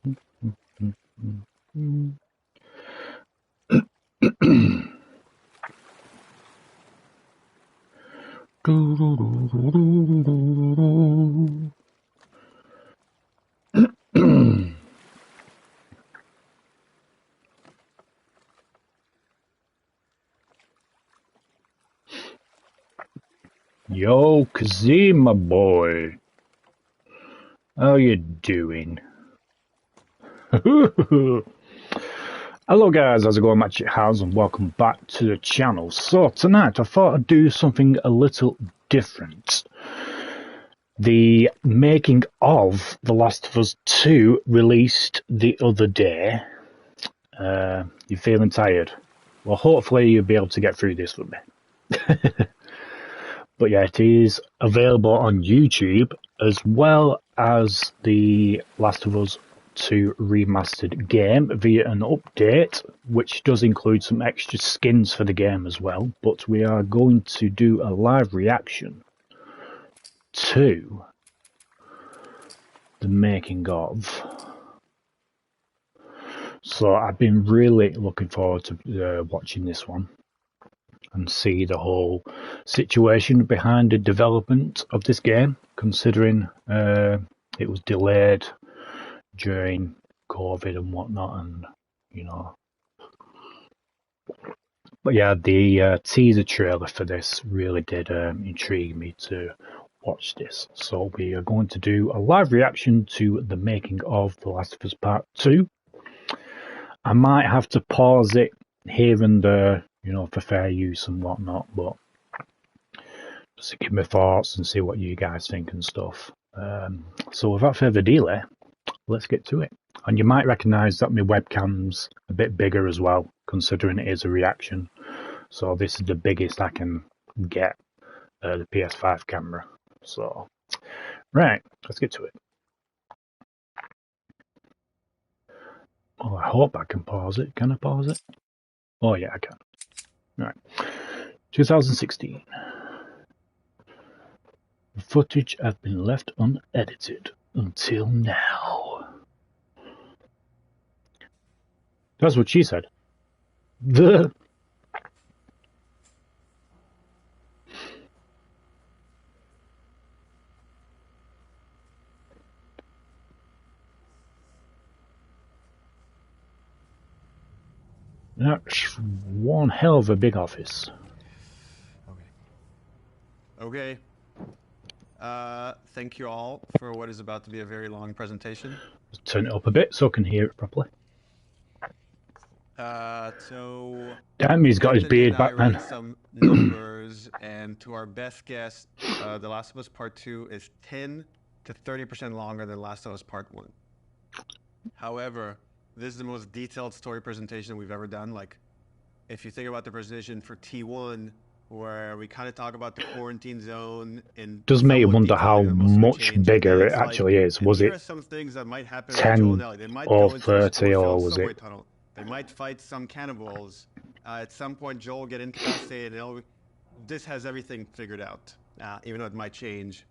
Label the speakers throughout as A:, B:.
A: Yo, Kazim, my boy. How you doing? Hello guys, how's it going? Magic House and welcome back to the channel. So tonight I thought I'd do something a little different. The making of The Last of Us 2 released the other day. You feeling tired? Well, hopefully you'll be able to get through this with me. But yeah, it is available on YouTube as well as the Last of Us 2 Remastered game via an update, which does include some extra skins for the game as well. But we are going to do a live reaction to the making of. So I've been really looking forward to watching this one and see the whole situation behind the development of this game, considering it was delayed during COVID and whatnot, and you know. But yeah, the teaser trailer for this really did intrigue me to watch this. So we are going to do a live reaction to the making of The Last of Us Part 2. I might have to pause it here and there, you know, for fair use and whatnot, but just to give my thoughts and see what you guys think and stuff. So without further delay, let's get to it. And you might recognise that my webcam's a bit bigger as well, considering it is a reaction. So this is the biggest I can get, the PS5 camera. So, right, let's get to it. Oh, I hope I can pause it. Can I pause it? Oh yeah, I can. Right. 2016. The footage has been left unedited until now. That's what she said. The That's one hell of a big office.
B: Okay. Thank you all for what is about to be a very long presentation.
A: Let's turn it up a bit so I can hear it properly.
B: So
A: damn, he's got his beard back, man.
B: Some numbers, and to our best guess, The Last of Us Part 2 is 10 to 30% longer than Last of Us Part 1. However, this is the most detailed story presentation we've ever done. Like, if you think about the presentation for T1, where we kind of talk about the quarantine zone, and
A: does make you wonder how much bigger it actually is. Was it
B: some things that might happen
A: 10 or 30, or was it?
B: Tunnel. They might fight some cannibals. At some point, Joel will get incapacitated. This has everything figured out, even though it might change.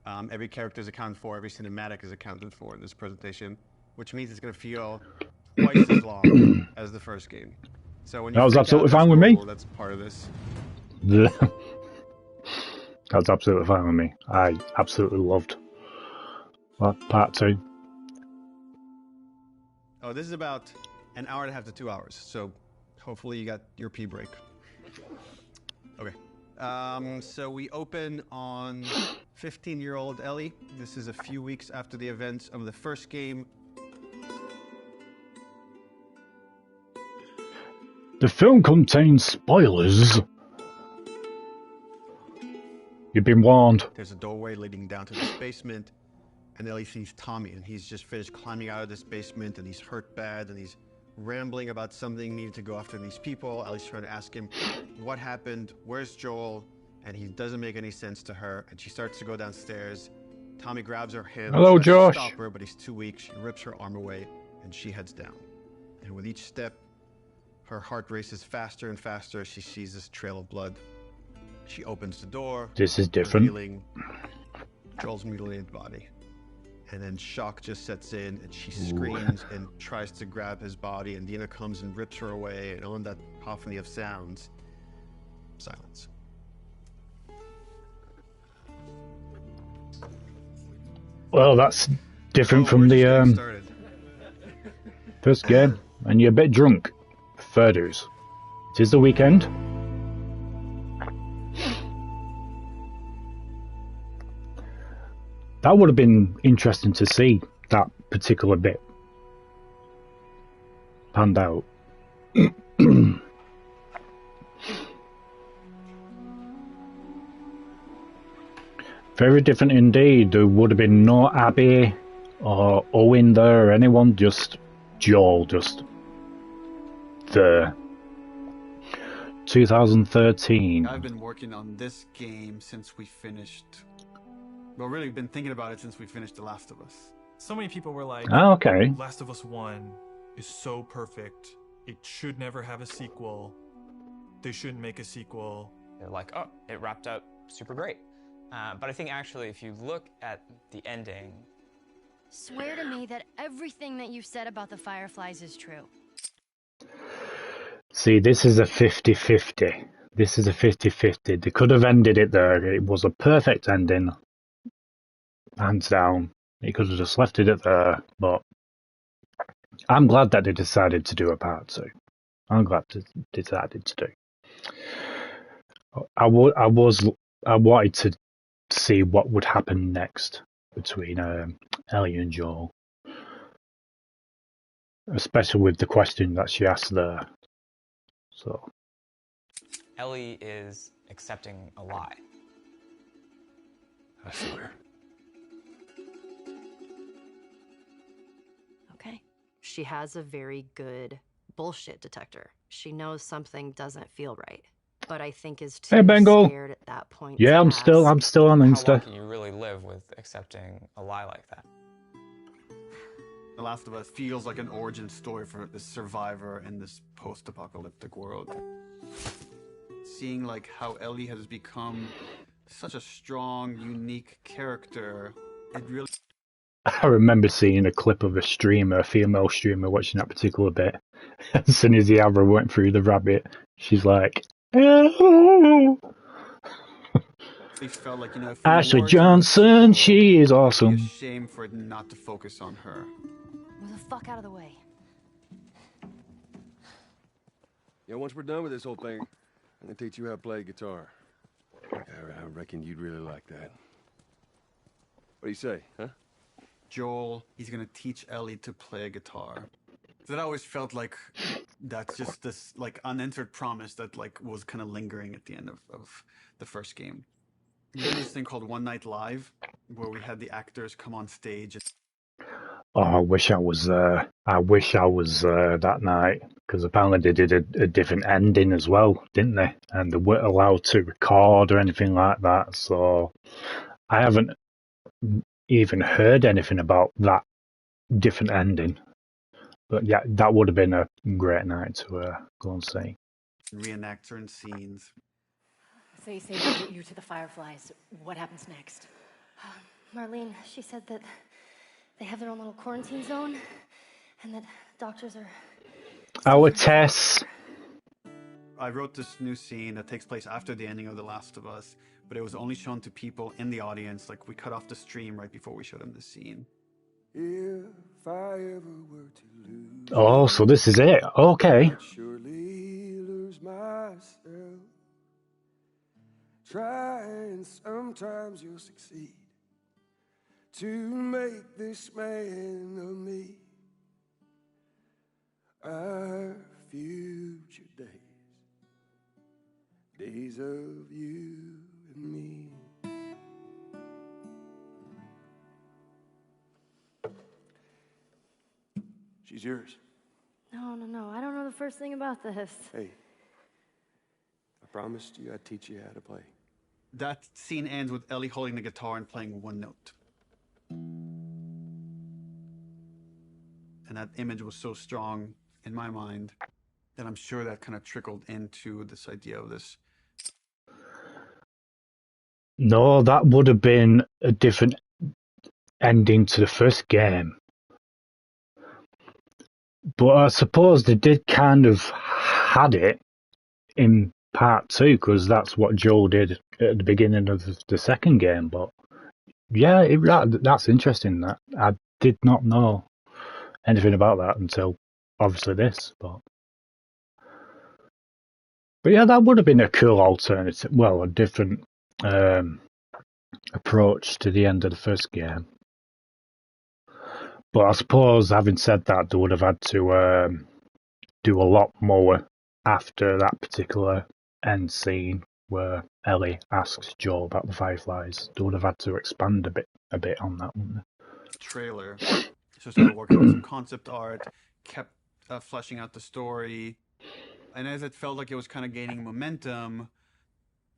B: Every character is accounted for. Every cinematic is accounted for in this presentation, which means it's going to feel twice as long as the first game. So when you
A: that was absolutely fine with me.
B: That's part of this.
A: That's absolutely fine with me. I absolutely loved Part 2.
B: Oh, this is about an hour and a half to 2 hours, so hopefully you got your pee break. Okay. So we open on 15-year-old Ellie. This is a few weeks after the events of the first game.
A: The film contains spoilers. You've been warned.
B: There's a doorway leading down to this basement, and Ellie sees Tommy, and he's just finished climbing out of this basement, and he's hurt bad, and he's rambling about something needing to go after these people. Ellie's trying to ask him what happened, where's Joel, and he doesn't make any sense to her, and she starts to go downstairs. Tommy grabs her hand.
A: Hello, Josh.
B: To stop her, but he's too weak. She rips her arm away, and she heads down. And with each step, her heart races faster and faster as she sees this trail of blood. She opens the door.
A: This is different.
B: Revealing Joel's mutilated body. and then shock just sets in, and she screams and tries to grab his body, and Dina comes and rips her away, and on that cacophony of sounds, silence.
A: Well, that's different
B: Oh,
A: from
B: we're just getting
A: the
B: started.
A: first game, and you're a bit drunk. Fair dues. It is the weekend. That would have been interesting to see, that particular bit panned out. Very different indeed. There would have been no Abby or Owen there or anyone, just Joel, just there. 2013.
C: I've been working on this game since we finished. Well, really, been thinking about it since we finished The Last of Us.
D: So many people were like,
A: Ah, okay.
D: Last of Us 1 is so perfect. It should never have a sequel. They shouldn't make a sequel.
E: They're like, oh, it wrapped up super great. But I think actually, if you look at the ending...
F: Swear to me that everything that you said about the Fireflies is true.
A: See, this is a 50-50. This is a 50-50. They could have ended it there. It was a perfect ending. Hands down. They could have just left it there, but I'm glad that they decided to do a part 2. I'm glad they decided to do. I wanted to see what would happen next between Ellie and Joel, especially with the question that she asked there. So
E: Ellie is accepting a lie.
C: I swear.
G: Okay. She has a very good bullshit detector. She knows something doesn't feel right, but I think is too scared at that point.
A: Yeah, I'm still on
E: How long
A: Insta.
E: can you really live with accepting a lie like that?
C: The Last of Us feels like an origin story for this survivor in this post-apocalyptic world. Seeing like how Ellie has become such a strong, unique character, it really...
A: I remember seeing a clip of a female streamer, watching that particular bit. As soon as the arrow went through the rabbit, she's like, "Oh."
C: felt like, if
A: Ashley
C: we were to
A: Johnson,
C: sequel,
A: she is
C: it'd be
A: awesome.
C: a shame for it not to focus on her.
F: Move the fuck out of the way.
H: Yeah, once we're done with this whole thing, I'm gonna teach you how to play guitar. I reckon you'd really like that. What do you say, huh?
C: Joel, he's gonna teach Ellie to play guitar. That always felt like that's just this like unanswered promise that like was kind of lingering at the end of the first game. We did this thing called One Night Live, where we had the actors come on stage.
A: Oh, I wish I was there. I wish I was there that night, because apparently they did a different ending as well, didn't they? And they weren't allowed to record or anything like that. So I haven't even heard anything about that different ending. But yeah, that would have been a great night to go and see.
C: Reenact certain scenes.
I: So you say they get you to the Fireflies. What happens next?
F: Marlene, she said that they have their own little quarantine zone, and that doctors are...
A: Our Tess.
C: I wrote this new scene that takes place after the ending of The Last of Us, but it was only shown to people in the audience. Like, we cut off the stream right before we showed them the scene.
H: If I ever were to lose,
A: Oh, so this is it. Okay.
H: I'd surely lose myself. Try and sometimes you'll succeed to make this man of me. Our future days of you and me. She's yours.
F: No, I don't know the first thing about this.
H: Hey, I promised you I'd teach you how to play.
C: That scene ends with Ellie holding the guitar and playing one note. And that image was so strong in my mind that I'm sure that kind of trickled into this idea of this.
A: No, that would have been a different... ending to the first game. But I suppose they did kind of had it in part 2, because that's what Joel did at the beginning of the second game. But yeah, that's interesting. That I did not know anything about that until obviously this. But yeah, that would have been a cool alternative. Well, a different approach to the end of the first game. But I suppose, having said that, they would have had to do a lot more after that particular end scene where Ellie asks Joel about the Fireflies. They would have had to expand a bit on that one.
C: Trailer. So started working on some concept art, kept fleshing out the story, and as it felt like it was kind of gaining momentum,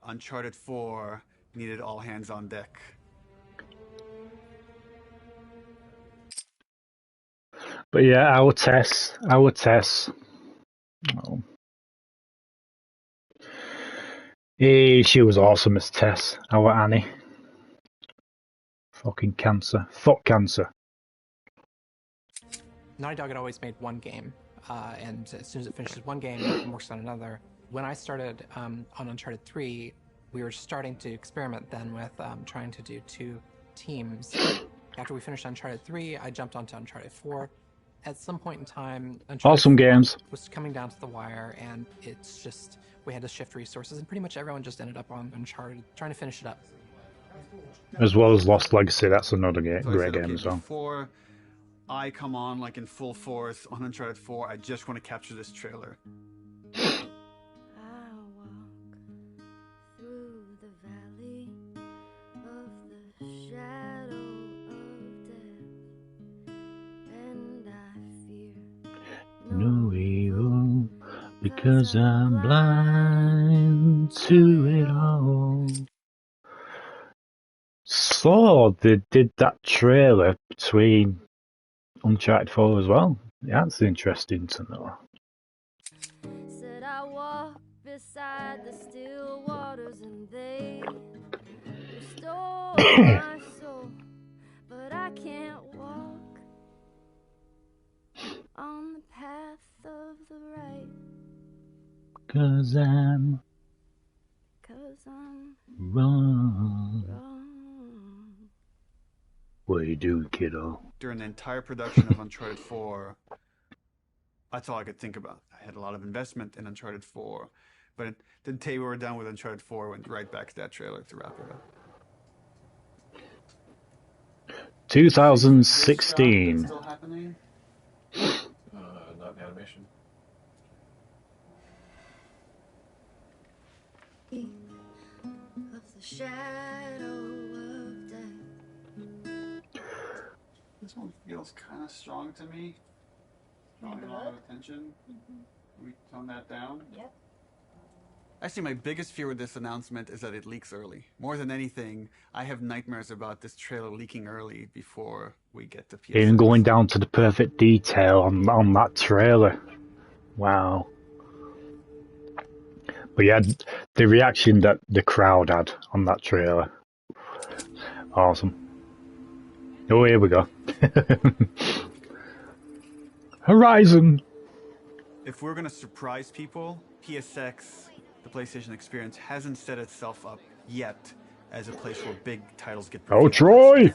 C: Uncharted 4 needed all hands on deck.
A: But yeah, our Tess. Oh. Hey, she was awesome as Tess, our Annie. Fucking cancer. Fuck cancer.
J: Naughty Dog had always made one game, and as soon as it finishes one game, it works on another. When I started on Uncharted 3, we were starting to experiment then with trying to do 2 teams. After we finished Uncharted 3, I jumped onto Uncharted 4. At some point in time, Uncharted
A: awesome
J: 4
A: games
J: was coming down to the wire, and it's just, we had to shift resources, and pretty much everyone just ended up on Uncharted, trying to finish it up.
A: As well as Lost Legacy, that's another great game as well.
C: Before I come on like in full force on Uncharted 4, I just want to capture this trailer.
A: No evil, because I'm blind to it all. So they did that trailer between Uncharted 4 as well. Yeah, that's interesting to know.
F: Said I walk beside the still waters and they restore my soul, but I can't walk on the path of the right.
A: 'Cause I'm wrong. What are you doing, kiddo?
C: During the entire production of Uncharted 4, that's all I could think about. I had a lot of investment in Uncharted 4, but the day we were done with Uncharted 4, went right back to that trailer to wrap it up.
A: 2016.
C: Still happening?
H: Not animation.
F: Of the shadow of death.
C: This one feels kind of strong to me. Drawing a lot of attention. Can we tone that down?
I: Yep.
C: Actually, my biggest fear with this announcement is that it leaks early. More than anything, I have nightmares about this trailer leaking early before we get to PS5.
A: Even going down to the perfect detail on that trailer. Wow. But yeah, the reaction that the crowd had on that trailer. Awesome. Oh, here we go. Horizon!
C: If we're going to surprise people, PSX, the PlayStation experience, hasn't set itself up yet as a place where big titles get
A: Oh,
C: revealed.
A: Troy!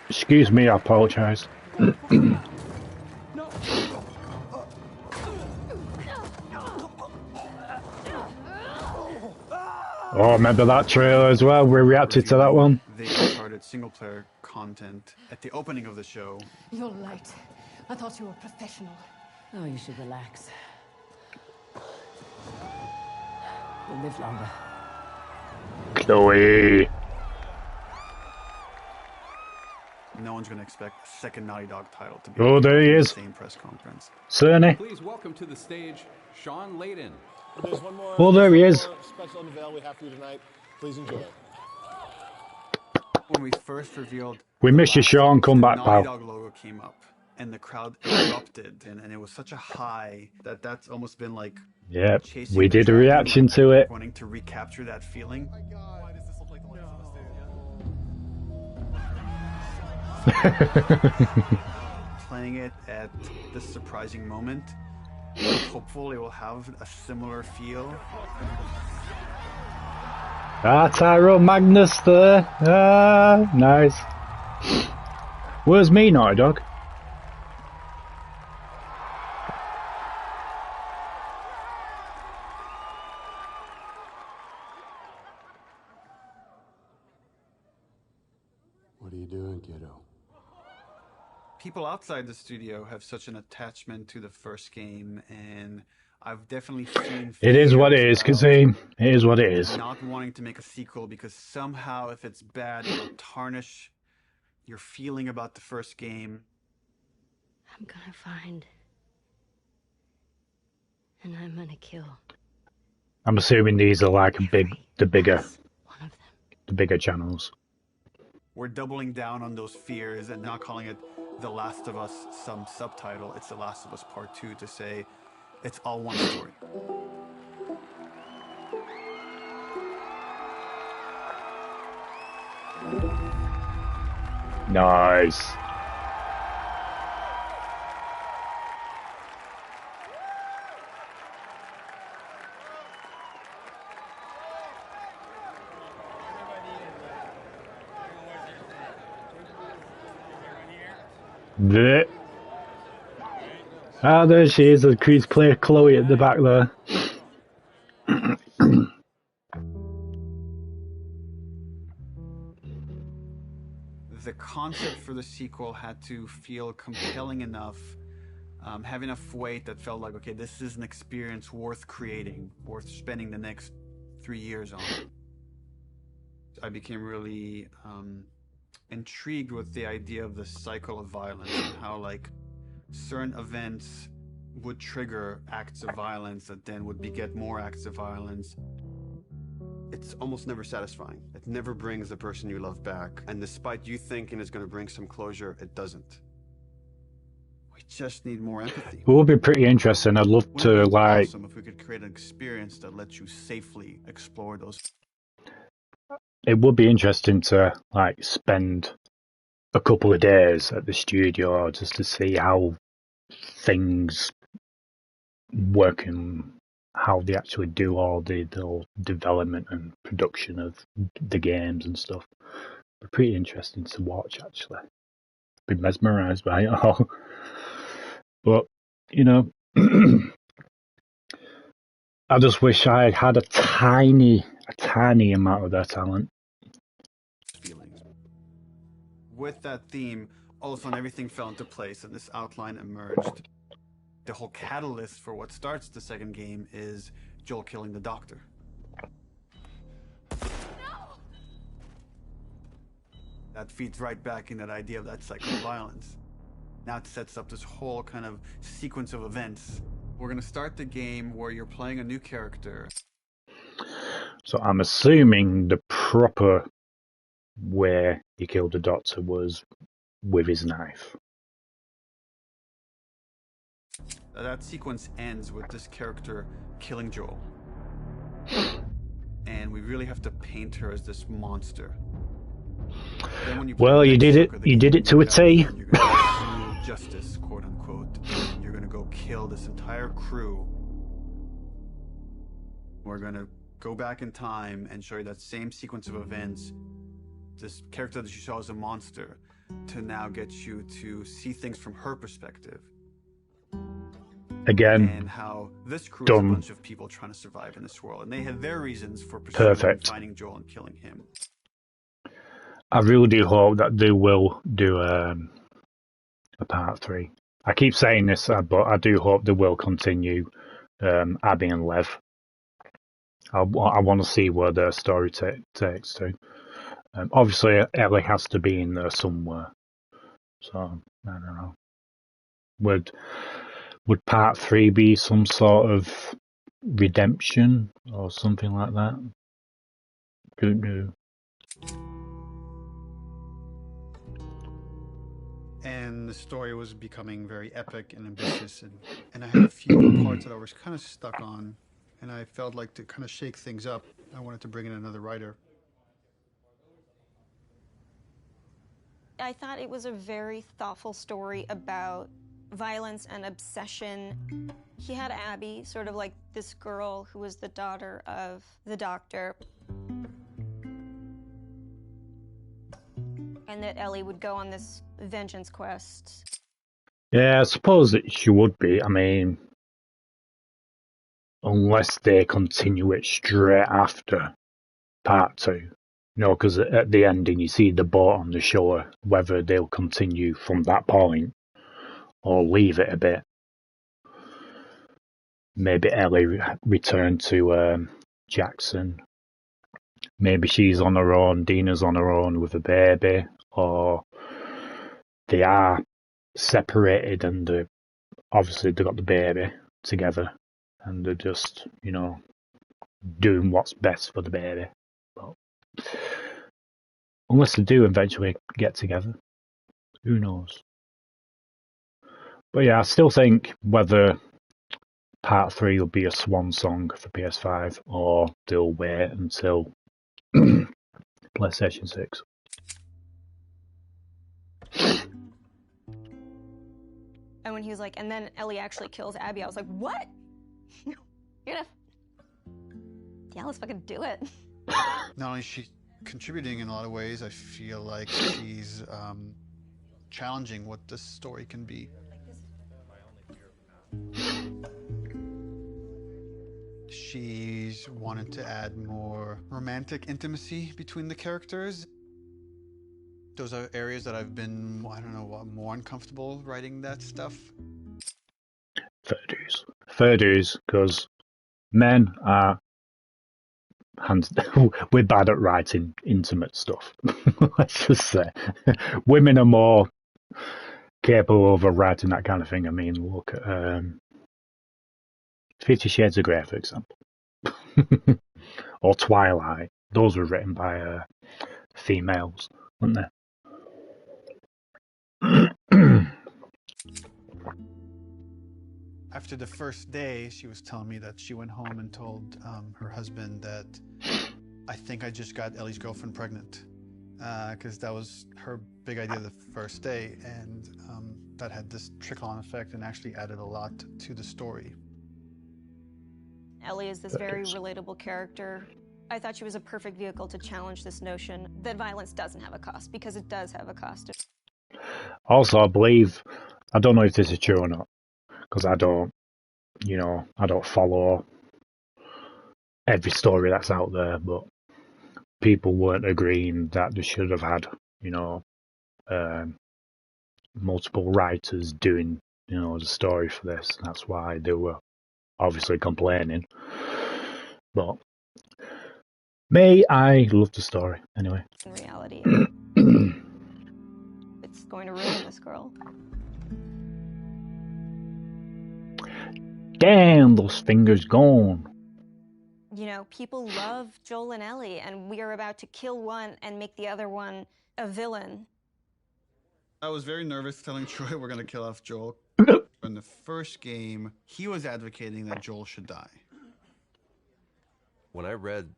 A: Excuse me, I apologize. Oh, remember that trailer as well? We reacted to that one.
C: They started single-player content at the opening of the show.
I: You're late. I thought you were professional. Oh, you should relax. You'll live longer.
A: Chloe.
C: No one's going to expect a second Naughty Dog title to be
A: Oh, there he is.
C: the same press conference.
A: Cerny.
K: Please welcome to the stage, Sean Layden.
L: There's one more.
A: Oh, there he is.
L: Special unveil we have for you tonight. Please enjoy it.
C: When we first revealed,
A: We miss you, Sean. Come back,
C: Naughty
A: pal.
C: Dog logo came up, and the crowd erupted, and it was such a high that's almost been like.
A: Yep,
C: chasing
A: we
C: the
A: did a
C: dragon,
A: reaction to it.
C: Wanting to recapture that feeling.
L: Oh my God. Why does this look like the lights on the
C: Playing it at this surprising moment, hopefully it will have a similar feel.
A: Tyro Magnus there. Nice. Where's me, Naughty Dog?
H: What are you doing, kiddo?
C: People outside the studio have such an attachment to the first game, and I've definitely seen
A: It is what it
C: fears
A: is,
C: about
A: Kazim. It is what it is.
C: not wanting to make a sequel because somehow if it's bad, it'll tarnish your feeling about the first game.
F: I'm gonna find. And I'm gonna kill.
A: I'm assuming these are like the bigger channels.
C: We're doubling down on those fears and not calling it The Last of Us some subtitle. It's The Last of Us Part 2 to say it's all one story.
A: Nice. Blech. Ah, there she is, the Creed's player Chloe at the back there.
C: The concept for the sequel had to feel compelling enough, have enough weight that felt like, okay, this is an experience worth creating, worth spending the next 3 years on. I became really intrigued with the idea of the cycle of violence and how like certain events would trigger acts of violence that then would beget more acts of violence.
M: It's almost never satisfying. It never brings the person you love back. And despite you thinking it's going to bring some closure, it doesn't.
C: We just need more empathy.
A: It would be pretty interesting. I'd love to
C: Wouldn't it be
A: like.
C: awesome if we could create an experience that lets you safely explore those.
A: It would be interesting to like spend a couple of days at the studio just to see how things work and how they actually do all the development and production of the games and stuff. It'd be pretty interesting to watch, actually. Be mesmerised by it all. But, you know, I just wish I had a tiny amount of their talent.
C: Feelings. With that theme, all of a sudden everything fell into place and this outline emerged. The whole catalyst for what starts the second game is Joel killing the doctor. No! That feeds right back in that idea of that cycle of violence. Now it sets up this whole kind of sequence of events. We're going to start the game where you're playing a new character.
A: So I'm assuming the proper way he killed the doctor was with his knife.
C: That sequence ends with this character killing Joel. And we really have to paint her as this monster. Then when you
A: Well, you did it. You did it to a T.
C: You're going to pursue justice, quote unquote. And you're going to go kill this entire crew. We're going to go back in time and show you that same sequence of events. This character that you saw as a monster, to now get you to see things from her perspective.
A: Again,
C: and how this crew
A: dumb.
C: is a bunch of people trying to survive in this world, and they had their reasons for pursuing finding Joel and killing him.
A: I really do hope that they will do a part 3. I keep saying this, but I do hope they will continue Abby and Lev. I want to see where their story takes to. Obviously, Ellie has to be in there somewhere. So, I don't know. Would part 3 be some sort of redemption or something like that? Don't know.
C: And the story was becoming very epic and ambitious, and I had a few parts that I was kind of stuck on, and I felt like to kind of shake things up, I wanted to bring in another writer.
N: I thought it was a very thoughtful story about violence and obsession. He had Abby, sort of like this girl who was the daughter of the doctor. And that Ellie would go on this vengeance quest.
A: Yeah, I suppose that she would be. I mean, unless they continue it straight after part 2. No, because at the ending you see the boat on the shore, whether they'll continue from that point or leave it a bit. Maybe Ellie return to Jackson. Maybe she's on her own, Dina's on her own with a baby, or they are separated and obviously they got the baby together and they're just, doing what's best for the baby. But unless they do eventually get together, who knows? But yeah, I still think whether part 3 will be a swan song for PS5 or they'll wait until PlayStation 6.
N: And when he was like, and then Ellie actually kills Abby, I was like, what? You're gonna... Yeah, let's fucking do it.
C: Not only is she contributing in a lot of ways, I feel like she's challenging what this story can be. She's wanted to add more romantic intimacy between the characters. Those are areas that I've been, I don't know, more uncomfortable writing that stuff.
A: Fair dues, because men are we're bad at writing intimate stuff. Let's just say women are more capable of writing that kind of thing. I mean, look at 50 Shades of Grey, for example, or Twilight. Those were written by females, weren't they?
C: After the first day, she was telling me that she went home and told her husband that I think I just got Ellie's girlfriend pregnant, because that was her big idea the first day, and that had this trickle-on effect and actually added a lot to the story.
N: Ellie is this very relatable character. I thought she was a perfect vehicle to challenge this notion that violence doesn't have a cost, because it does have a cost.
A: Also, I believe, I don't know if this is true or not, because I don't follow every story that's out there, but people weren't agreeing that they should have had, multiple writers doing, the story for this. That's why they were obviously complaining. But I love the story anyway.
N: In reality, it's going to ruin this girl.
A: Damn, those fingers gone.
N: People love Joel and Ellie, and we are about to kill one and make the other one a villain.
C: I was very nervous telling Troy we're going to kill off Joel. In the first game, he was advocating that Joel should die.
H: When I read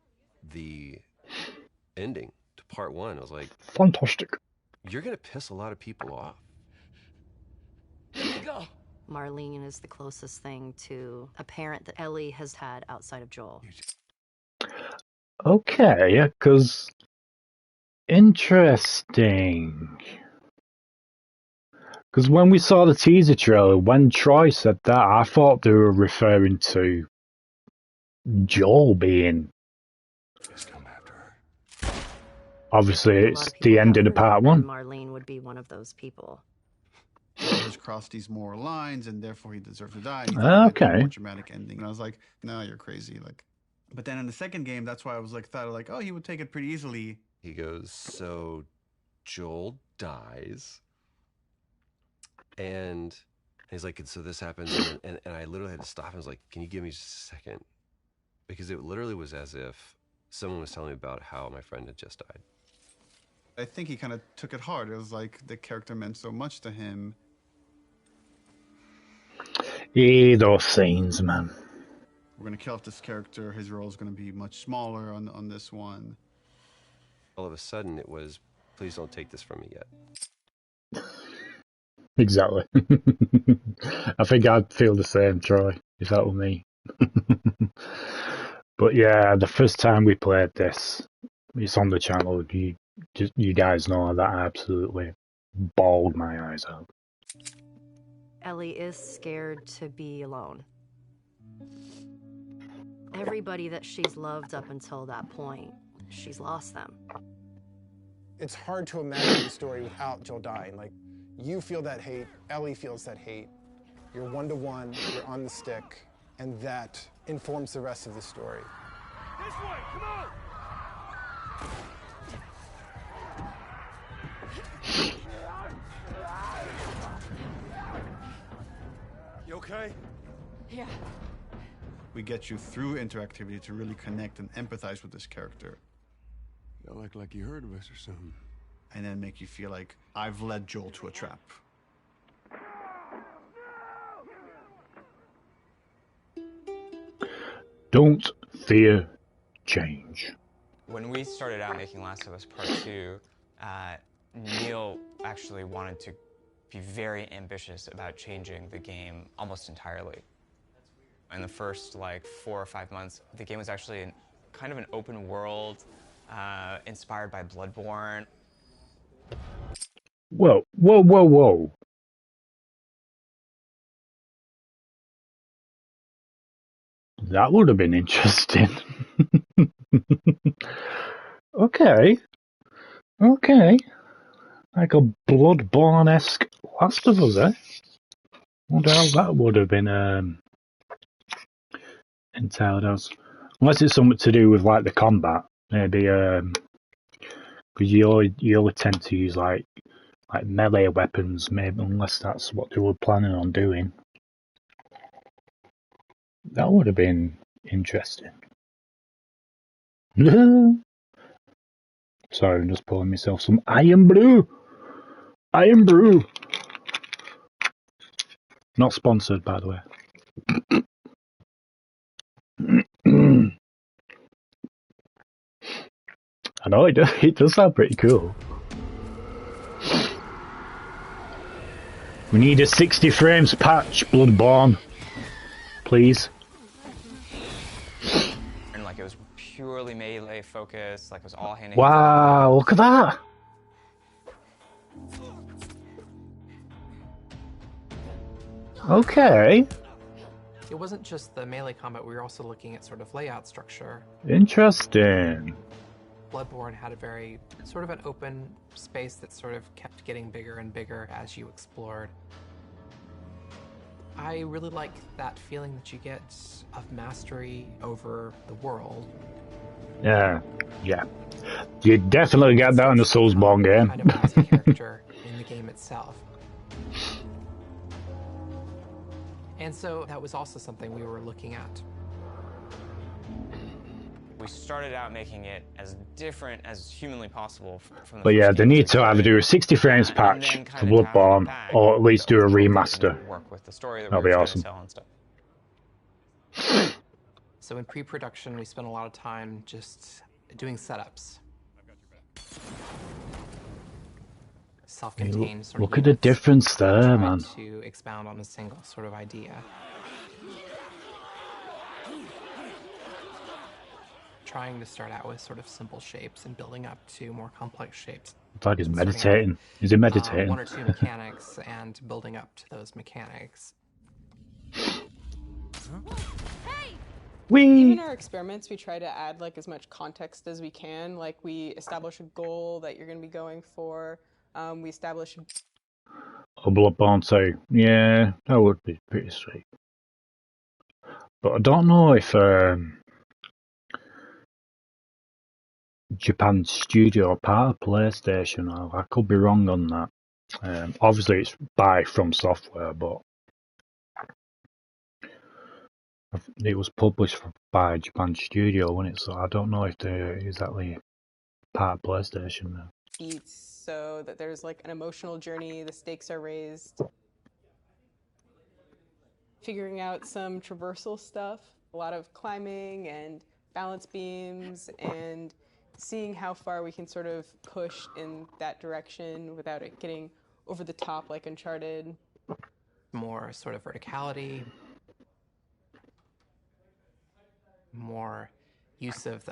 H: the ending to part 1, I was like,
A: fantastic.
H: You're going to piss a lot of people off.
G: Here we go. Marlene is the closest thing to a parent that Ellie has had outside of Joel.
A: Okay, because interesting. Because when we saw the teaser trailer, when Troy said that, I thought they were referring to Joel being. Obviously, it's the end of the part 1.
G: Marlene would be one of those people.
C: Has crossed these moral lines, and therefore he deserves to die.
A: Okay.
C: More dramatic ending, and I was like, "No, you're crazy." But then in the second game, that's why I was thought oh, he would take it pretty easily.
H: He goes, so Joel dies, and he's like, and so this happens, and I literally had to stop. I was like, can you give me just a second? Because it literally was as if someone was telling me about how my friend had just died.
C: I think he kind of took it hard. It was like the character meant so much to him.
A: Yeah, those scenes, man.
C: We're going to kill off this character. His role is going to be much smaller on this one.
H: All of a sudden, it was
O: Please don't take this from me yet.
A: Exactly. I think I'd feel the same, Troy, if that were me. But yeah, the first time we played this, it's on the channel. You guys know that I absolutely bawled my eyes out.
G: Ellie is scared to be alone. Everybody that she's loved up until that point, she's lost them.
L: It's hard to imagine the story without Joel dying. Like, you feel that hate, Ellie feels that hate. You're one-to-one, you're on the stick, and that informs the rest of the story.
H: This way, come on! You okay?
I: Yeah.
M: We get you through interactivity to really connect and empathize with this character.
H: Y'all act like you heard of us or something.
M: And then make you feel like I've led Joel to a trap.
A: Don't fear change.
E: When we started out making Last of Us Part 2, Neil actually wanted to be very ambitious about changing the game almost entirely. In the first, 4 or 5 months, the game was actually kind of an open world, inspired by Bloodborne.
A: Whoa, whoa, whoa, whoa. That would have been interesting. Okay. Okay. Like a Bloodborne-esque Last of Us, eh? Wonder how that would have been entailed as. Unless it's something to do with the combat. Maybe because you only tend to use like melee weapons, maybe, unless that's what they were planning on doing. That would have been interesting. Sorry, I'm just pouring myself some Iron Brew. Iron Brew. Not sponsored, by the way. I know it does sound pretty cool. We need a 60 frames patch, Bloodborne. Please.
E: And it was purely melee focused, it was all hand.
A: Wow, look at that. Okay.
J: It wasn't just the melee combat, we were also looking at sort of layout structure.
A: Interesting.
J: Bloodborne had a very sort of an open space that sort of kept getting bigger and bigger as you explored. I really like that feeling that you get of mastery over the world.
A: Yeah. You definitely got that in the Soulsborne game.
J: Kind of as a character in the game itself. And so that was also something we were looking at.
E: We started out making it as different as humanly possible from the
A: But yeah, they need to either do a 60 frames patch for Bloodborne, or at least do a remaster.
E: Work with the story that
A: That'll
E: we
A: be
E: were
A: awesome.
E: trying to sell and stuff.
J: So in pre-production, we spent a lot of time just doing setups. Self-contained sort of
A: Look at the difference there, man.
J: to expound on a single sort of idea. Trying to start out with sort of simple shapes and building up to more complex shapes.
A: It's like he's meditating. Is he meditating?
J: One or two mechanics and building up to those mechanics.
P: Even our experiments, we try to add as much context as we can. We establish a goal that you're going to be going for. We establish
A: A Bloodborne 2. Yeah, that would be pretty sweet. But I don't know if Japan Studio are part of PlayStation. I could be wrong on that. Obviously, it's From Software, but it was published by Japan Studio, wasn't it? So I don't know if they're exactly part of PlayStation now.
P: beats so that there's an emotional journey, the stakes are raised. Figuring out some traversal stuff, a lot of climbing and balance beams and seeing how far we can sort of push in that direction without it getting over the top like Uncharted.
J: More sort of verticality, more use of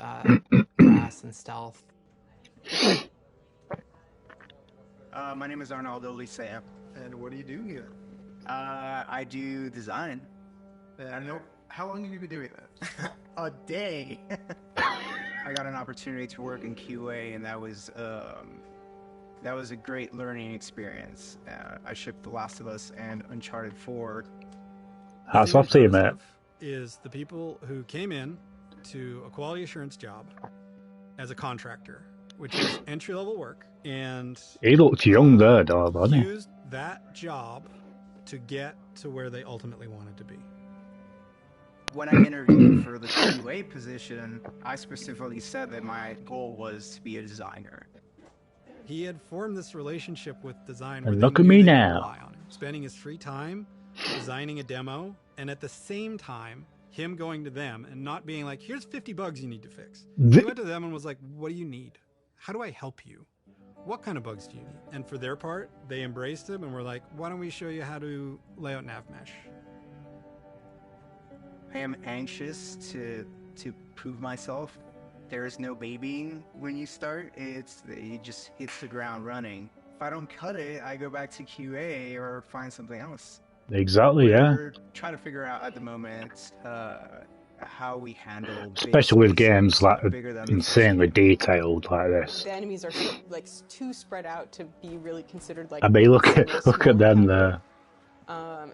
J: grass and stealth.
Q: My name is Arnaldo Lisea.
R: And what do you do here?
Q: I do design.
R: How long have you been doing that?
Q: A day. I got an opportunity to work in QA, and that was a great learning experience. I shipped The Last of Us and Uncharted 4.
A: Hats off to you, mate.
S: Is the people who came in to a quality assurance job as a contractor, which is entry-level work, and
A: he looked young there, didn't he?
S: used that job to get to where they ultimately wanted to be.
Q: When I interviewed for the QA position, I specifically said that my goal was to be a designer.
S: He had formed this relationship with design.
A: And
S: where they
A: look at
S: knew
A: me
S: they could
A: now.
S: rely on him, spending his free time designing a demo, and at the same time, him going to them and not being like, here's 50 bugs you need to fix. He went to them and was like, what do you need? How do I help you? What kind of bugs do you need? And for their part, they embraced him and were like, why don't we show you how to lay out nav mesh?
Q: I am anxious to prove myself. There is no babying when you start. It just hits the ground running. If I don't cut it, I go back to QA or find something else.
A: Exactly, yeah.
Q: We're trying to figure out at the moment how we handle
A: Especially with games like
Q: bigger than
A: insanely detailed like this.
P: The enemies are like too spread out to be really considered like.
A: I mean, look at them there.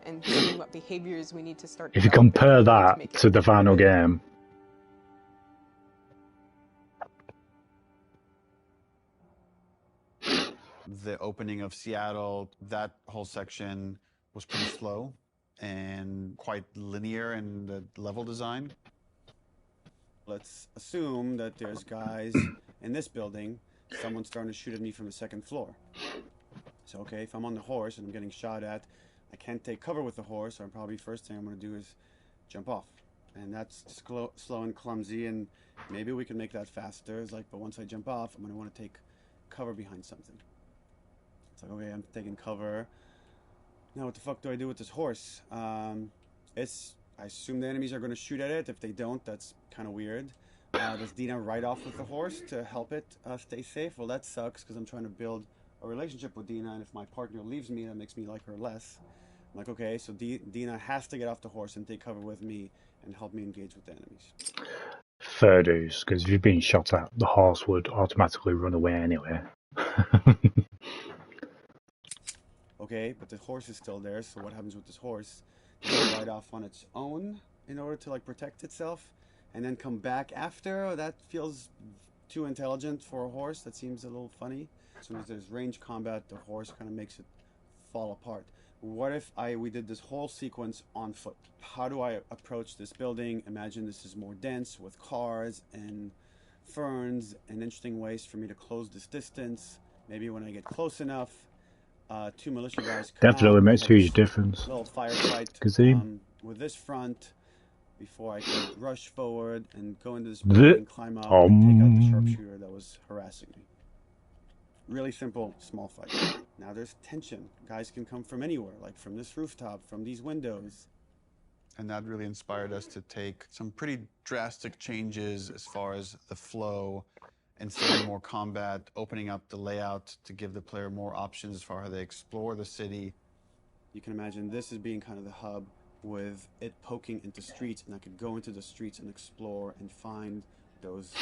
P: And seeing what behaviors we need to start.
A: If you compare that to the final game.
M: The opening of Seattle, that whole section was pretty slow and quite linear in the level design. Let's assume that there's guys in this building. Someone's starting to shoot at me from the second floor. So, okay, if I'm on the horse and I'm getting shot at, I can't take cover with the horse, so probably first thing I'm going to do is jump off. And that's slow and clumsy, and maybe we can make that faster. It's like, but once I jump off, I'm going to want to take cover behind something. It's like, okay, I'm taking cover. Now what the fuck do I do with this horse? I assume the enemies are going to shoot at it. If they don't, that's kind of weird. Does Dina ride off with the horse to help it stay safe? Well, that sucks because I'm trying to build a relationship with Dina, and if my partner leaves me, that makes me like her less. I'm like, okay, so Dina has to get off the horse and take cover with me and help me engage with the enemies.
A: Fair dues, because if you've been shot at, the horse would automatically run away anyway.
M: Okay, but the horse is still there, so what happens with this horse? Does it ride off on its own in order to like protect itself and then come back after? That feels too intelligent for a horse. That seems a little funny. As soon as there's range combat, the horse kind of makes it fall apart. What if we did this whole sequence on foot? How do I approach this building? Imagine this is more dense with cars and ferns and interesting ways for me to close this distance. Maybe when I get close enough, two militia guys come
A: Definitely
M: out,
A: makes a
M: have
A: huge difference.
M: little firefight with this front before I can rush forward and go into this building, climb up, and take out the sharpshooter that was harassing me. Really simple, small fight. Now there's tension. Guys can come from anywhere, like from this rooftop, from these windows. And that really inspired us to take some pretty drastic changes as far as the flow, instead more combat, opening up the layout to give the player more options as far as they explore the city. You can imagine this as being kind of the hub with it poking into streets, and I could go into the streets and explore and find those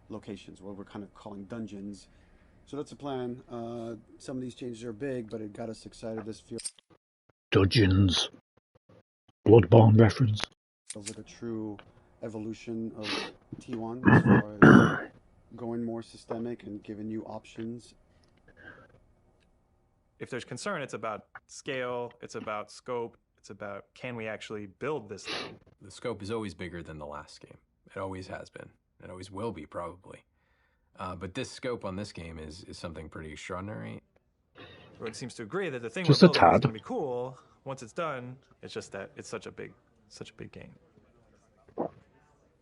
M: locations, what we're kind of calling dungeons. So that's the plan. Some of these changes are big, but it got us excited. This feels
A: Dungeons. Bloodborne reference.
M: like a true evolution of T1 as far as going more systemic and giving you options.
D: If there's concern, it's about scale, it's about scope, it's about can we actually build this thing?
T: The scope is always bigger than the last game. It always has been. It always will be, probably. But this scope on this game is something pretty extraordinary.
D: Everyone seems to agree that the thing
A: Just
D: we're
A: a
D: building is
A: tad.
D: going to be cool. Once it's done, it's just that it's such a big game.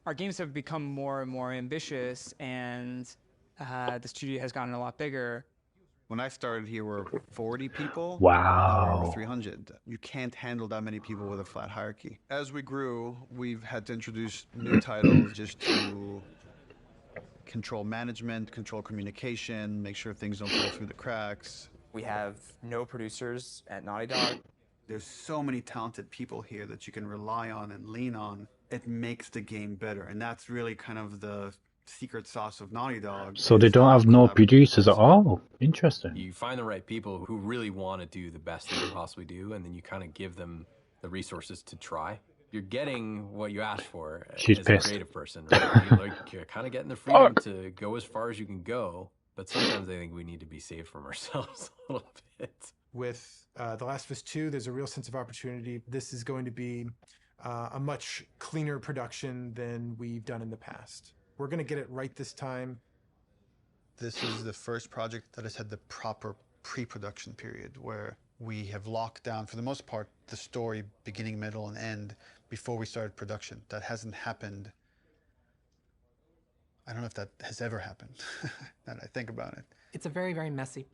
E: Our games have become more and more ambitious, and the studio has gotten a lot bigger.
M: When I started here, were 40 people.
A: Wow.
M: Now we're over 300. You can't handle that many people with a flat hierarchy. As we grew, we've had to introduce new titles just to control management, control communication, make sure things don't fall through the cracks.
E: We have no producers at Naughty Dog.
M: There's so many talented people here that you can rely on and lean on. It makes the game better, and that's really kind of the secret sauce of Naughty Dog.
A: So they don't have no producers at all. Interesting.
T: You find the right people who really want to do the best they can possibly do, and then you kind of give them the resources to try. You're getting what you asked for
A: She's
T: as
A: pissed.
T: a creative person. Right? You're kind of getting the freedom to go as far as you can go, but sometimes I think we need to be saved from ourselves a little bit.
L: With The Last of Us 2, there's a real sense of opportunity. This is going to be a much cleaner production than we've done in the past. We're going to get it right this time.
M: This is the first project that has had the proper pre-production period where we have locked down, for the most part, the story beginning, middle, and end before we started production. That hasn't happened. I don't know if that has ever happened, now that I think about it.
J: It's a very, very messy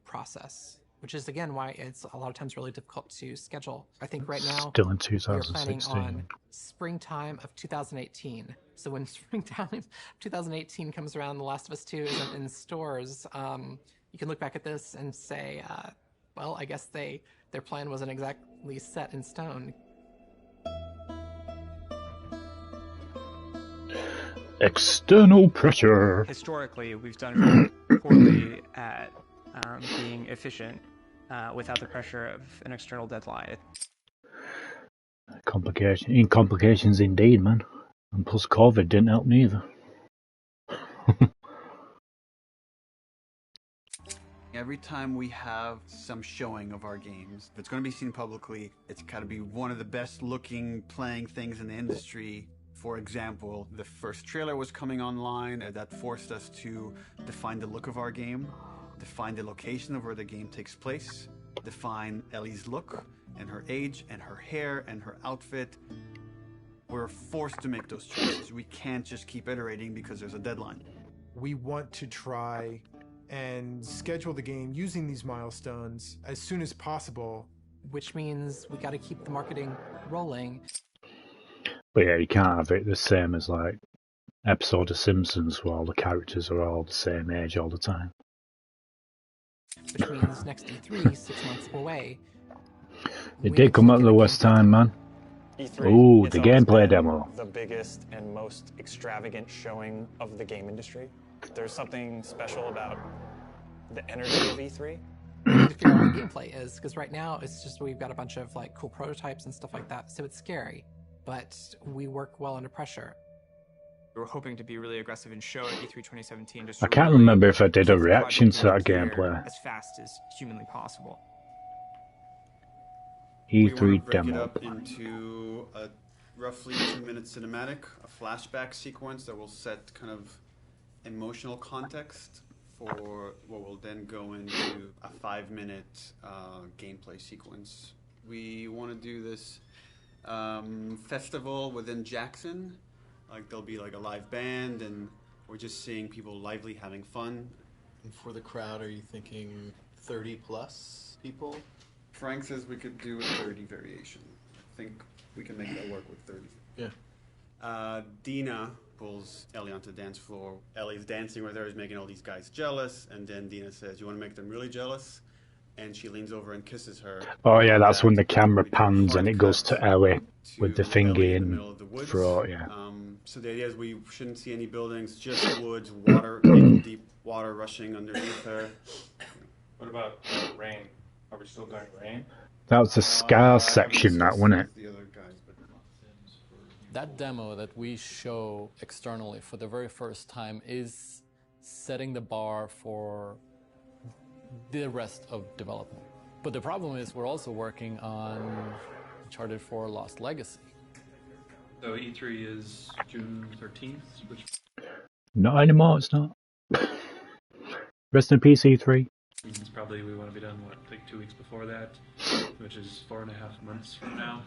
J: process, which is, again, why it's a lot of times really difficult to schedule. I think right now,
A: Still in
J: we're planning
A: 2016.
J: on springtime of 2018. So when springtime 2018 comes around, The Last of Us 2 isn't in stores, you can look back at this and say, well, I guess their plan wasn't exactly set in stone.
A: External pressure.
E: Historically, we've done very poorly at being efficient without the pressure of an external deadline.
A: Complications indeed, man. And plus COVID didn't help neither.
M: Every time we have some showing of our games, if it's going to be seen publicly, it's got to be one of the best looking playing things in the industry. For example, the first trailer was coming online, and that forced us to define the look of our game, define the location of where the game takes place, define Ellie's look and her age and her hair and her outfit. We're forced to make those choices. We can't just keep iterating because there's a deadline.
L: We want to try and schedule the game using these milestones as soon as possible.
J: Which means we got to keep the marketing rolling.
A: But yeah, you can't have it the same as like episode of Simpsons where all the characters are all the same age all the time.
J: Which means next E3, 6 months away.
A: It did come at the worst time, man.
U: E3
A: Ooh,
U: is
A: the
U: always
A: gameplay
U: been
A: demo.
U: The biggest and most extravagant showing of the game industry. There's something special about the energy of E3.
J: We need to figure out what gameplay is, because right now it's just we've got a bunch of like cool prototypes and stuff like that, so it's scary. But we work well under pressure.
E: We were hoping to be really aggressive and show at E3 2017. Just
A: I
E: to
A: can't
E: really
A: remember if I did a
E: keep the
A: reaction
E: project
A: to that
E: in gear
A: gameplay.
E: as fast as humanly possible.
M: We want to
A: E3
M: break it
A: demo.
M: up into a roughly 2-minute cinematic, a flashback sequence that will set kind of emotional context for what will then go into a 5-minute gameplay sequence. We want to do this festival within Jackson. Like there'll be like a live band, and we're just seeing people lively having fun.
V: And for the crowd, are you thinking 30 plus people?
M: Frank says we could do a 30 variation. I think we can make that work with 30.
V: Yeah.
M: Dina pulls Ellie onto the dance floor. Ellie's dancing with her, is making all these guys jealous, and then Dina says, "You want to make them really jealous?" And she leans over and kisses her.
A: Oh yeah, that's when the camera pans and it goes to Ellie with the thingy and throat, yeah.
M: So the idea is we shouldn't see any buildings, just woods, water, deep water rushing underneath her.
W: What about rain? Are we still doing rain?
A: That was the scars section, that, wasn't it?
M: The other guys, but
V: That demo that we show externally for the very first time is setting the bar for the rest of development. But the problem is we're also working on Uncharted 4 Lost Legacy.
W: So E3 is June 13th, which
A: Not anymore, it's not. Rest in peace, E3.
W: means probably we want to be done, what, like 2 weeks before that, which is 4.5 months from now.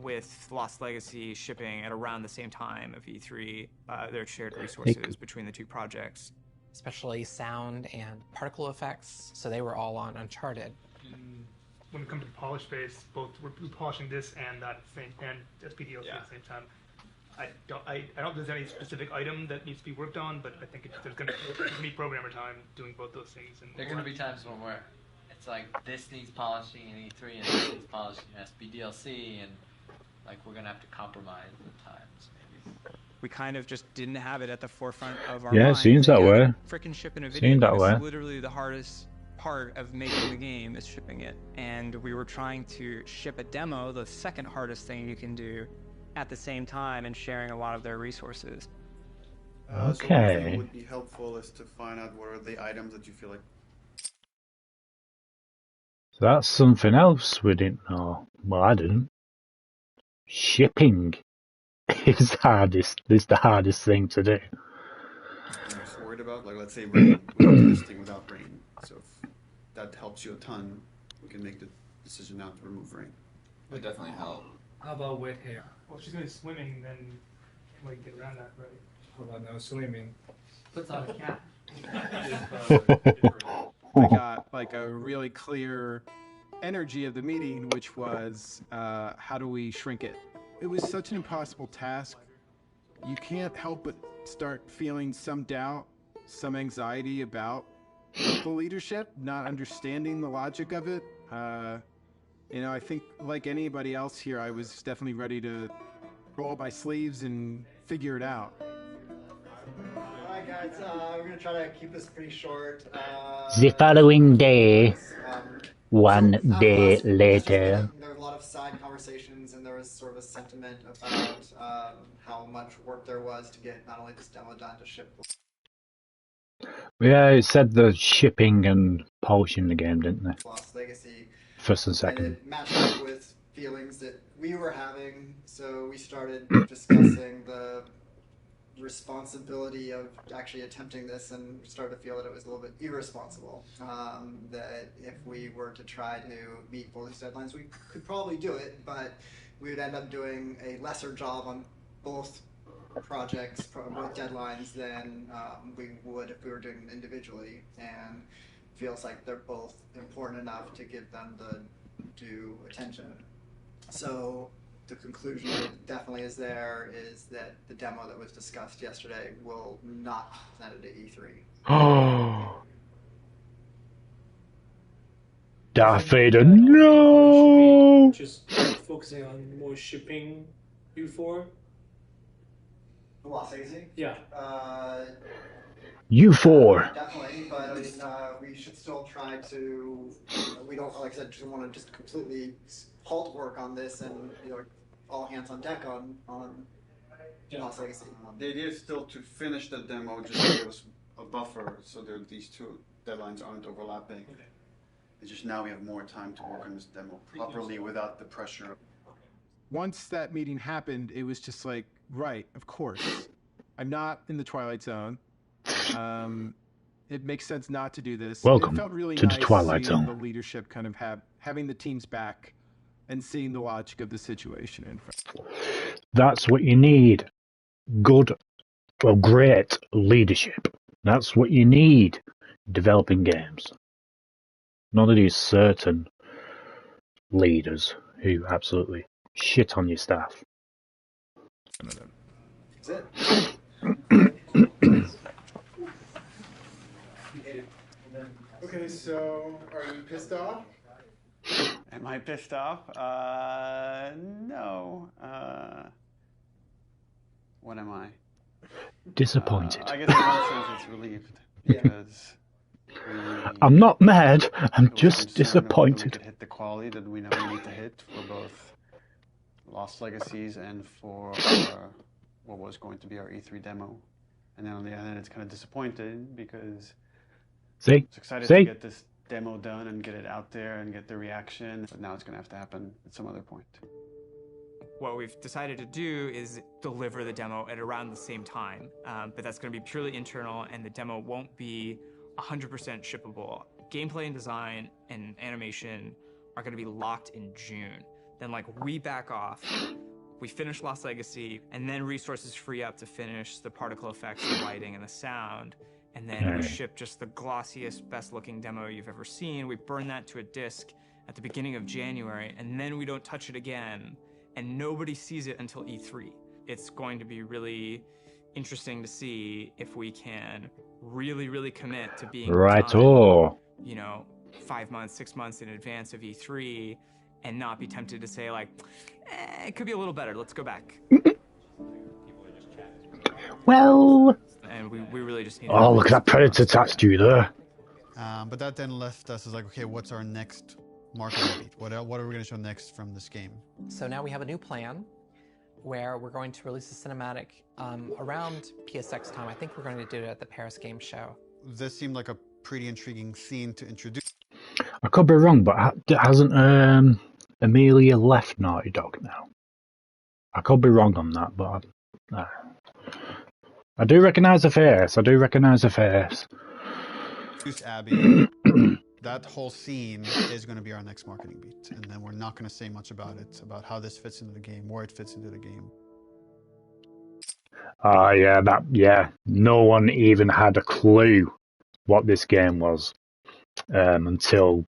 E: With Lost Legacy shipping at around the same time of E3, there are shared resources between the two projects.
J: especially sound and particle effects. So they were all on Uncharted.
B: When it comes to the polish phase, both we're polishing this and that same and SPDLC at the same time. I don't think there's any specific item that needs to be worked on, but I think there's going to be programmer time doing both those things. And
F: there are going to be times when it's like this needs polishing in E3 and this needs polishing in SPDLC, and like we're going to have to compromise at times maybe.
K: We kind of just didn't have it at the forefront of our
A: Yeah,
K: mind.
A: seems that way.
K: Frickin' shipping a video
A: Seems that
K: game
A: way.
K: is literally the hardest part of making the game is shipping it. And we were trying to ship a demo, the second hardest thing you can do, at the same time, and sharing a lot of their resources.
M: So what I think would be helpful is to find out what are the items that you feel like.
A: So that's something else we didn't know. Well, I didn't. Shipping is the hardest thing to do.
M: I'm just worried about, like, let's say rain. We do this thing without rain. So if that helps you a ton, we can make the decision now to remove rain.
F: It would definitely help.
B: How about wet hair? Well, if she's going to be swimming, then we can get around that, right?
X: How about no swimming?
F: Puts on a cap.
X: I got like a really clear energy of the meeting, which was how do we shrink it? It was such an impossible task. You can't help but start feeling some doubt, some anxiety about the leadership, not understanding the logic of it. I think like anybody else here, I was definitely ready to roll up my sleeves and figure it out.
Y: Alright guys, we're going to try to keep this pretty short.
A: The following day, one day later.
Y: There were a lot of side conversations, and there was sort of a sentiment about how much work there was to get not only this demo done to ship.
A: Yeah, it said the shipping and polishing the game, didn't they?
Y: Lost Legacy.
A: First and second.
Y: And it matched up with feelings that we were having, so we started discussing the responsibility of actually attempting this, and started to feel that it was a little bit irresponsible. That if we were to try to meet both these deadlines, we could probably do it, but we would end up doing a lesser job on both projects, both deadlines, than we would if we were doing them individually. And feels like they're both important enough to give them the due attention. So the conclusion that definitely is there is that the demo that was discussed yesterday will not be presented at E3.
A: Oh. Darth Vader, no!
B: Just focusing on more shipping before.
Y: Lost Legacy?
B: Yeah.
A: U4.
Y: Definitely, but I mean, we should still try to. We don't, like I said, just want to just completely halt work on this, and all hands on deck on Lost Legacy.
M: The idea is still to finish the demo, just to give us a buffer so that these two deadlines aren't overlapping. Okay. It's just now we have more time to work on this demo properly without the pressure.
X: Once that meeting happened, it was just like, right, of course. I'm not in the Twilight Zone. It makes sense not to do this.
A: Welcome
X: it felt really
A: to
X: nice
A: the Twilight
X: seeing
A: Zone.
X: The leadership kind of having the teams back and seeing the logic of the situation in front.
A: That's what you need. Good, well, great leadership. That's what you need developing games. Not of these certain leaders who absolutely shit on your staff.
Y: That's it.
X: Okay, so are you pissed off?
M: Am I pissed off? No. What am I?
A: Disappointed.
M: I guess in one sense it's relieved because
A: I'm not mad. I'm
M: we
A: just
M: could
A: disappointed.
M: hit the quality that we know we need to hit for both Lost Legacies and for what was going to be our E3 demo. And then on the other hand, it's kind of disappointed because
A: See?
M: it's excited
A: See?
M: to get this demo done and get it out there and get the reaction. But now it's going to have to happen at some other point.
K: What we've decided to do is deliver the demo at around the same time, but that's going to be purely internal, and the demo won't be 100% shippable. Gameplay and design and animation are going to be locked in June. Then we back off, we finish Lost Legacy, and then resources free up to finish the particle effects, the lighting, and the sound. and then we ship just the glossiest, best-looking demo you've ever seen. We burn that to a disc at the beginning of January, and then we don't touch it again, and nobody sees it until E3. It's going to be really interesting to see if we can really commit to being done, you know, 5 months, 6 months in advance of E3, and not be tempted to say like, it could be a little better, let's go back.
A: Well,
K: and we really just need.
A: Oh, look at that predator tattoo there.
M: But that then left us as like, okay, what's our next marketing beat? What are we going to show next from this game?
J: So now we have a new plan where we're going to release a cinematic around PSX time. I think we're going to do it at the Paris Game Show.
M: This seemed like a pretty intriguing scene to introduce.
A: I could be wrong, but hasn't Amelia left Naughty Dog now? I could be wrong on that, but I do recognise the face. I do recognise the face.
M: Abby. That whole scene is going to be our next marketing beat, and then we're not going to say much about it, about how this fits into the game, where it fits into the game.
A: No one even had a clue what this game was until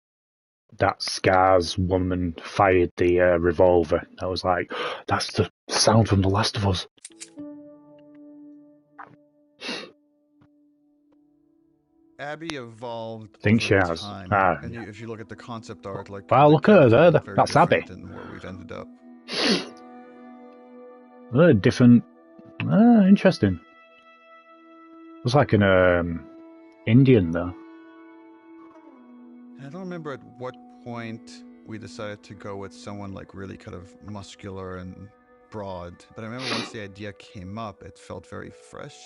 A: that Scars woman fired the revolver. I was like, that's the sound from The Last of Us.
M: Abby evolved.
A: I think she has.
M: And if you look at the concept art, like,
A: wow, look at her there. That's Abby.
M: Where we've ended up.
A: Different. Interesting. Looks like an Indian though.
M: I don't remember at what point we decided to go with someone like really kind of muscular and broad, but I remember once the idea came up, it felt very fresh.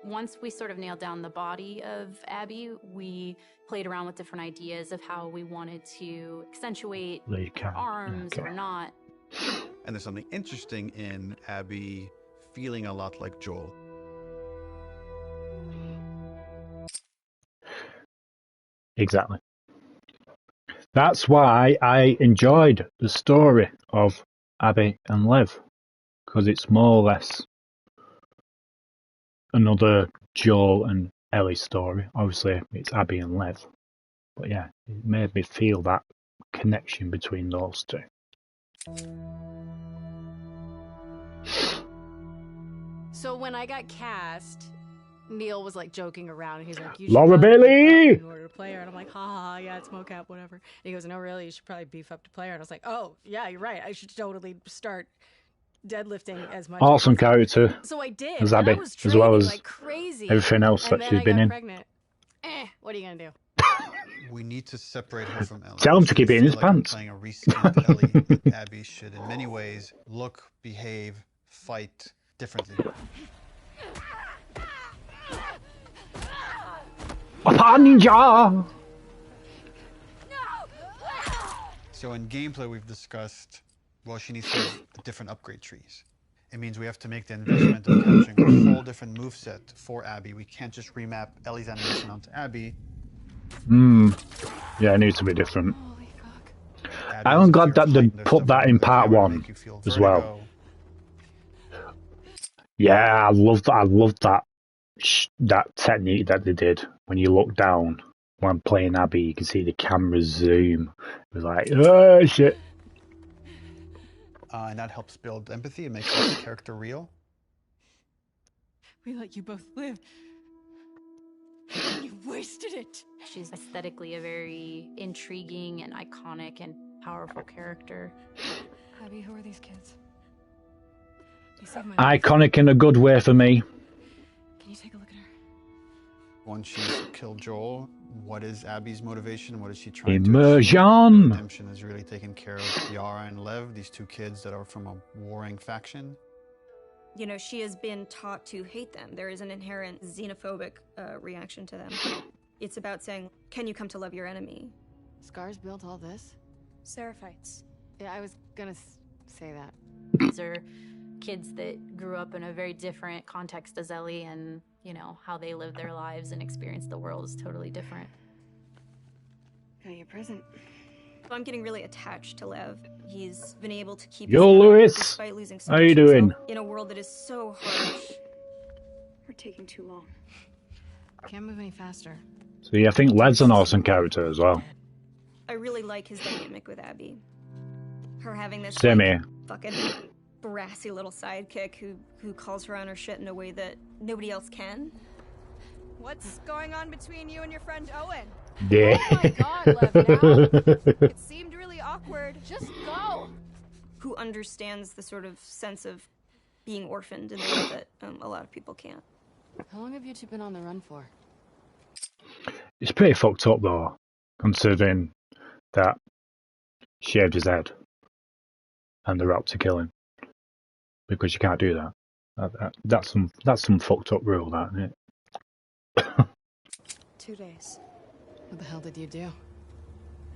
C: Once we sort of nailed down the body of Abby, we played around with different ideas of how we wanted to accentuate her arms or not.
M: And there's something interesting in Abby feeling a lot like Joel.
A: Exactly. That's why I enjoyed the story of Abby and Lev, because it's more or less another Joel and Ellie story. Obviously, it's Abby and Lev, but yeah, it made me feel that connection between those two.
G: So when I got cast, Neil was like joking around, and he's like, "You should
A: Laura
G: probably
A: Bailey!"
G: beef up in order to play her." And I'm like, "Ha, yeah, it's mocap, whatever." And he goes, "No, really, you should probably beef up to play her." And I was like, "Oh, yeah, you're right. I should totally start deadlifting as much."
A: Awesome
G: as
A: character.
G: So I did.
A: As
G: and
A: Abby,
G: I was
A: as well as
G: like crazy.
A: everything else
G: and
A: that
G: then
A: she's
G: I
A: been
G: got
A: in.
G: pregnant. What are you gonna do?
M: We need to separate her from Ellie.
A: Tell him to keep it in his pants.
M: Playing a reskinned Ellie, that Abby should, in many ways, look, behave, fight differently.
A: Papa Ninja!
M: So in gameplay, we've discussed, well, she needs to have different upgrade trees. It means we have to make the investment of capturing a whole different moveset for Abby. We can't just remap Ellie's animation onto Abby.
A: Yeah, it needs to be different. I'm glad that they put that in part 1 as well. Yeah, I love that technique that they did. When you look down when playing Abby, you can see the camera zoom. It was like, oh shit.
M: And that helps build empathy. It makes the character real.
G: We let you both live. You wasted it.
C: She's aesthetically a very intriguing and iconic and powerful character.
G: Abby, who are these kids? They saved my life.
A: Iconic in a good way for me.
G: Can you take a look at her?
M: Once she's killed Joel, what is Abby's motivation? What is she trying
A: Immersion.
M: to achieve? Redemption is really taking care of Yara and Lev, these two kids that are from a warring faction.
I: You know, she has been taught to hate them. There is an inherent xenophobic reaction to them. It's about saying, can you come to love your enemy?
G: Scars built all this?
I: Seraphites.
G: Yeah, I was gonna say that.
C: These are kids that grew up in a very different context as Ellie, and, you know, how they live their lives and experience the world is totally different.
I: Got your present. I'm getting really attached to Lev. He's been able to keep
A: Yo,
I: his head up
A: Lewis.
I: despite losing so
A: How
I: much
A: you doing?
I: himself in a world that is so harsh. We're taking too long.
G: Can't move any faster.
A: See, I think Led's an awesome character as well.
I: I really like his dynamic with Abby. Her having this
A: Same here.
I: fucking brassy little sidekick who calls her on her shit in a way that nobody else can.
H: What's going on between you and your friend Owen?
A: Yeah.
H: Oh my god, Lev, now. It seemed really awkward. Just go.
I: Who understands the sort of sense of being orphaned in a way that a lot of people can't.
N: How long have you two been on the run for?
A: It's pretty fucked up though, considering that shaved his head and they're out to kill him because you can't do that. That's some fucked up rule, that, isn't it?
H: 2 days.
N: What the hell did you do?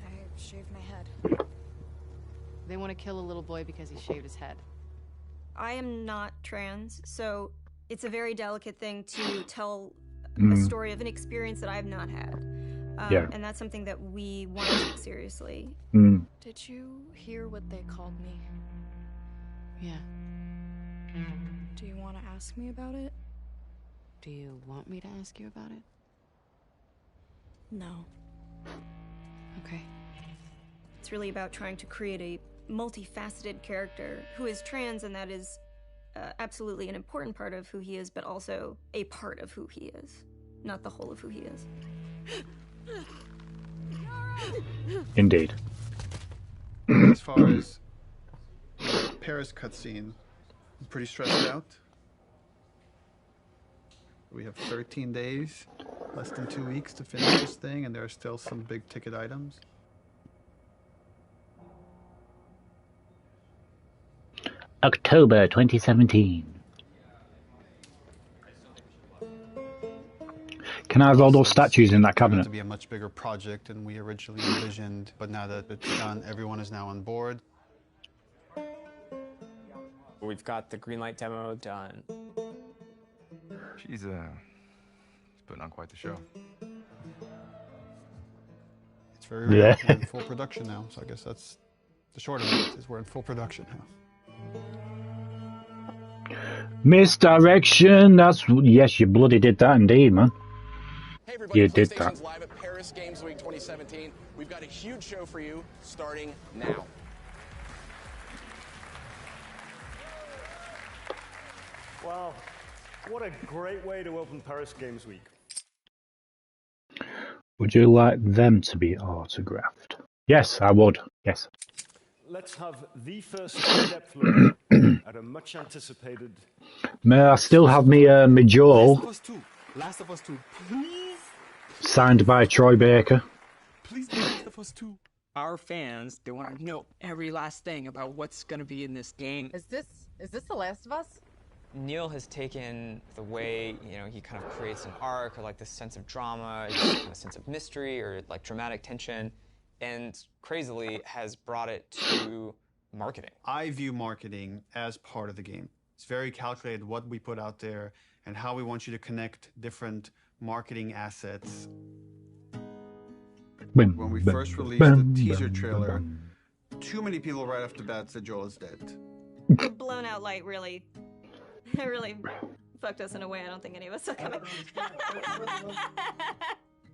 H: I shaved my head.
N: They want to kill a little boy because he shaved his head.
I: I am not trans, so it's a very delicate thing to tell a
A: Mm.
I: story of an experience that I've not had.
A: Yeah.
I: And that's something that we want to take seriously.
A: Mm.
H: Did you hear what they called me?
N: Yeah.
H: Do you want to ask me about it?
N: Do you want me to ask you about it?
H: No.
N: Okay.
I: It's really about trying to create a multifaceted character who is trans, and that is absolutely an important part of who he is, but also a part of who he is, not the whole of who he is.
A: Indeed.
L: As far as Paris cutscene, I'm pretty stressed out. We have 13 days, less than 2 weeks to finish this thing, and there are still some big ticket items.
A: October 2017. Can I have all those statues in that
M: It's going
A: cabinet?
M: to be a much bigger project than we originally envisioned, but now that it's done, everyone is now on board.
K: We've got the Greenlight demo done.
O: She's putting on quite the show.
M: It's very real.
A: Yeah.
M: We're in full production now, so I guess that's the short of it, is we're in full production now.
A: Misdirection. Yes, you bloody did that indeed, man.
R: Hey everybody,
A: You did
R: PlayStation's
A: that.
R: live at Paris Games Week 2017. We've got a huge show for you starting now.
S: Wow, what a great way to open Paris Games Week.
A: Would you like them to be autographed? Yes, I would. Yes.
S: Let's have the first in-depth look at a much anticipated.
A: May I still have me my Joel
R: Last of Us 2, please.
A: signed by Troy Baker?
R: Please do Last of Us 2.
K: Our fans, they want to know every last thing about what's going to be in this game.
N: Is this The Last of Us?
E: Neil has taken the way, he kind of creates an arc or like this sense of drama, this kind of sense of mystery or like dramatic tension, and crazily has brought it to marketing.
M: I view marketing as part of the game. It's very calculated what we put out there and how we want you to connect different marketing assets. When we first released the teaser trailer, too many people right off the bat said Joel is dead.
I: The blown out light really fucked us in a way I don't think any of us saw coming.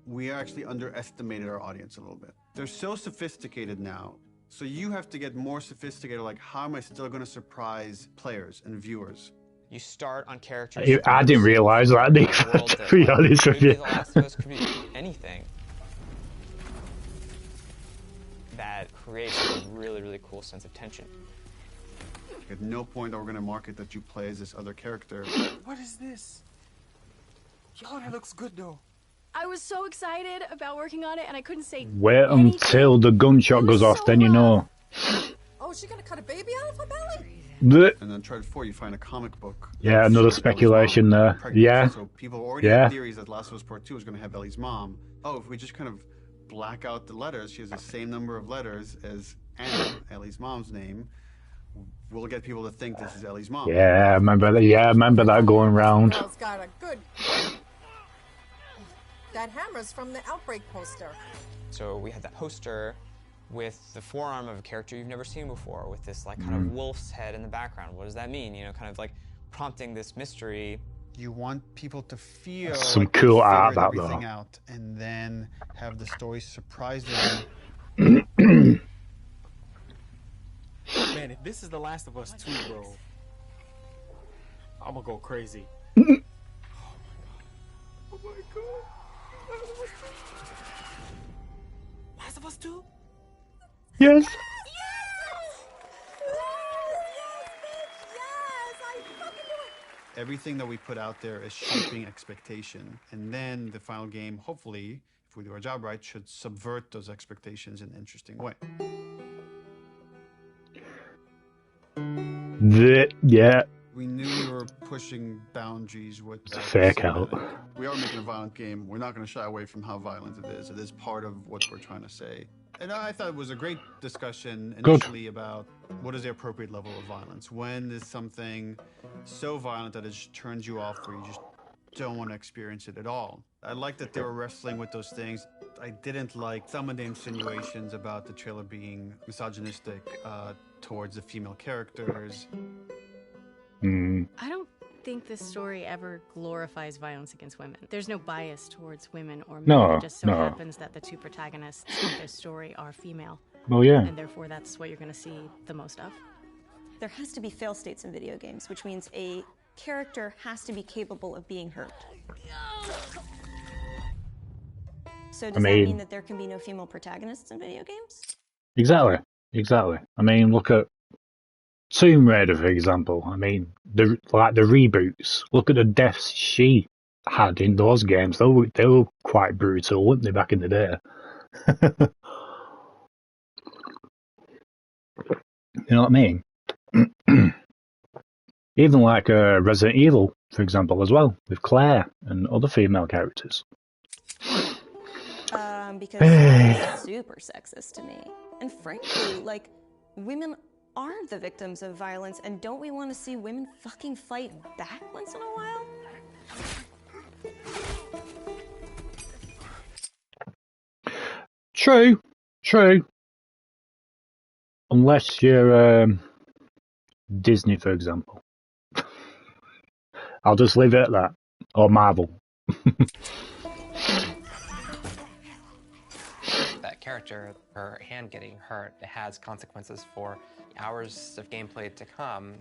M: We actually underestimated our audience a little bit. They're so sophisticated now, so you have to get more sophisticated, like how am I still going to surprise players and viewers?
E: You start on characters.
A: I didn't realise that, Nick, to be honest with you.
E: The Last of Us could be anything that creates a really, really cool sense of tension.
M: At no point are we going to market that you play as this other character.
R: What is this? Yo, that looks good though.
H: I was so excited about working on it, and I couldn't say.
A: Wait until the gunshot goes off, then you know.
N: Oh, is she gonna cut a baby out of her belly?
A: Blech.
M: And then try before you find a comic book.
A: Yeah, another speculation there.
M: Pregnant.
A: Yeah.
M: So people already
A: Yeah.
M: have theories that Last of Us Part 2 is going to have Ellie's mom. Oh, if we just kind of black out the letters, she has the same number of letters as Anna, Ellie's mom's name, we'll get people to think this is Ellie's mom.
A: Yeah, I remember that. Yeah, I remember that going round.
N: Girl's got a good. That hammer's from the Outbreak poster.
E: So we had that poster with the forearm of a character you've never seen before, with this like kind of wolf's head in the background. What does that mean? Kind of like prompting this mystery
M: You want people to feel
A: some
M: like
A: cool
M: they
A: art
M: figured
A: that
M: everything
A: though.
M: out, and then have the story surprise them.
D: Man, if this is The Last of Us 2, bro, I'm gonna go crazy.
X: Oh my god.
D: Last of Us 2?
A: Yes.
M: Everything that we put out there is shaping expectation, and then the final game, hopefully, if we do our job right, should subvert those expectations in an interesting way.
A: Yeah.
M: We knew we were pushing boundaries with
A: It's a
M: that
A: fake out.
M: cinematic. We are making a violent game. We're not going to shy away from how violent it is. It is part of what we're trying to say. And I thought it was a great discussion initially about what is the appropriate level of violence. When is something so violent that it just turns you off, where you just don't want to experience it at all? I like that they were wrestling with those things. I didn't like some of the insinuations about the trailer being misogynistic towards the female characters.
G: I don't think this story ever glorifies violence against women. There's no bias towards women or men.
A: No,
G: It just so
A: no.
G: happens that the two protagonists of this story are female.
A: Well, yeah.
G: And therefore that's what you're going to see the most of.
I: There has to be fail states in video games, which means a character has to be capable of being hurt. So does that mean that there can be no female protagonists in video games?
A: Exactly. I mean, look at Tomb Raider, for example. I mean, the reboots. Look at the deaths she had in those games. They were quite brutal, weren't they, back in the day? You know what I mean? Even like Resident Evil, for example, as well, with Claire and other female characters.
I: Because it's super sexist to me. And frankly, like, women are the victims of violence, and don't we want to see women fucking fight back once in a while?
A: True. Unless you're Disney, for example. I'll just leave it at that. Or Marvel.
P: That character, her hand getting hurt, it has consequences for hours of gameplay to come.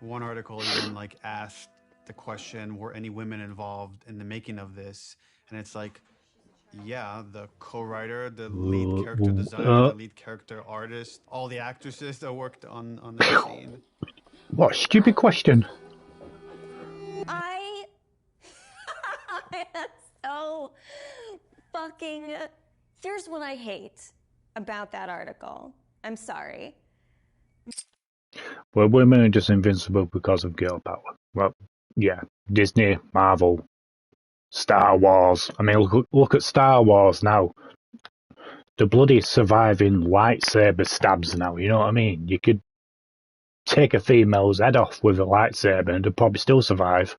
M: One article even like asked the question, were any women involved in the making of this? And it's like, yeah, the co-writer, the lead character designer, the lead character artist, all the actresses that worked on that scene.
A: What a stupid question.
I: That's so fucking... Here's what I hate about that article. I'm sorry.
A: Well, women are just invincible because of girl power. Well, yeah, Disney, Marvel, Star Wars. I mean, look at Star Wars now. The bloody surviving lightsaber stabs now, you know what I mean? You could take a female's head off with a lightsaber and they'd probably still survive.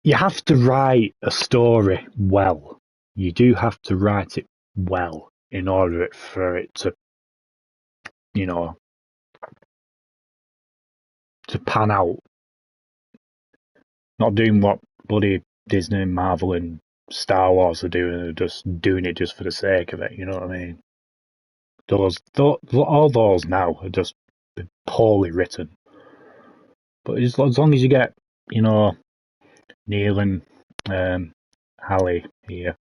A: You have to write a story well. You do have to write it well in order for it to, you know, to pan out. Not doing what bloody Disney, Marvel and Star Wars are doing, they're just doing it just for the sake of it, you know what I mean? All those now are just poorly written. But as long as you get, you know, Neil and Hallie here,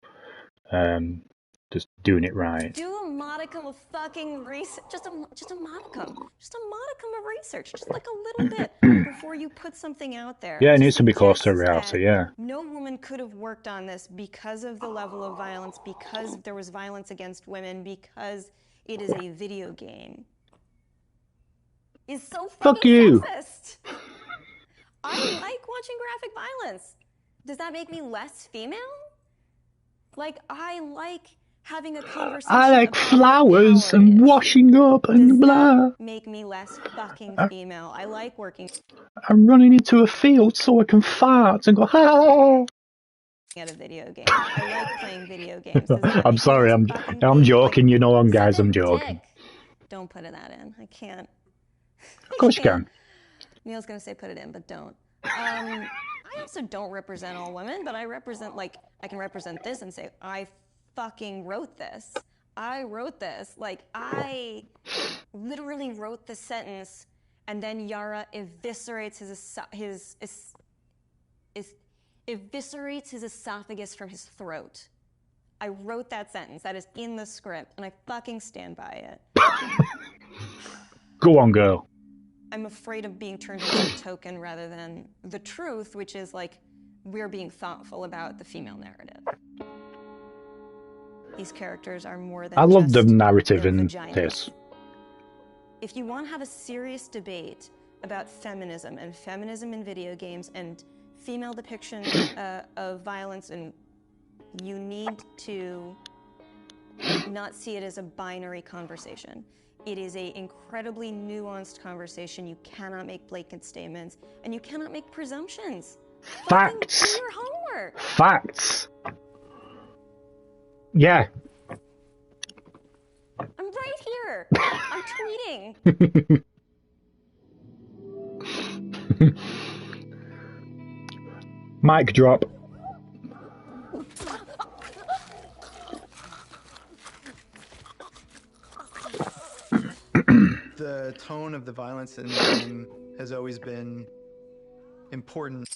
A: just doing it right.
I: Do a modicum of fucking research. Just a modicum. Just a modicum of research. Just like a little bit before you put something out there.
A: Yeah, it needs to be close to reality, yeah.
I: No woman could have worked on this because of the level of violence, because there was violence against women, because it is a video game. Is so fucking
A: Fuck you.
I: sexist. I like watching graphic violence. Does that make me less female? Like, I like having a conversation.
A: I like flowers and washing up and blah.
I: Make me less fucking female. I like working.
A: I'm running into a field so I can fart and go, ah.
I: at a video game. I like playing video games. Does that
A: I'm
I: make
A: sorry,
I: you
A: I'm
I: fucking
A: I'm
I: big?
A: joking. You know, guys,
I: suck a
A: I'm joking.
I: dick. Don't put that in. I can't.
A: Of course you can.
I: Neil's gonna say put it in, but don't. I also don't represent all women, but I represent, like, I can represent this and say, I fucking wrote this. I wrote this. Like, I literally wrote the sentence, and then Yara eviscerates eviscerates his esophagus from his throat. I wrote that sentence. That is in the script, and I fucking stand by it.
A: Go on, girl.
I: I'm afraid of being turned into a token rather than the truth, which is like we're being thoughtful about the female narrative. These characters are more than
A: I love the
I: just
A: narrative
I: their
A: in
I: vaginas.
A: this.
I: If you want to have a serious debate about feminism and feminism in video games and female depiction of violence, and you need to not see it as a binary conversation. It is an incredibly nuanced conversation. You cannot make blanket statements, and you cannot make presumptions.
A: Facts.
I: Fucking do your homework.
A: Facts. Yeah.
I: I'm right here. I'm tweeting.
A: Mic drop.
Q: The tone of the violence in the game has always been important.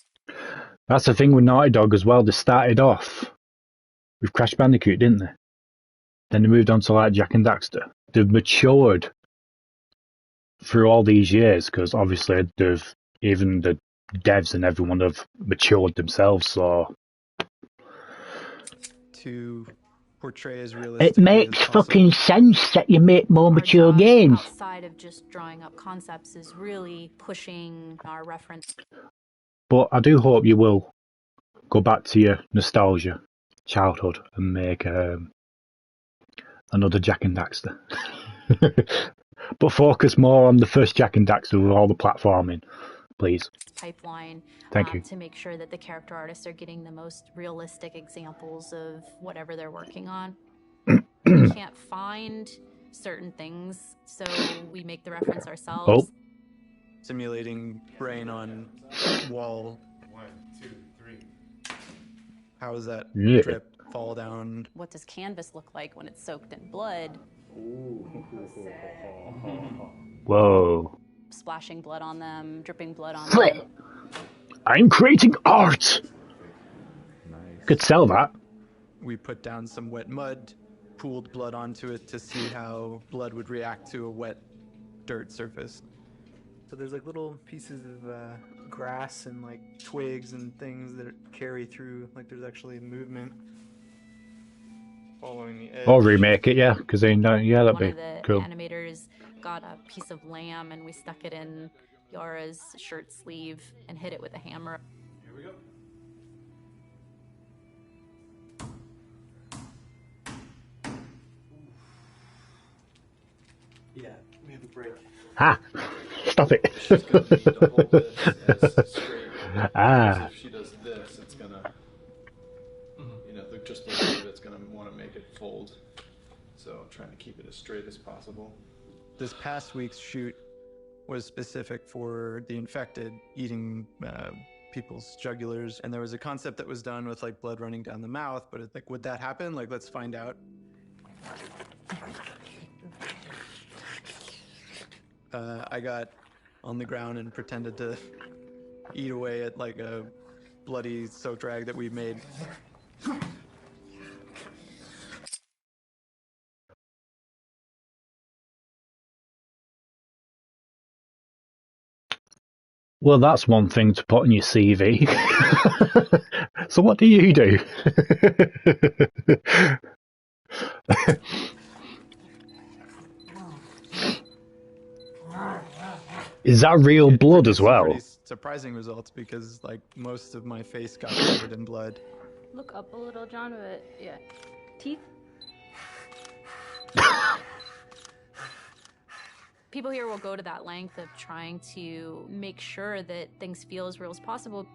A: That's the thing with Naughty Dog as well. They started off with Crash Bandicoot, didn't they? Then they moved on to like Jak and Daxter. They've matured through all these years because obviously even the devs and everyone have matured themselves. So
Q: To portray as realistic.
A: It makes fucking sense that you make more mature games.
C: Outside of just drawing up concepts is really pushing our reference.
A: But I do hope you will go back to your nostalgia, childhood, and make another Jak and Daxter. But focus more on the first Jak and Daxter with all the platforming, please.
C: Pipeline.
A: Thank you.
C: To make sure that the character artists are getting the most realistic examples of whatever they're working on. We can't find certain things, so we make the reference ourselves.
A: Oh.
Q: Simulating brain on wall.
R: 1, 2, 3.
Q: How does that
A: Yeah.
Q: drip fall down?
C: What does canvas look like when it's soaked in blood?
A: Whoa.
C: Splashing blood on them, dripping blood on
A: Flip.
C: them.
A: I'm creating art! Could sell that.
Q: We put down some wet mud, pooled blood onto it to see how blood would react to a wet dirt surface.
T: So there's like little pieces of grass and like twigs and things that carry through, like there's actually movement following the edge.
A: Or remake it, yeah, because yeah, that'd
C: One
A: be
C: of the
A: cool.
C: animators got a piece of lamb and we stuck it in Yara's shirt sleeve and hit it with a hammer.
R: Here we go.
T: Yeah, we have a break.
A: Ha! Stop it.
T: She's gonna need to hold it as straight.
A: Ah.
T: If she does this, it's gonna, you know, just a little bit, it's gonna want to make it fold. So trying to keep it as straight as possible.
Q: This past week's shoot was specific for the infected eating people's jugulars, and there was a concept that was done with like blood running down the mouth, but it's like, would that happen? Like, let's find out. I got on the ground and pretended to eat away at like a bloody soaked rag that we made.
A: Well, that's one thing to put on your CV. So what do you do? Is that real blood as well?
Q: Pretty surprising results because like most of my face got covered in blood.
H: Look up a little, John, but yeah. Teeth?
C: People here will go to that length of trying to make sure that things feel as real as possible.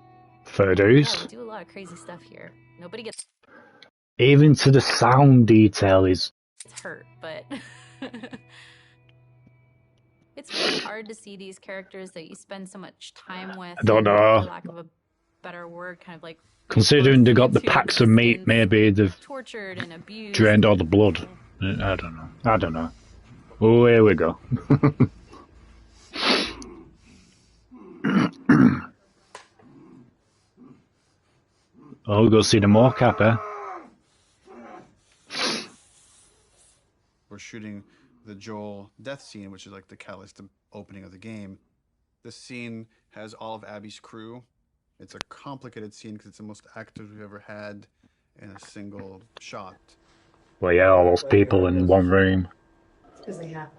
C: Yeah, we
A: Fairdo's.
C: do a lot of crazy stuff here. Nobody gets
A: Even to the sound detail is...
C: hurt, but it's really hard to see these characters that you spend so much time with,
A: I don't
C: and,
A: know.
C: for lack of a better word, kind of like
A: Considering they got the
C: into
A: packs of meat,
C: existence,
A: maybe they've
C: tortured and abused.
A: drained all the blood. I don't know. I don't know. Oh, here we go. Oh, we'll go see the mocap, eh?
M: We're shooting the Joel death scene, which is like the catalyst, the opening of the game. This scene has all of Abby's crew. It's a complicated scene because it's the most actors we've ever had in a single shot.
A: Well, yeah, all those people in one room.
N: Because they have.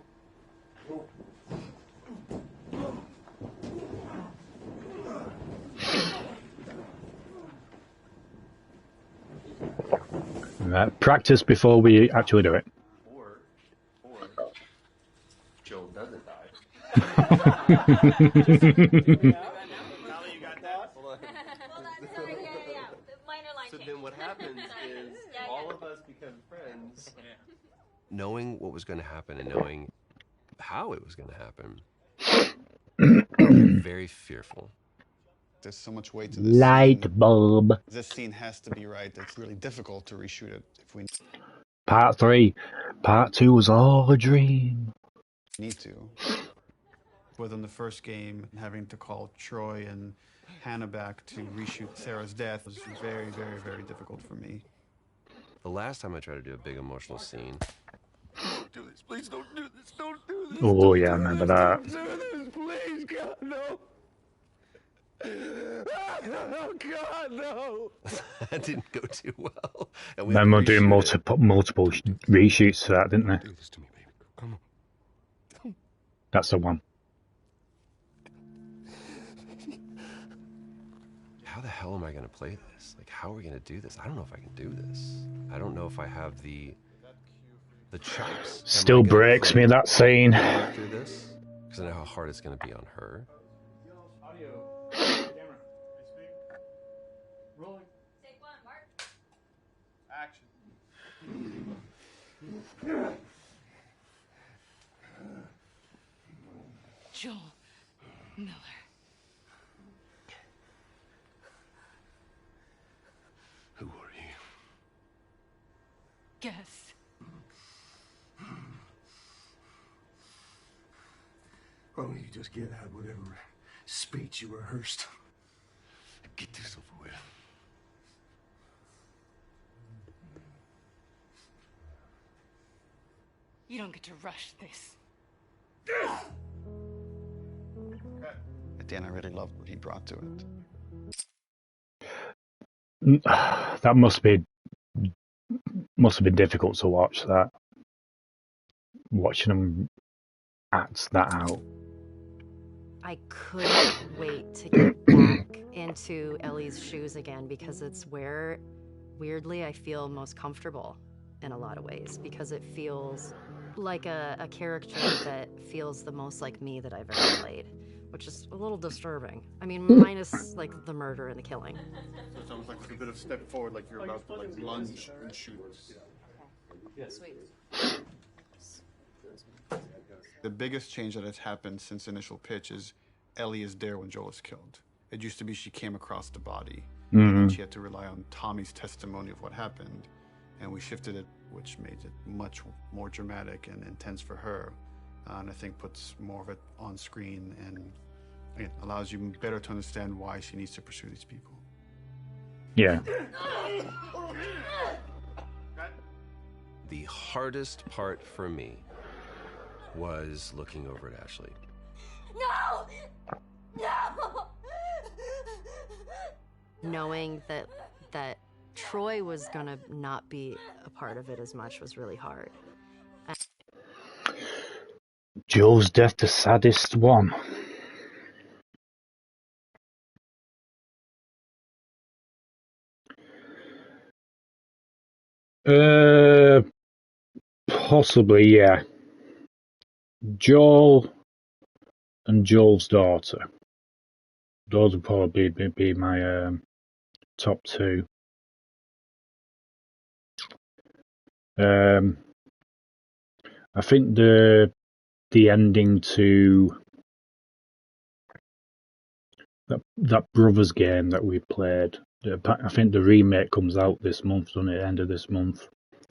A: Practice before we actually do it.
T: Or Joel doesn't die. So then what happens is all of us become friends.
B: Knowing what was going to happen and knowing how it was going to happen, very fearful.
M: There's so much weight to this
A: Light
M: scene.
A: bulb.
M: This scene has to be right. It's really difficult to reshoot it if we
A: Part 3. Part 2 was all a dream.
M: need to. Within the first game, having to call Troy and Hannah back to reshoot Sarah's death was very, very, very difficult for me.
B: The last time I tried to do a big emotional scene,
T: Don't do this. Please don't do this. Don't do this.
A: Oh, yeah, I remember that.
T: Don't do this. Please, God, no. Oh, God, no.
B: that didn't go too well. And
A: Then we're doing
B: reshoot it.
A: multiple reshoots for that, didn't they?
B: Do this to me, baby. Come on.
A: That's the one.
B: How the hell am I going to play this? Like, how are we going to do this? I don't know if I can do this. I don't know if I have the chops.
A: Still breaks me, that scene.
B: Through this, because I know how hard it's going to be on her.
T: Audio. Camera. Speak. Rolling.
H: Take one, Mark.
T: Action.
N: Joel Miller.
B: Who are you?
N: Guess.
F: Why don't you just get out whatever speech you rehearsed?
B: Get this over with.
N: You don't get to rush this.
M: At the end, I really loved what he brought to it.
A: That must have been difficult to watch that. Watching them act that out.
U: I couldn't wait to get back into Ellie's shoes again because it's where, weirdly, I feel most comfortable in a lot of ways because it feels like a character that feels the most like me that I've ever played, which is a little disturbing. I mean, minus like the murder and the killing.
M: So it's almost like a bit of step forward, like you're about to like lunge and shoot.
N: Sweet.
M: The biggest change that has happened since initial pitch is Ellie is there when Joel is killed. It used to be she came across the body, and she had to rely on Tommy's testimony of what happened, and we shifted it, which made it much more dramatic and intense for her, and I think puts more of it on screen and again, allows you better to understand why she needs to pursue these people.
A: Yeah.
B: The hardest part for me was looking over at Ashley.
H: No! No!
U: Knowing that Troy was gonna not be a part of it as much was really hard.
A: Joel's death, the saddest one. Possibly, yeah. Joel and Joel's daughter. those would probably be my top two. I think the ending to that Brothers game that we played. I think the remake comes out this month, doesn't it? End of this month.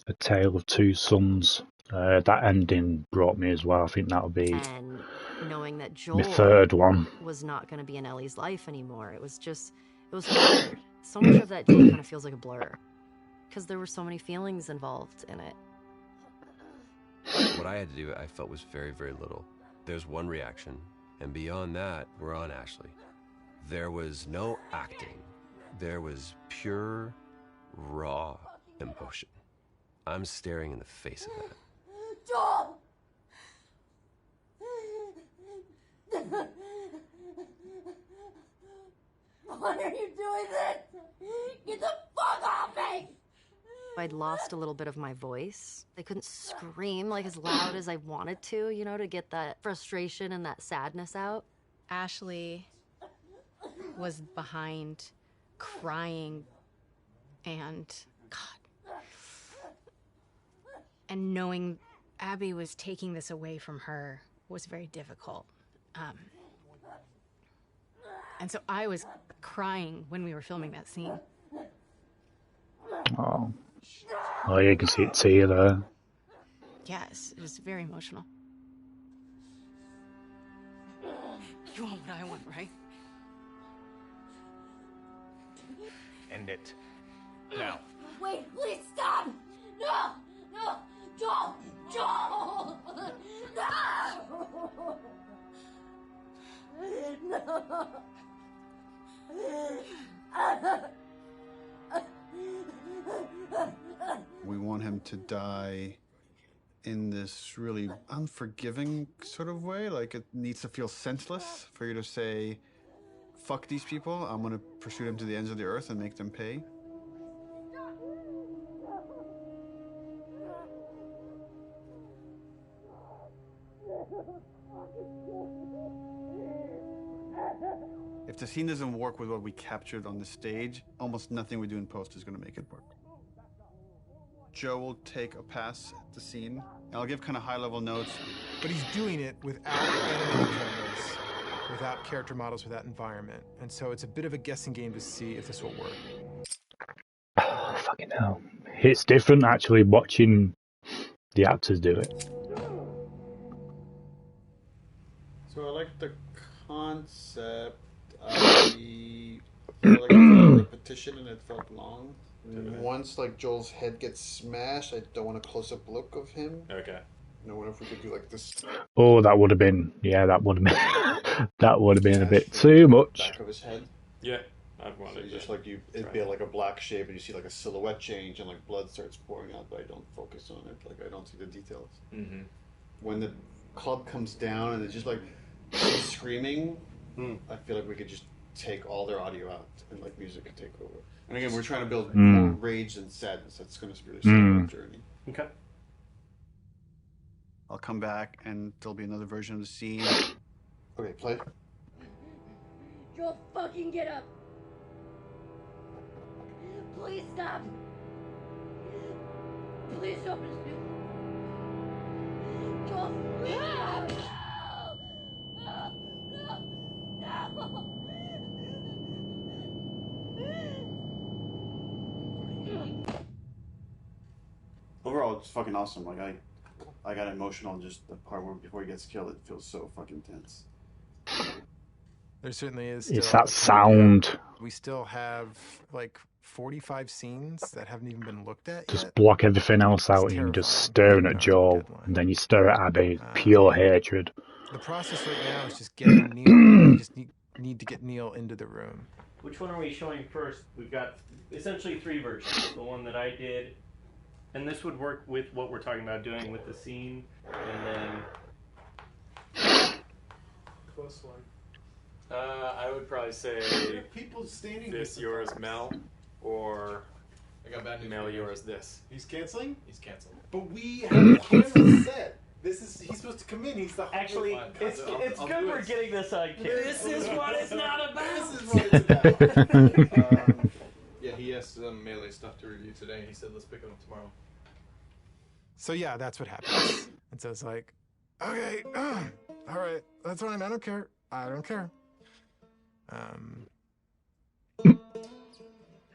A: A Tale of Two Sons. That ending brought me as well. I think that'll be
U: And knowing that
A: my
U: Joel
A: third one.
U: was not going to be in Ellie's life anymore, it was hard. So much of that day kind of feels like a blur because there were so many feelings involved in it.
B: What I had to do, I felt was very, very little. There's one reaction, and beyond that, we're on Ashley. There was no acting. There was pure, raw emotion. I'm staring in the face of that.
H: Joel! Why are you doing this? Get the fuck off me!
U: I'd lost a little bit of my voice. I couldn't scream like as loud as I wanted to, you know, to get that frustration and that sadness out.
G: Ashley was behind, crying, and knowing Abby was taking this away from her was very difficult. And so I was crying when we were filming that scene.
A: Oh, you can see it tear there.
G: Yes, it was very emotional. You want what I want, right?
D: End it. Now.
H: Wait, please stop! No! No! Joel! Joel! No! No!
M: We want him to die in this really unforgiving sort of way. Like, it needs to feel senseless for you to say, fuck these people, I'm gonna pursue them to the ends of the earth and make them pay. If the scene doesn't work with what we captured on the stage, almost nothing we do in post is gonna make it work. Joe will take a pass at the scene. I'll give kind of high-level notes.
X: But he's doing it without animated cameras, without character models, without environment. And so it's a bit of a guessing game to see if this will work.
A: Oh, fucking hell. It's different actually watching the actors do it.
M: So I like the concept. I feel like it felt repetition and it felt long. And once like Joel's head gets smashed, I don't want a close-up look of him.
T: Okay.
M: I wonder if we could do like this.
A: Oh, that would have been that would have been a bit too much.
M: Back of his head.
T: Yeah, I'd want it.
M: Just like it'd be like a black shape, and you see like a silhouette change, and like blood starts pouring out, but I don't focus on it. Like I don't see the details.
T: Mm-hmm.
M: When the club comes down and it's just like screaming, I feel like we could just take all their audio out and like music could take over. And again, we're trying to build more rage and sadness. That's going to be really slow journey.
T: Okay.
M: I'll come back and there'll be another version of the scene. Okay, play.
H: Joel, fucking get up! Please stop! Please don't pursue. Joel, please stop! No! No! No!
M: Overall, it's fucking awesome. Like I got emotional just the part where before he gets killed. It feels so fucking tense.
X: There certainly is.
A: It's that sound.
X: We still have like 45 scenes that haven't even been looked at
A: Just
X: yet.
A: block everything else out and you're just staring at Joel, and then you stare at Abby. Pure hatred.
X: The process right now is just getting Neil. We just need to get Neil into the room.
J: Which one are we showing first? We've got essentially 3 versions. The one that I did, and this would work with what we're talking about doing with the scene, and then
T: Close one. I would probably say
F: people standing
T: this yours Mel, or
F: I got bad news.
T: Mel yours this.
F: He's canceling?
T: He's canceled.
F: But we have the camera set. He's supposed to come in. He's the
J: actually, it's good we're getting this on camera.
F: This is what it's not about. This
T: Yeah, he has some melee stuff to review today. He said let's pick it up tomorrow.
D: So yeah, that's what happens. And so it's like, okay, all right, that's fine. I don't care. I don't care.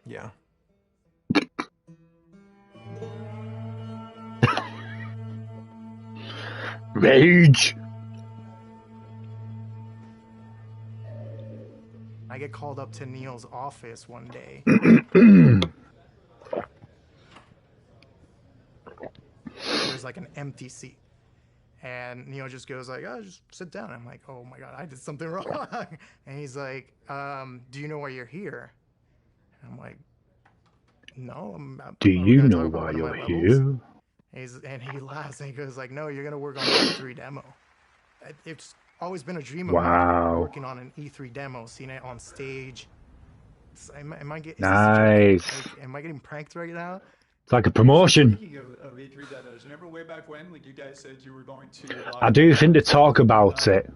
D: Yeah.
A: Rage.
D: I get called up to Neil's office one day. There's like an empty seat. And Neil just goes like, oh, just sit down. I'm like, oh my God, I did something wrong. And he's like, do you know why you're here? And I'm like, no.
A: Do you know why you're here?
D: And he laughs and he goes like, no, you're going to work on the E3 demo. It's always been a dream of mine, working on an E3 demo, seeing it on stage. Am I getting pranked right now?
A: It's like a promotion.
L: Speaking of E3 demos, remember way back when, like you guys said you were going to.
A: I do think to talk about it.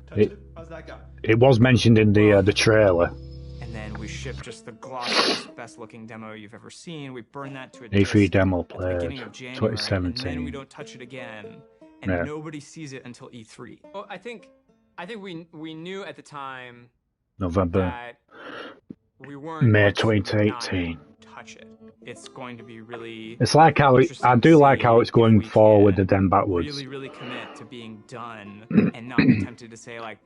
L: How's that go?
A: It was mentioned in the trailer.
K: And then we ship just the glossiest, best-looking demo you've ever seen. We burn that to a
A: E3
K: disc
A: demo
K: at the
A: played
K: beginning of January,
A: 2017.
K: and then we don't touch it again, and
A: Yeah.
K: nobody sees it until E3. Well, I think we knew at the time
A: November,
K: that we weren't
A: May
K: going to
A: 2018.
K: not touch it. It's going to be really.
A: It's like how I do like how it's going forward and then backwards.
K: Really commit to being done and not be tempted to say like,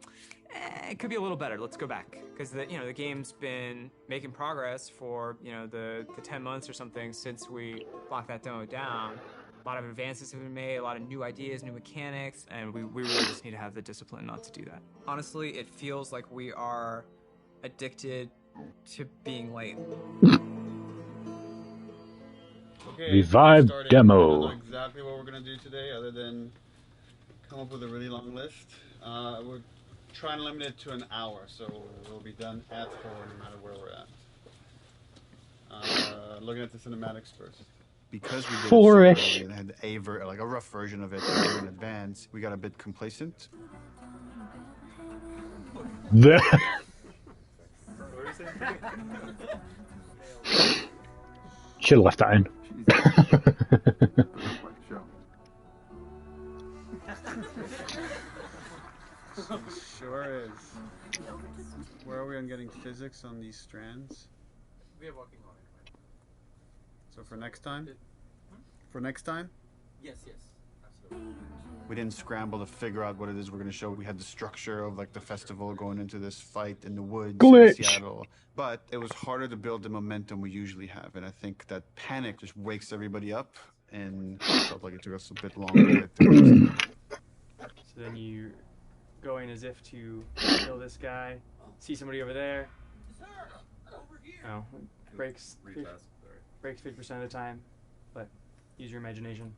K: it could be a little better. Let's go back because the game's been making progress for the 10 months or something since we locked that demo down. A lot of advances have been made, a lot of new ideas, new mechanics, and we really just need to have the discipline not to do that. Honestly, it feels like we are addicted to being late.
T: Okay,
A: Revive
T: started.
A: demo.
T: I don't know exactly what we're gonna do today, other than come up with a really long list. We're trying to limit it to an hour, so we'll be done at 4 no matter where we're at. Looking at the cinematics first.
M: Because we did
A: Four-ish.
M: it so early and had a rough version of it in advance, we got a bit complacent.
A: Should have left that in.
T: Sure is. Where are we on getting physics on these strands?
L: We are working on it.
T: So for next time? For next time?
L: Yes, absolutely.
M: We didn't scramble to figure out what it is we're going to show. We had the structure of like the festival going into this fight in the woods
A: Glitch.
M: in Seattle. But it was harder to build the momentum we usually have. And I think that panic just wakes everybody up. And it felt like it took us a bit longer to get through.
O: So then you go in as if to kill this guy, see somebody over there. Oh, breaks 50% of the time, but use your imagination.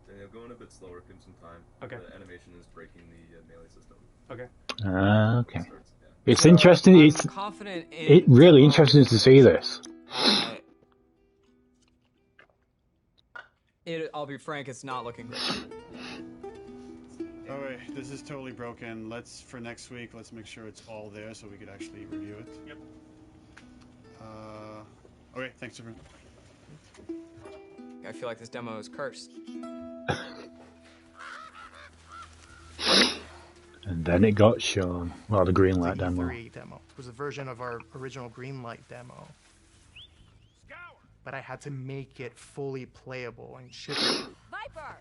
V: Daniel, going a bit slower, give him some time.
O: Okay.
V: The animation is breaking the melee system.
O: Okay.
A: Okay. It's interesting. It's
K: confident
A: it really interesting to see this.
K: I'll be frank, it's not looking great.
M: Alright, this is totally broken. For next week, let's make sure it's all there so we could actually review it.
O: Yep.
M: Okay, thanks everyone.
K: I feel like this demo is cursed.
A: And then it got shown. Well, the green light demo.
D: E3 demo. It was a version of our original green light demo. But I had to make it fully playable and ship it.
H: Viper!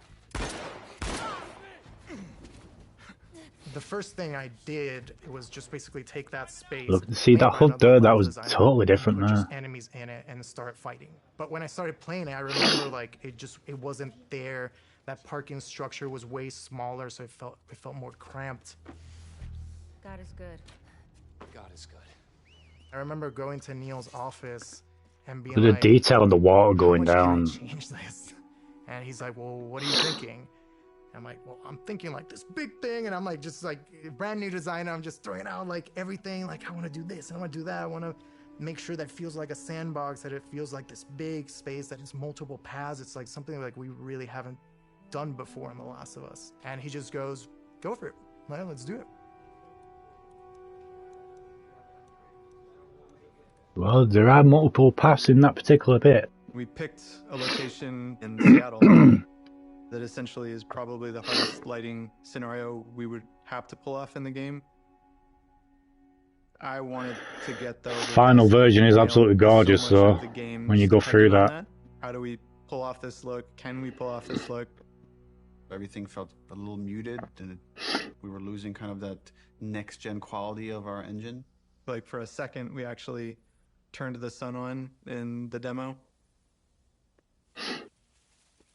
D: The first thing I did was just basically take that space.
A: Look, see that HUD there? That was totally different
D: put
A: there.
D: just enemies in it and start fighting. But when I started playing it, I remember like it wasn't there. That parking structure was way smaller, so it felt more cramped.
H: God is good.
P: God is good.
D: I remember going to Neil's office and being
A: Look at
D: like,
A: the detail on the water going down.
D: change this. And he's like, well, what are you thinking? I'm like, well, I'm thinking like this big thing, and I'm like, just like brand new designer. I'm just throwing out like everything. Like I want to do this, and I want to do that. I want to make sure that it feels like a sandbox, that it feels like this big space, that it's multiple paths. It's like something like we really haven't done before in The Last of Us. And he just goes, go for it. Well, let's do it.
A: Well, there are multiple paths in that particular bit.
Q: We picked a location in Seattle that essentially is probably the hardest lighting scenario we would have to pull off in the game. I wanted to get the
A: Final version is absolutely gorgeous, though. When you go through that.
Q: How do we pull off this look? Can we pull off this look?
M: Everything felt a little muted, and we were losing kind of that next-gen quality of our engine.
Q: Like for a second, we actually turned the sun on in the demo.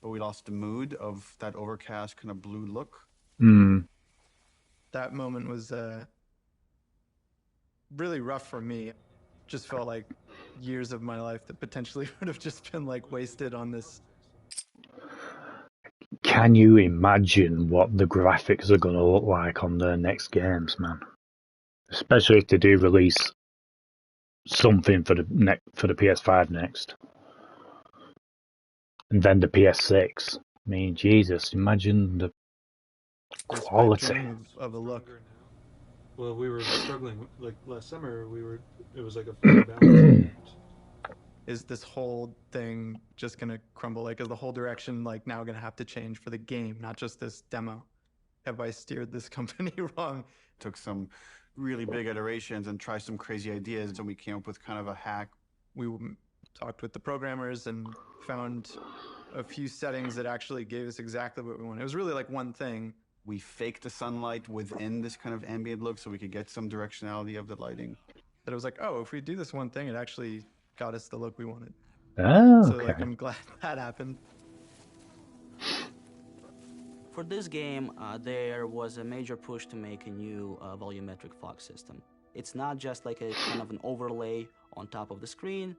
M: But we lost the mood of that overcast kind of blue look.
Q: That moment was really rough for me. Just felt like years of my life that potentially would have just been like wasted on this.
A: Can you imagine what the graphics are going to look like on their next games, man? Especially if they do release something for the PS5 next, and then the PS6. I mean, Jesus, imagine the quality
Q: of a look.
E: Well, we were struggling like last summer. It was like a fine balance.
Q: Is this whole thing just gonna crumble? Like, is the whole direction like now gonna have to change for the game, not just this demo? Have I steered this company wrong?
M: Took some really big iterations and tried some crazy ideas, and we came up with kind of a hack.
Q: We talked with the programmers and found a few settings that actually gave us exactly what we wanted. It was really like one thing.
M: We faked the sunlight within this kind of ambient look so we could get some directionality of the lighting.
Q: That it was like, oh, if we do this one thing, it actually got us the look we wanted.
A: Oh,
Q: so
A: okay.
Q: like, I'm glad that happened.
I: For this game, there was a major push to make a new volumetric fog system. It's not just like a kind of an overlay on top of the screen.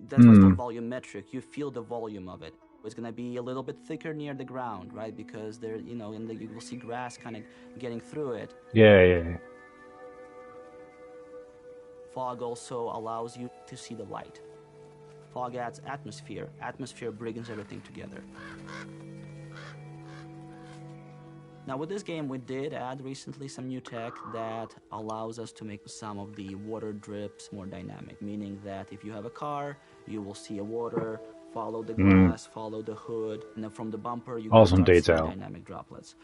I: That's what's called volumetric. You feel the volume of it. It's gonna be a little bit thicker near the ground, right? Because there, you know, and you will see grass kind of getting through it.
A: Yeah.
I: Fog also allows you to see the light. Fog adds atmosphere. Atmosphere brings everything together. Now with this game, we did add recently some new tech that allows us to make some of the water drips more dynamic, meaning that if you have a car, you will see a water, follow the glass, follow the hood, and then from the bumper, you
A: awesome
I: can start
A: detail.
I: seeing dynamic droplets.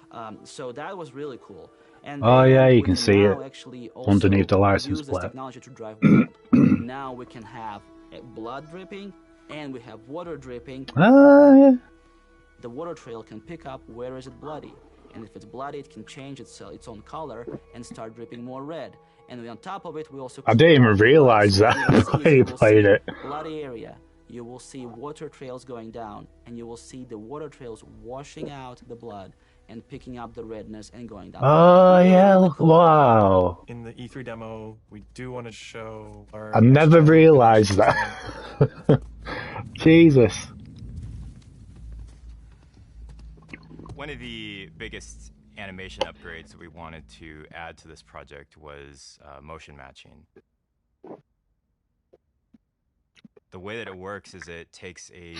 I: So that was really cool. And
A: oh yeah, you can see it
I: actually
A: underneath the license
I: use
A: plate.
I: this technology to drive blood. Now we can have blood dripping, and we have water dripping.
A: Oh yeah.
I: The water trail can pick up where is it bloody. And if it's bloody, it can change its own color and start dripping more red. And on top of it, we also...
A: I didn't even realize that when you played it.
I: Bloody area. You will see water trails going down, and you will see the water trails washing out the blood and picking up the redness and going down.
A: Oh yeah, wow.
S: In the E3 demo, we do want to show our...
A: I never realized that. Jesus.
W: One of the biggest animation upgrades that we wanted to add to this project was motion matching. The way that it works is it takes a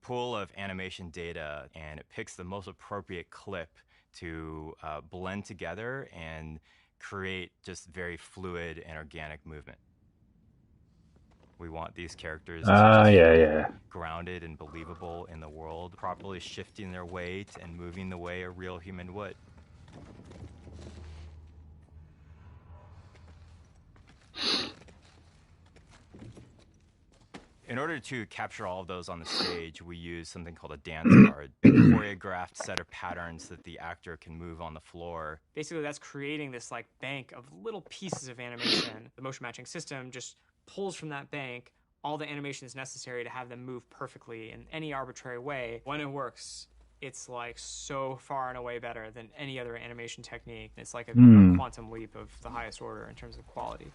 W: pool of animation data and it picks the most appropriate clip to blend together and create just very fluid and organic movement. We want these characters to be grounded and believable in the world, properly shifting their weight and moving the way a real human would. In order to capture all of those on the stage, we use something called a dance card, a choreographed set of patterns that the actor can move on the floor.
K: Basically, that's creating this like bank of little pieces of animation. The motion matching system just pulls from that bank all the animations necessary to have them move perfectly in any arbitrary way. When it works, it's like so far and away better than any other animation technique. It's like a quantum leap of the highest order in terms of quality.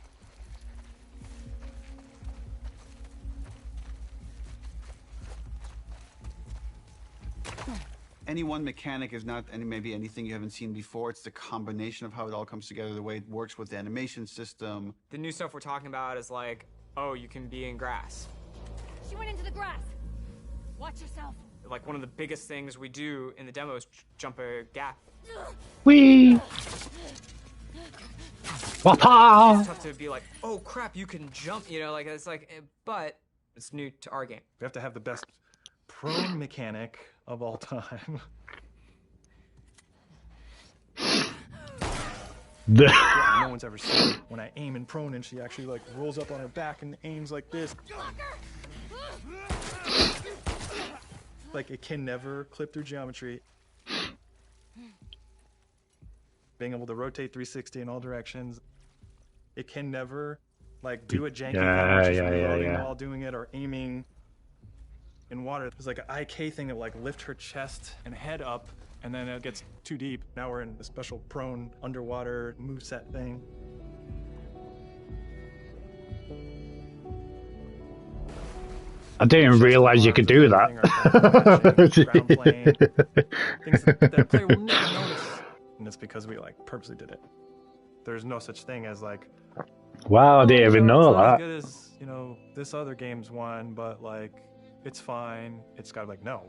M: Any one mechanic is not maybe anything you haven't seen before. It's the combination of how it all comes together, the way it works with the animation system.
K: The new stuff we're talking about is like, oh, you can be in grass.
H: She went into the grass. Watch yourself.
K: Like one of the biggest things we do in the demo is jump a gap
A: Whee! Wapa!
K: It's tough to be like, oh crap, you can jump, you know, like it's like, but it's new to our game.
S: We have to have the best prone mechanic of all time. Yeah, no one's ever seen it. When I aim in prone and she actually like rolls up on her back and aims like this. Like it can never clip through geometry. Being able to rotate 360 in all directions. It can never like do a janky thing, which is reloading while doing it or aiming in water. There's like an IK thing that like lift her chest and head up, and then it gets too deep. Now we're in a special prone underwater moveset thing.
A: I didn't realize you could do that.
S: Things that the player will never notice, and it's because we like purposely did it. There's no such thing as like,
A: wow, I didn't even know
S: it's not as
A: that.
S: good as, you know, this other game's one, but like it's fine. It's got like, no,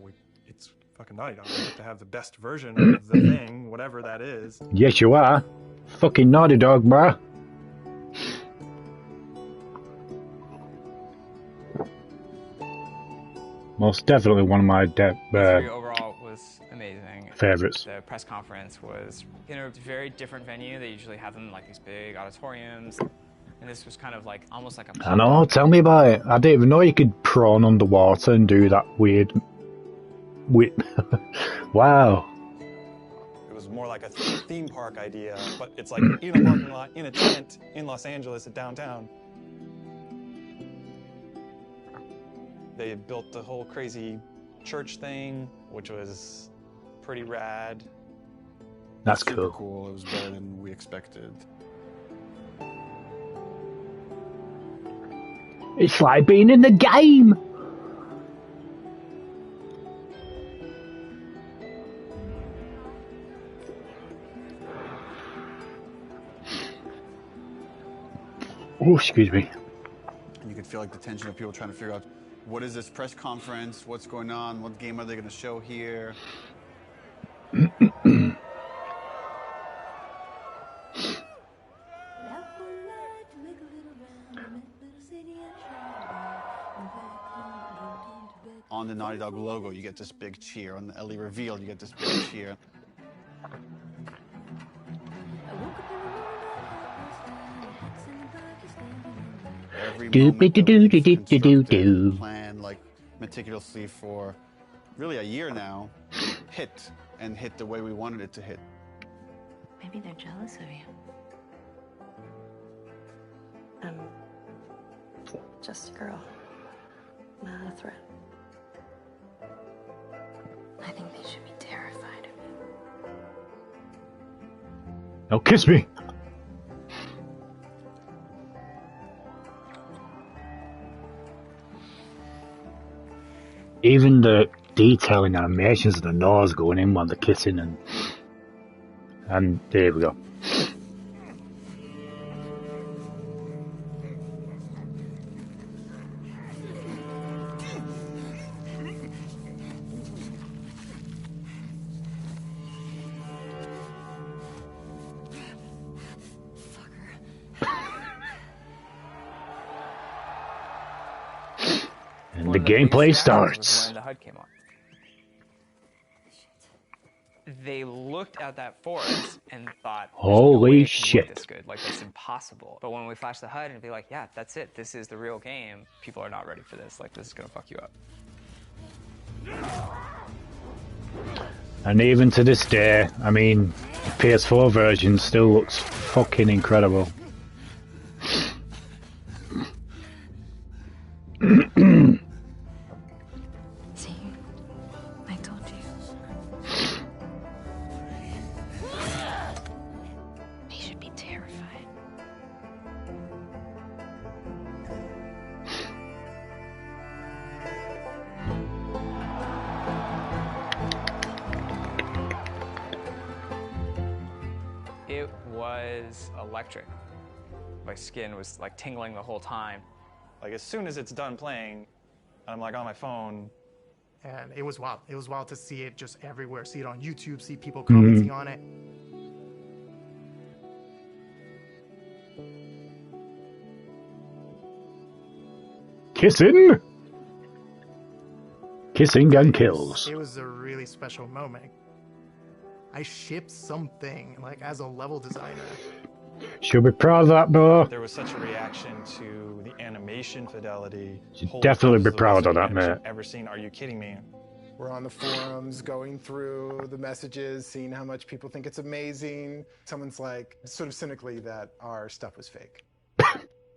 S: it's fucking Naughty Dog. We have to have the best version of the thing, whatever that is.
A: Yes, you are. Fucking Naughty Dog, bruh. Most definitely one of my
K: Overall was amazing.
A: favorites.
K: The press conference was in a very different venue. They usually have them in like these big auditoriums. And this was kind of like almost like a
A: I know, tell me about it. I didn't even know you could prawn underwater and do that weird. Wow.
S: It was more like a theme park idea, but it's like in a parking lot, in a tent, in Los Angeles at downtown. They built the whole crazy church thing, which was pretty rad.
A: That's
M: Super
A: cool.
M: cool. It was better than we expected.
A: It's like being in the game. Oh, excuse me.
M: And you could feel like the tension of people trying to figure out, what is this press conference? What's going on? What game are they going to show here? On the Naughty Dog logo, you get this big cheer. On the Ellie reveal, you get this big cheer. Every moment that we've constructed, planned like meticulously for really a year now, hit the way we wanted it to hit.
U: Maybe they're jealous of you. I'm just a girl, not a threat. I think they should be terrified of me.
A: Now kiss me. Even the detailing animations of the nose going in while they're kissing and there we go. And the gameplay starts.
K: When the HUD came on. They looked at that forest and thought,
A: Holy
K: no
A: shit.
K: This good. Like, that's impossible. But when we flash the HUD and be like, yeah, that's it. This is the real game. People are not ready for this. Like, this is going to fuck you up.
A: And even to this day, I mean, PS4 version still looks fucking incredible.
U: See, I told you. He should be terrified.
K: It was electric. My skin was like tingling the whole time.
S: Like as soon as it's done playing, I'm like on my phone,
D: And it was wild. It was wild to see it just everywhere. See it on YouTube, see people commenting on it.
A: Kissing and kills.
D: It was a really special moment. I shipped something, like, as a level designer.
A: Should be proud of that, bro.
B: There was such a reaction to the animation fidelity.
A: Should definitely be proud of that, mate.
B: Ever seen? Are you kidding me?
X: We're on the forums, going through the messages, seeing how much people think it's amazing. Someone's like, sort of cynically, that our stuff was fake.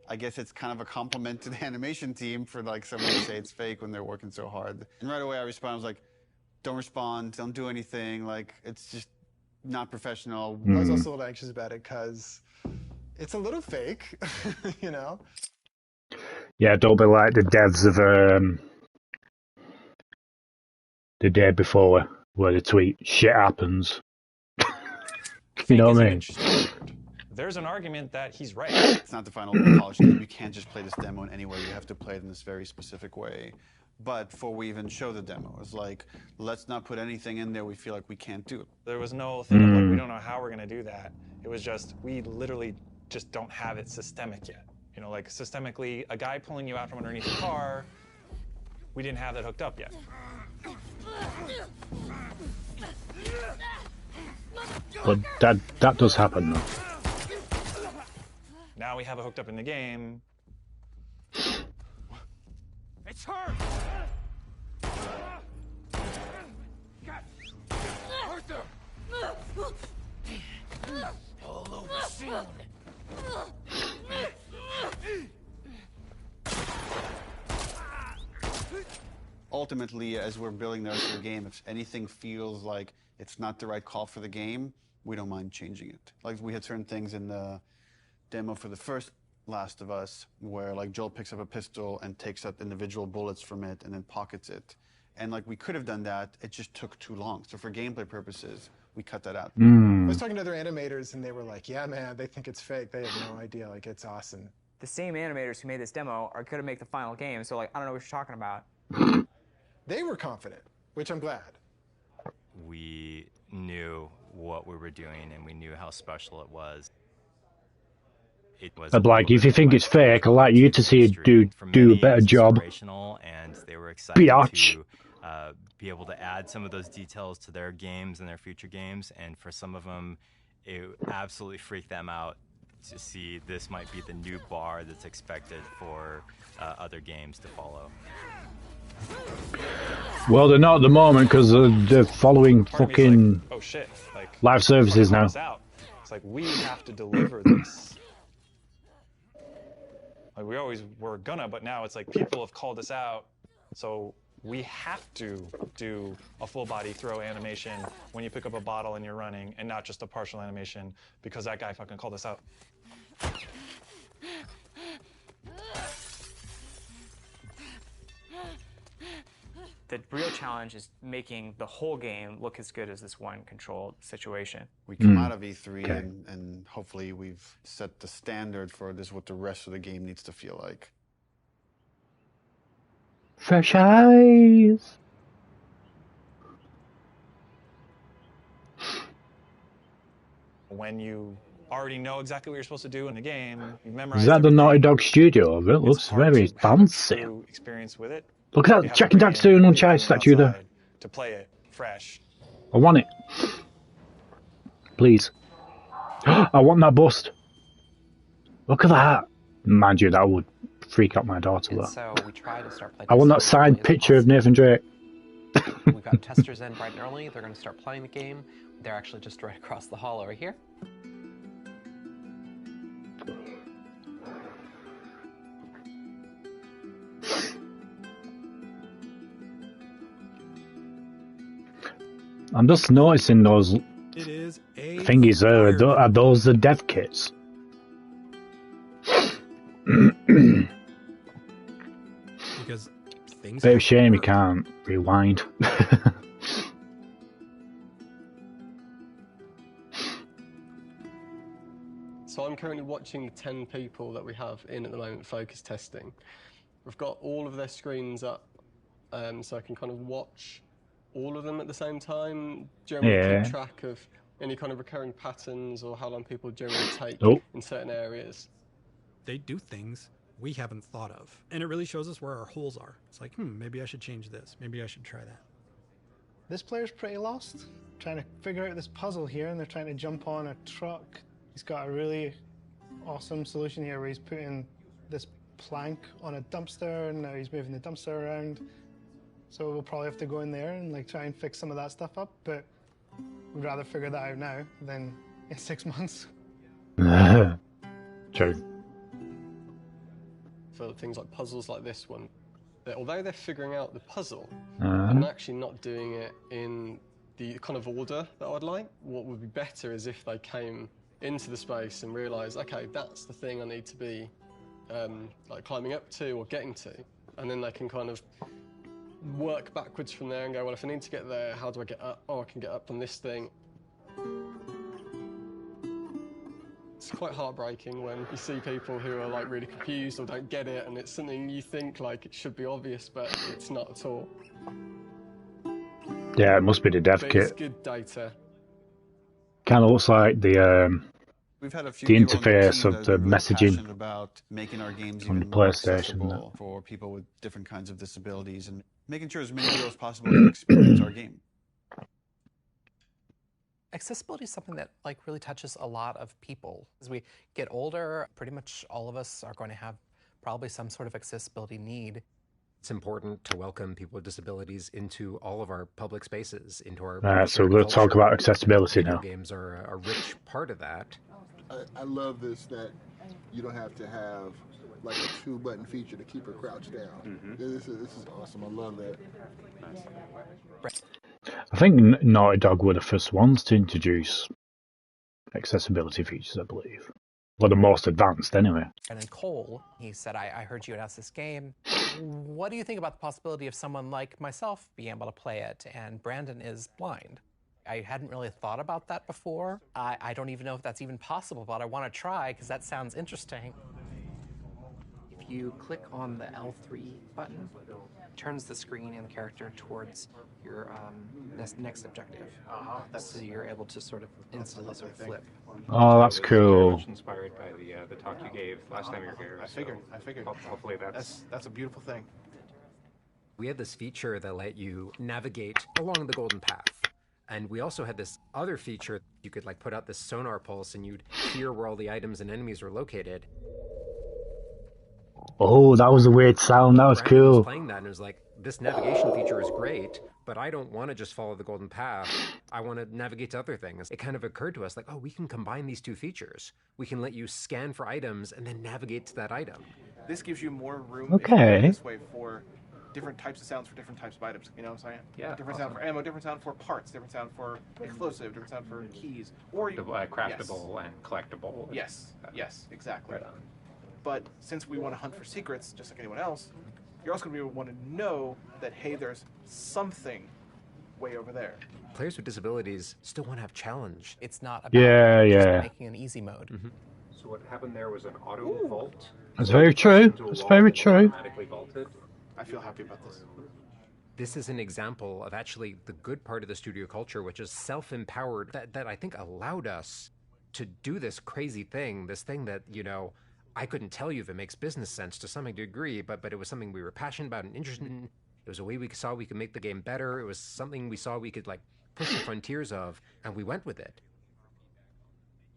M: I guess it's kind of a compliment to the animation team for like someone to say it's fake when they're working so hard. And right away I responded, I was like, don't respond, don't do anything, like it's just not professional.
X: I was also a little anxious about it because it's a little fake, you know?
A: Yeah, don't be like the devs of the day before where they tweet, shit happens. You know what I mean?
B: There's an argument that he's right.
M: It's not the final polished game. You can't just play this demo in any way. You have to play it in this very specific way. But before we even show the demo, it's like, let's not put anything in there we feel like we can't do.
B: There was no thing of like, we don't know how we're going to do that. It was just, we literally just don't have it systemic yet. You know, like systemically, a guy pulling you out from underneath a car, we didn't have that hooked up yet.
A: But that does happen though.
B: Now we have it hooked up in the game.
C: It's her! Arthur! All over soon.
M: Ultimately, as we're building the rest of the game, if anything feels like it's not the right call for the game, we don't mind changing it. Like we had certain things in the demo for the first Last of Us where like Joel picks up a pistol and takes out individual bullets from it and then pockets it. And like we could have done that, it just took too long. So for gameplay purposes, we cut that out.
X: I was talking to other animators and they were like, yeah, man, they think it's fake. They have no idea. Like, it's awesome.
K: The same animators who made this demo are going to make the final game, so like, I don't know what you're talking about.
X: They were confident, which I'm glad.
W: We knew what we were doing and we knew how special it was.
A: I'd like, if you think it's fake, I'd like you to see it do a better job.
W: And they were excited to be able to add some of those details to their games and their future games. And for some of them, it absolutely freaked them out to see this might be the new bar that's expected for other games to follow.
A: Well, they're not at the moment because they're following fucking
B: like, oh shit, like,
A: live services now.
B: It's like, we have to deliver this. Like, we always were gonna, but now it's like people have called us out, so we have to do a full body throw animation when you pick up a bottle and you're running, and not just a partial animation because that guy fucking called us out.
K: The real challenge is making the whole game look as good as this one controlled situation.
M: We come out of E3 and hopefully we've set the standard for this, what the rest of the game needs to feel like.
A: Fresh eyes.
B: When you already know exactly what you're supposed to do in the game, you've memorized.
A: Is that the Naughty Dog studio? It looks very fancy.
B: Experience with it.
A: Look at that Jack and Daxter and Uncharted statue there.
B: To play it fresh.
A: I want it. Please. I want that bust. Look at that. Mind you, that would freak out my daughter though.
P: So we try to start playing.
A: I want that signed picture of Nathan Drake.
P: We've got testers in bright and early. They're going to start playing the game. They're actually just right across the hall over here.
A: I'm just noticing those thingies there. Are those the dev kits?
N: Because things.
A: Bit of shame you can't rewind.
R: So I'm currently watching the 10 people that we have in at the moment focus testing. We've got all of their screens up so I can kind of watch all of them at the same time. Generally
A: Yeah.
R: keep track of any kind of recurring patterns or how long people generally take
A: Oh.
R: in certain areas.
N: They do things we haven't thought of, and it really shows us where our holes are. It's like, maybe I should change this. Maybe I should try that.
F: This player's pretty lost, trying to figure out this puzzle here, and they're trying to jump on a truck. He's got a really awesome solution here where he's putting this plank on a dumpster, and now he's moving the dumpster around. So we'll probably have to go in there and like try and fix some of that stuff up, but we'd rather figure that out now than in 6 months.
A: True.
R: For things like puzzles like this one, that although they're figuring out the puzzle
A: Uh-huh.
R: and actually not doing it in the kind of order that I'd like, what would be better is if they came into the space and realised, okay, that's the thing I need to be like climbing up to or getting to, and then they can kind of work backwards from there and go, well, if I need to get there, how do I get up? Oh, I can get up on this thing. It's quite heartbreaking when you see people who are like really confused or don't get it, and it's something you think like it should be obvious, but it's not at all.
A: Yeah, it must be the dev
R: But it's
A: kit.
R: good data.
A: Kind of looks like the
M: We've had a few
A: the
M: people on the
A: interface
M: team
A: of
M: that are
A: the
M: really
A: messaging
M: passionate about making our games
A: on the
M: even more
A: PlayStation.
M: accessible for people with different kinds of disabilities and making sure as many people as possible can experience our game.
G: Accessibility is something that like really touches a lot of people. As we get older, pretty much all of us are going to have probably some sort of accessibility need.
J: It's important to welcome people with disabilities into all of our public spaces, into our
A: Right, so
J: shared
A: we'll talk
J: culture.
A: about accessibility
J: Video
A: now.
J: games are a rich part of that.
T: I love this that you don't have to have like a 2-button feature to keep her crouched down. This is awesome. I love that.
A: I think Naughty Dog were the first ones to introduce accessibility features, I believe. Well, the most advanced, anyway.
G: And then Cole, he said, I heard you had asked this game. What do you think about the possibility of someone like myself being able to play it? And Brandon is blind. I hadn't really thought about that before. I don't even know if that's even possible, but I want to try because that sounds interesting. If you click on the L3 button, it turns the screen and the character towards your next objective. So you're able to sort of instantly sort of flip.
A: Oh, that's cool.
Y: Much inspired by the talk you gave last time you were here.
Z: I figured.
Y: Hopefully
Z: That's a beautiful thing.
J: We had this feature that let you navigate along the golden path. And we also had this other feature. You could like put out this sonar pulse and you'd hear where all the items and enemies were located.
A: Oh, that was a weird sound. That was
J: Brandon was
A: cool.
J: playing that and it was like, this navigation feature is great, but I don't want to just follow the golden path. I want to navigate to other things. It kind of occurred to us like, oh, we can combine these two features. We can let you scan for items and then navigate to that item.
Z: This gives you more room
A: Okay.
Z: this way for different types of sounds for different types of items. You know what I'm saying?
Y: Yeah,
Z: Different sound for ammo, different sound for parts, different sound for explosive, different sound for keys. Or you,
Y: craftable and collectible.
Z: Yes, exactly.
Y: Right on.
Z: But since we want to hunt for secrets, just like anyone else, you're also going to want to know that, hey, there's something way over there.
J: Players with disabilities still want to have challenge.
G: It's not about
A: Yeah.
G: making an easy mode.
Y: So what happened there was an auto vault.
A: That's very true. That's very true.
Y: Automatically vaulted.
Z: I feel happy about this.
J: This is an example of actually the good part of the studio culture, which is self-empowered, that I think allowed us to do this crazy thing, this thing that, you know, I couldn't tell you if it makes business sense to some degree, but it was something we were passionate about and interested in. It was a way we saw we could make the game better. It was something we saw we could like push the frontiers of, and we went with it.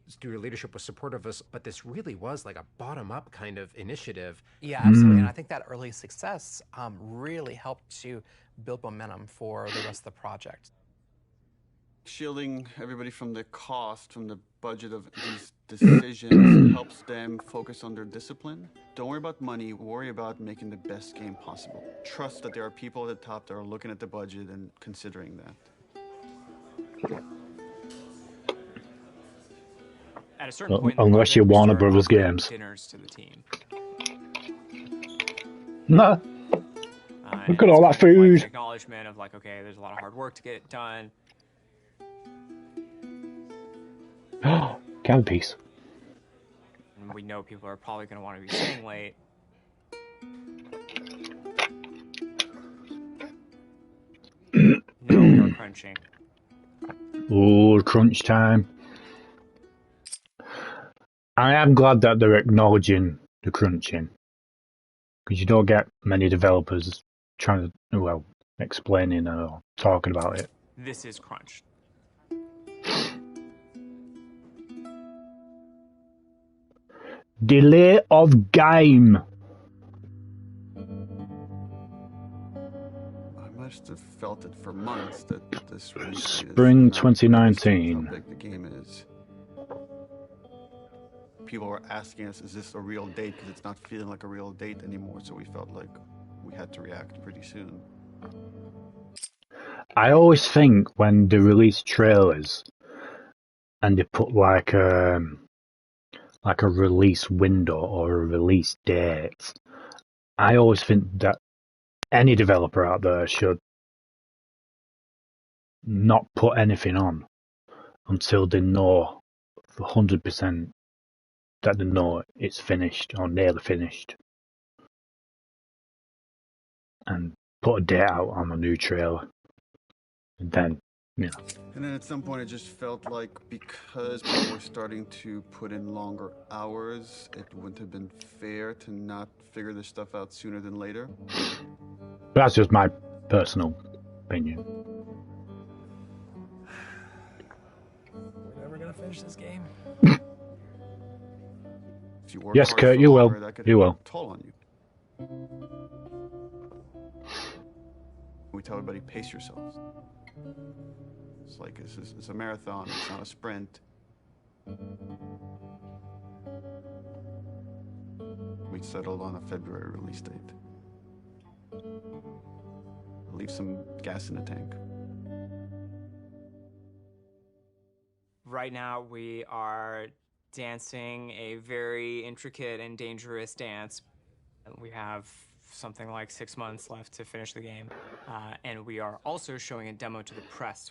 J: Studio leadership was supportive of us, but this really was like a bottom-up kind of initiative.
G: Yeah, absolutely. And I think that early success really helped to build momentum for the rest of the project.
M: Shielding everybody from the cost, from the budget of these decisions helps them focus on their discipline. Don't worry about money, worry about making the best game possible. Trust that there are people at the top that are looking at the budget and considering that.
K: At a certain point,
A: Unless you're Warner Brothers Games.
K: Dinners to the team.
A: No. Look at all that food.
K: Acknowledgement of like, okay, there's a lot of hard work to get it done.
A: Can piece.
K: And we know people are probably going to want to be staying late. crunching.
A: Oh, crunch time. I am glad that they're acknowledging the crunching, because you don't get many developers trying to, well, explaining or talking about it.
K: This is crunch.
A: Delay of game.
M: I must have felt it for months that this release date is
A: Spring
M: not
A: 2019.
M: how big the game is. People were asking us, is this a real date? Because it's not feeling like a real date anymore. So we felt like we had to react pretty soon.
A: I always think when they release trailers and they put like a release window or a release date, I always think that any developer out there should not put anything on until they know for 100% that they know it's finished or nearly finished, and put a date out on a new trailer. And then, you know.
M: And then at some point it just felt like because people were starting to put in longer hours, it wouldn't have been fair to not figure this stuff out sooner than later.
A: But that's just my personal opinion.
B: We're never gonna finish this game.
M: If you work
A: Yes,
M: hard
A: Kurt,
M: for
A: you
M: longer,
A: will.
M: that could
A: You
M: have
A: will.
M: a toll on you. We tell everybody, pace yourselves. It's like it's a marathon, it's not a sprint. We settled on a February release date. Leave some gas in the tank.
K: Right now, we are dancing a very intricate and dangerous dance. We have something like 6 months left to finish the game. And we are also showing a demo to the press.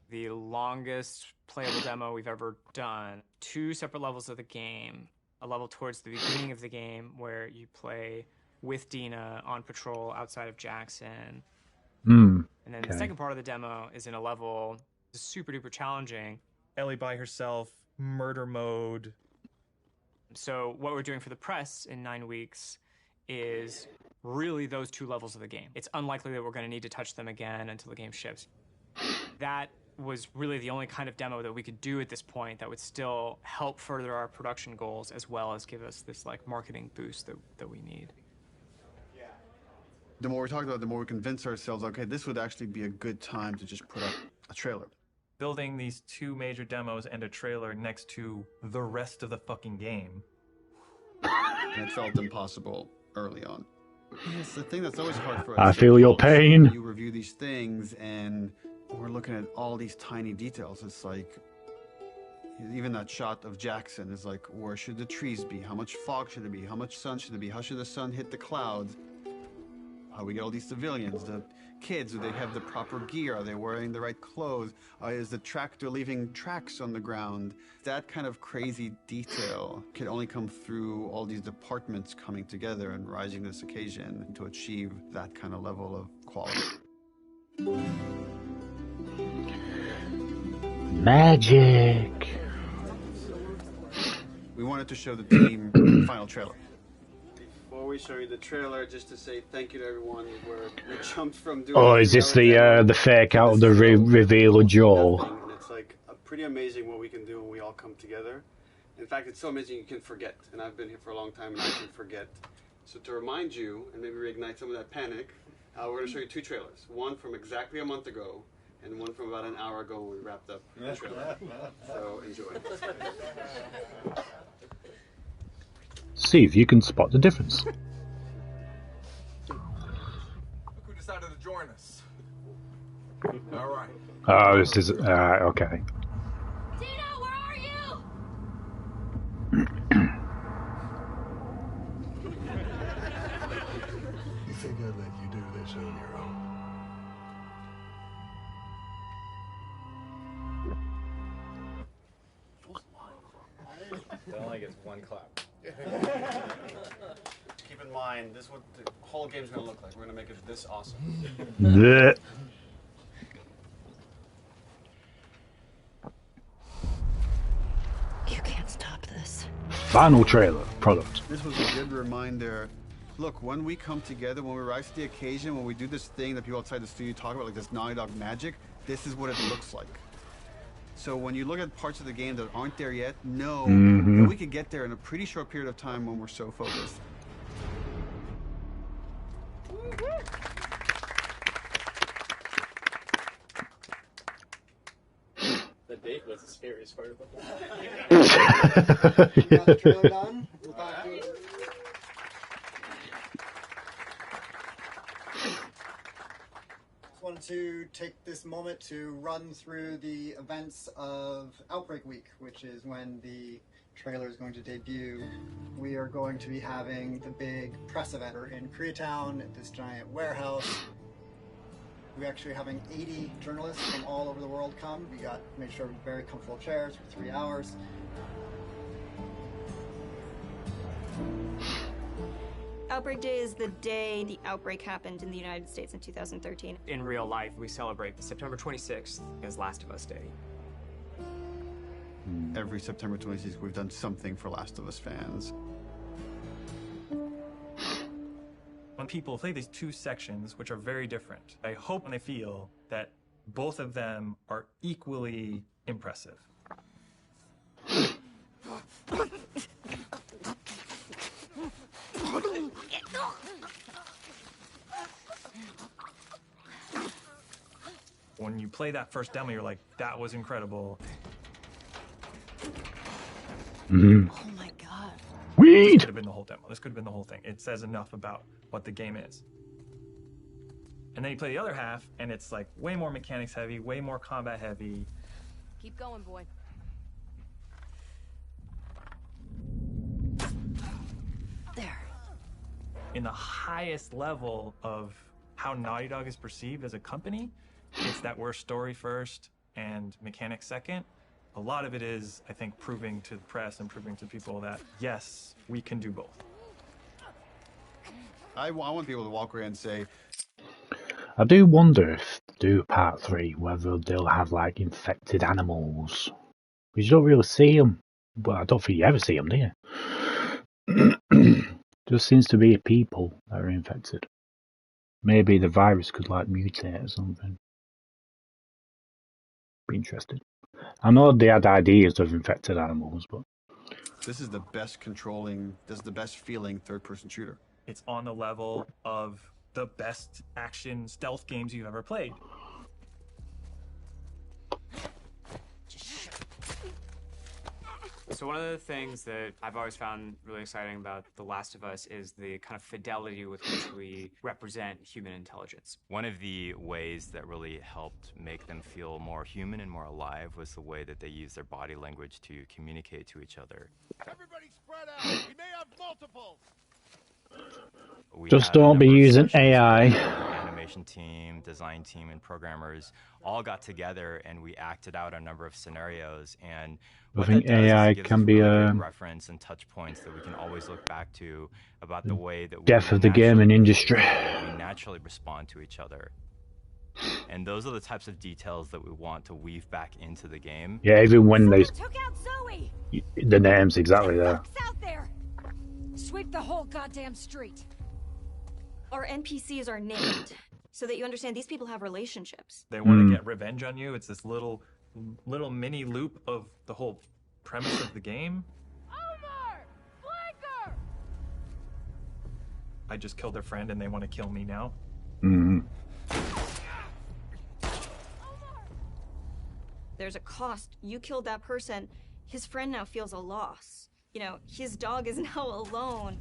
K: The longest playable demo we've ever done. 2 separate levels of the game. A level towards the beginning of the game where you play with Dina on patrol outside of Jackson. And then the second part of the demo is in a level that's super duper challenging.
B: Ellie by herself, murder mode.
K: So what we're doing for the press in 9 weeks is really those 2 levels of the game. It's unlikely that we're going to need to touch them again until the game ships. That was really the only kind of demo that we could do at this point that would still help further our production goals as well as give us this like marketing boost that we need.
M: The more we talked about it, the more we convinced ourselves, okay, this would actually be a good time to just put up a trailer.
B: Building these 2 major demos and a trailer next to the rest of the fucking game.
M: And it felt impossible early on. It's the thing that's always hard for us.
A: I feel your pain.
M: You review these things and we're looking at all these tiny details. It's like, even that shot of Jackson is like, where should the trees be? How much fog should there be? How much sun should there be? How should the sun hit the clouds? How do we get all these civilians? The kids, do they have the proper gear? Are they wearing the right clothes? Is the tractor leaving tracks on the ground? That kind of crazy detail can only come through all these departments coming together and rising to this occasion to achieve that kind of level of quality.
A: Magic.
M: We wanted to show the team the final trailer. Before we show you the trailer, just to say thank you to everyone. We jumped from doing.
A: Oh, is this the fake out of the reveal of Joel?
M: And it's like pretty amazing what we can do when we all come together. In fact, it's so amazing you can forget. And I've been here for a long time and I can forget. So to remind you and maybe reignite some of that panic, we're going to show you 2 trailers. One from exactly a month ago and one from about an hour ago when we wrapped up the trailer. So enjoy.
A: See if you can spot the difference.
C: Look who decided to join us. All right.
A: Oh, this is okay.
H: Dina, where are you?
T: You think I'd let you do this on your own?
B: It only gets 1 clap.
M: Keep in mind, this is what the whole game's going to look like. We're going to make it this awesome.
A: Blech.
U: this.
A: Final trailer product.
M: This was a good reminder. Look, when we come together, when we rise to the occasion, when we do this thing that people outside the studio talk about, like this Naughty Dog magic, this is what it looks like. So when you look at parts of the game that aren't there yet, know that we could get there in a pretty short period of time when we're so focused.
E: The date was the scariest part about that.
I: Got the trailer done. We're back to it. Just wanted to take this moment to run through the events of Outbreak Week, which is when the trailer is going to debut. We are going to be having the big press event in Koreatown at this giant warehouse. We're actually having 80 journalists from all over the world come. We got made sure very comfortable chairs for 3 hours.
L: Outbreak Day is the day the outbreak happened in the United States in 2013.
K: In real life, we celebrate September 26th as Last of Us Day.
M: Every September 26th, we've done something for Last of Us fans.
B: When people play these two sections, which are very different, I hope and I feel that both of them are equally impressive. When you play that first demo, you're like, that was incredible.
U: Oh my god.
B: This could have been the whole demo. This could have been the whole thing. It says enough about what the game is. And then you play the other half, and it's like way more mechanics heavy, way more combat heavy.
H: Keep going, boy.
U: There.
B: In the highest level of how Naughty Dog is perceived as a company, it's that we're story first and mechanics second. A lot of it is, I think, proving to the press and proving to people that, yes, we can do both.
M: I want people to walk away and say,
A: I do wonder if they do part 3, whether they'll have like infected animals. Because you don't really see them. Well, I don't think you ever see them, do you? Just seems to be people that are infected. Maybe the virus could like mutate or something. Be interested. I know they had ideas of infected animals, but
M: this is the best feeling third-person shooter.
B: It's on the level of the best action stealth games you've ever played.
K: So one of the things that I've always found really exciting about The Last of Us is the kind of fidelity with which we represent human intelligence.
W: One of the ways that really helped make them feel more human and more alive was the way that they use their body language to communicate to each other.
O: Everybody spread out. We may have multiples.
A: Just don't be using AI.
W: Animation team, design team, and programmers all got together and we acted out a number of scenarios. And
A: I think AI can be a
W: reference and touch points that we can always look back to about the way that
A: death of the gaming industry.
W: We naturally respond to each other. And those are the types of details that we want to weave back into the game.
A: Yeah, even when they
H: Took out Zoe.
A: the name's exactly there.
H: Out there. Sweep the whole goddamn street.
L: Our NPCs are named so that you understand these people have relationships.
B: They want to get revenge on you. It's this little mini loop of the whole premise of the game.
H: Omar! Flanker!
B: I just killed their friend and they want to kill me now.
L: There's a cost. You killed that person. His friend now feels a loss. You know, his dog is now alone.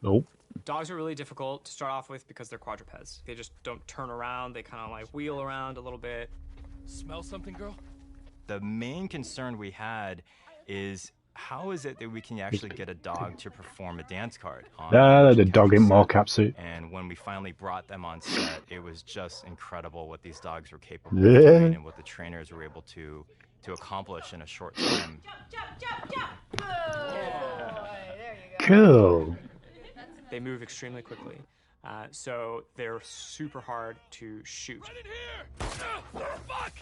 A: Nope.
K: Dogs are really difficult to start off with because they're quadrupeds. They just don't turn around. They kind of like wheel around a little bit.
O: Smell something, girl?
W: The main concern we had is how is it that we can actually get a dog to perform a dance card on
A: the dog in mocap suit.
W: And when we finally brought them on set, it was just incredible what these dogs were capable
A: Yeah.
W: of doing and what the trainers were able to accomplish in a short time.
A: Cool.
K: They move extremely quickly, so they're super hard to shoot.
O: Fuck!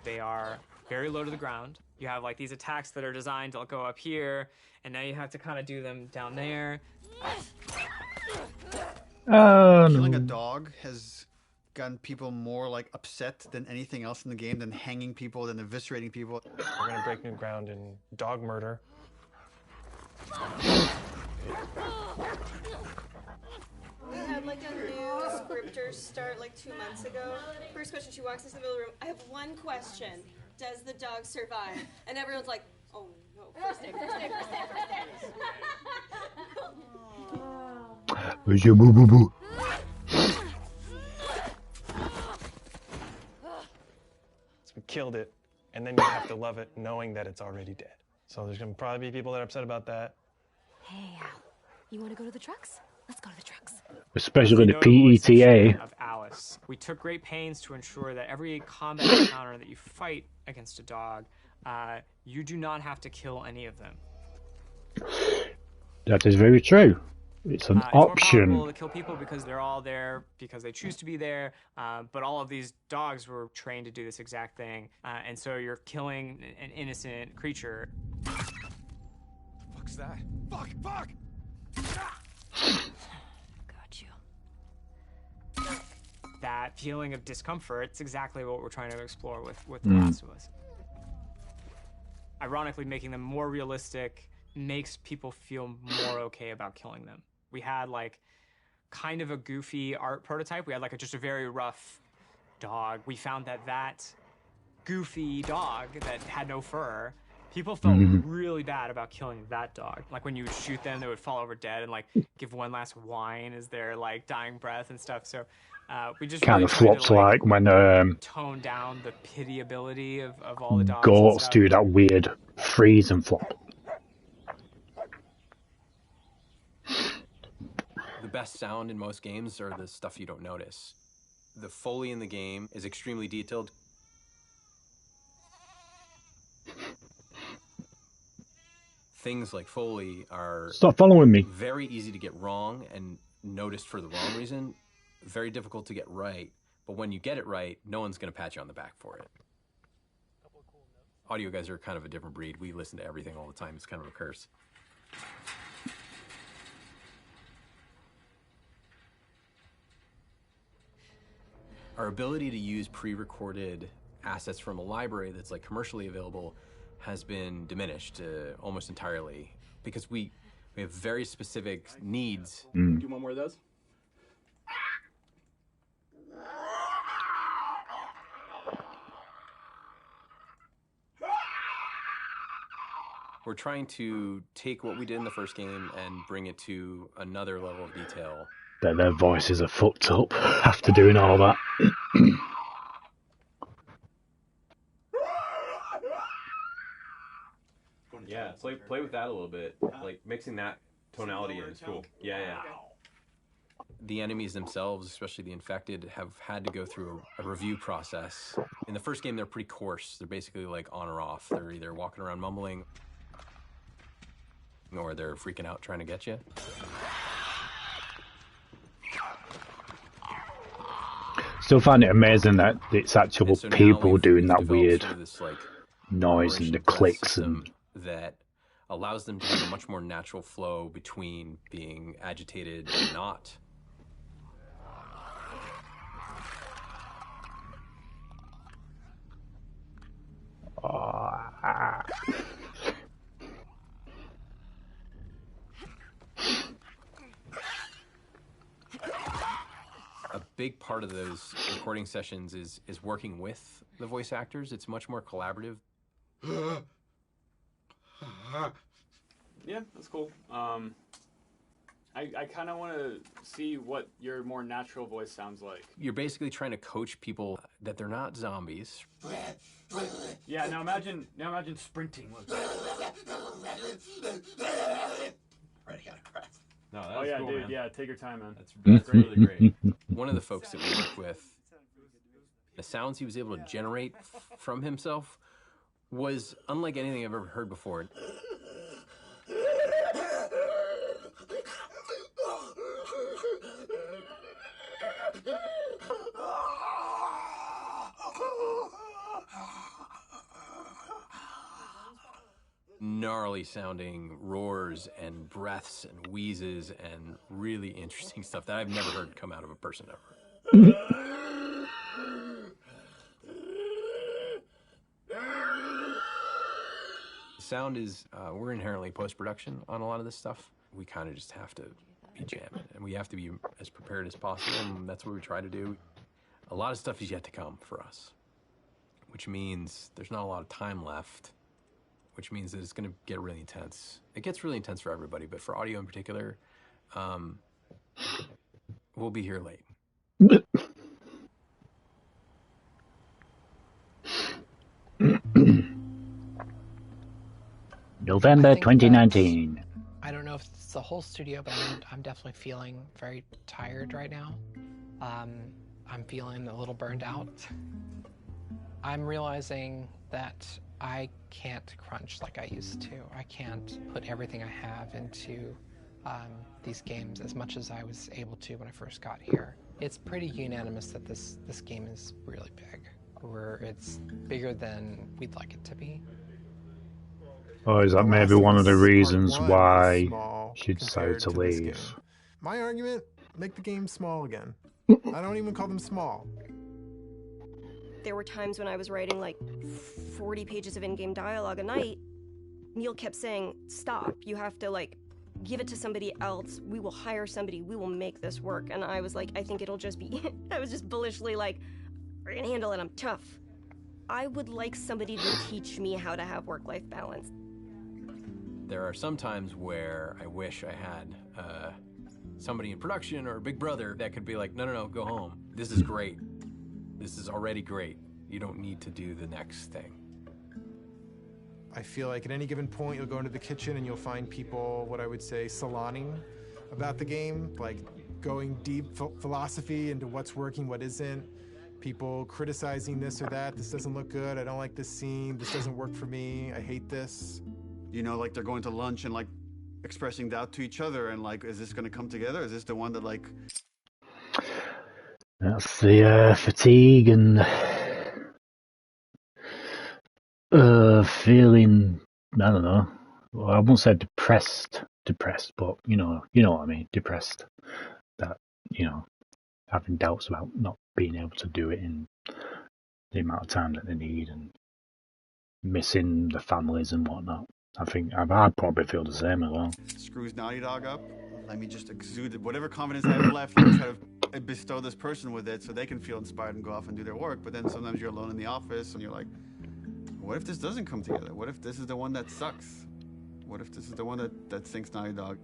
K: They are very low to the ground. You have like these attacks that are designed to go up here, and now you have to kind of do them down there.
M: Killing a dog has gotten people more like upset than anything else in the game, than hanging people, than eviscerating people.
B: We're gonna break new ground in dog murder.
L: We had like a new scripter start like 2 months ago. First question, she walks into the middle of the room. I have one question. Does the dog survive? And everyone's like, oh no, first day, first day, first day, first day.
A: Where's your boo boo boo?
B: So we killed it, and then you have to love it knowing that it's already dead. So there's gonna probably be people that are upset about that.
H: Hey, Al, you want to go to the trucks? Let's go to the trucks.
A: Especially the
K: Notable exception
A: PETA.
K: of Alice. We took great pains to ensure that every combat encounter that you fight against a dog, you do not have to kill any of them.
A: That is very true. It's an
K: It's more
A: option.
K: powerful to kill people because they're all there because they choose to be there. But all of these dogs were trained to do this exact thing, and so you're killing an innocent creature.
C: Fuck's that? Fuck! Fuck!
H: Got you.
K: That feeling of discomfort, it's exactly what we're trying to explore with The
A: Mm.
K: Last of Us. Ironically, making them more realistic makes people feel more okay about killing them. We had like kind of a goofy art prototype. We had like just a very rough dog. We found that goofy dog that had no fur, people felt really bad about killing that dog. Like when you would shoot them, they would fall over dead and like give one last whine as their like dying breath and stuff. So we just
A: Kind
K: really
A: of
K: tried
A: flops
K: to,
A: like when
K: tone down the pitiability of all the dogs.
A: goats
K: and stuff.
A: do that weird freeze and flop.
D: The best sound in most games are the stuff you don't notice. The Foley in the game is extremely detailed. Things like Foley are
A: Stop following me.
D: very easy to get wrong and noticed for the wrong reason. Very difficult to get right. But when you get it right, no one's going to pat you on the back for it. Audio guys are kind of a different breed. We listen to everything all the time. It's kind of a curse. Our ability to use pre-recorded assets from a library that's like commercially available has been diminished almost entirely because we have very specific needs.
E: Do one more of those?
D: We're trying to take what we did in the first game and bring it to another level of detail.
A: That their voices are fucked up after doing all that.
P: Yeah, play with that a little bit. Like mixing that tonality in is cool. Yeah.
D: The enemies themselves, especially the infected, have had to go through a review process. In the first game, they're pretty coarse. They're basically like on or off. They're either walking around mumbling or they're freaking out trying to get you.
A: Still find it amazing that it's actual
D: So now
A: people
D: we've
A: doing that
D: developed
A: weird
D: sort of this, like,
A: noise and the clicks and
D: that allows them to have a much more natural flow between being agitated and not. A big part of those recording sessions is working with the voice actors. It's much more collaborative.
E: Yeah, that's cool. I kind of want to see what your more natural voice sounds like.
D: You're basically trying to coach people that they're not zombies.
E: Yeah, now imagine sprinting.
P: Ready out of breath. No,
E: Oh yeah, cool, dude. Man. Yeah, take your time, man.
P: That's really great.
D: One of the folks that we work with, the sounds he was able to generate from himself was unlike anything I've ever heard before. gnarly sounding roars and breaths and wheezes and really interesting stuff that I've never heard come out of a person ever. Sound is, we're inherently post-production on a lot of this stuff. We kind of just have to be jamming, and we have to be as prepared as possible, and that's what we try to do. A lot of stuff is yet to come for us, which means there's not a lot of time left, which means that it's going to get really intense. It gets really intense for everybody, but for audio in particular, we'll be here late.
A: November 2019.
G: I don't know if it's the whole studio, but I'm definitely feeling very tired right now. I'm feeling a little burned out. I'm realizing that I can't crunch like I used to. I can't put everything I have into these games as much as I was able to when I first got here. It's pretty unanimous that this game is really big, where it's bigger than we'd like it to be.
A: Oh, is that maybe one of the reasons why she decided to leave?
F: My argument, make the game small again. I don't even call them small.
L: There were times when I was writing like 40 pages of in-game dialogue a night. Neil kept saying, stop, you have to like give it to somebody else. We will hire somebody, we will make this work. And I was like, I think it'll just be, I was just bullishly like, I can handle it, I'm tough. I would like somebody to teach me how to have work-life balance.
D: There are some times where I wish I had somebody in production or a big brother that could be like, no, go home. This is great. This is already great. You don't need to do the next thing.
F: I feel like at any given point, you'll go into the kitchen and you'll find people, what I would say, salonning about the game, like going deep philosophy into what's working, what isn't. People criticizing this or that. This doesn't look good. I don't like this scene. This doesn't work for me. I hate this.
M: You know, like they're going to lunch and like expressing doubt to each other and like, is this going to come together? Is this the one that like...
A: That's the fatigue and feeling, I don't know, well, I won't say depressed, but you know what I mean, depressed. That, having doubts about not being able to do it in the amount of time that they need and missing the families and whatnot. I think I'd probably feel the same as well.
M: Screws Naughty Dog up. Let me just exude whatever confidence I have left. Let me try to bestow this person with it so they can feel inspired and go off and do their work. But then sometimes you're alone in the office and you're like, what if this doesn't come together? What if this is the one that sucks? What if this is the one that sinks Naughty Dog?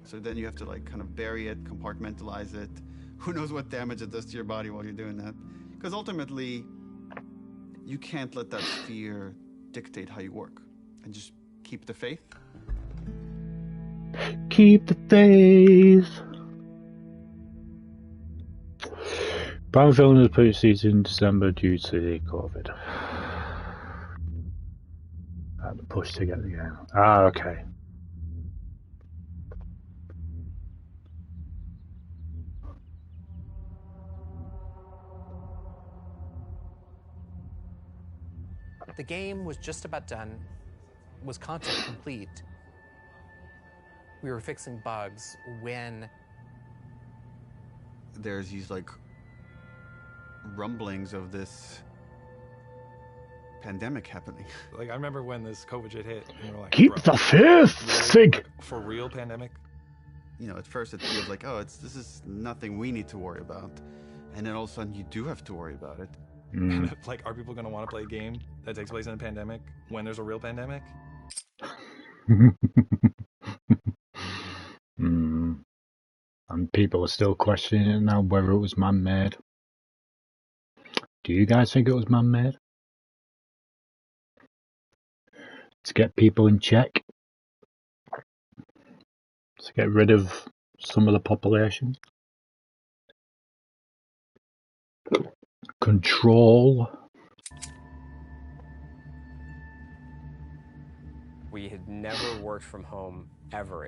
M: So then you have to like kind of bury it, compartmentalize it. Who knows what damage it does to your body while you're doing that? Because ultimately, you can't let that fear dictate how you work. And just keep the faith.
A: Keep the faith. Brown film was put season in December due to the COVID. I had to push to get the game. Ah, okay.
G: The game was just about done, was content complete. We were fixing bugs when
M: there's these like rumblings of this pandemic happening.
B: Like I remember when this COVID shit hit, and we were like,
A: keep the faith, Sig.
B: Like, for real pandemic.
M: You know, at first it feels like, oh, this is nothing we need to worry about, and then all of a sudden you do have to worry about it.
B: Like, are people going to want to play a game that takes place in a pandemic when there's a real pandemic?
A: And people are still questioning it now whether it was man-made. Do you guys think it was man-made? To get people in check? To get rid of some of the population? Control?
N: We had never worked from home ever.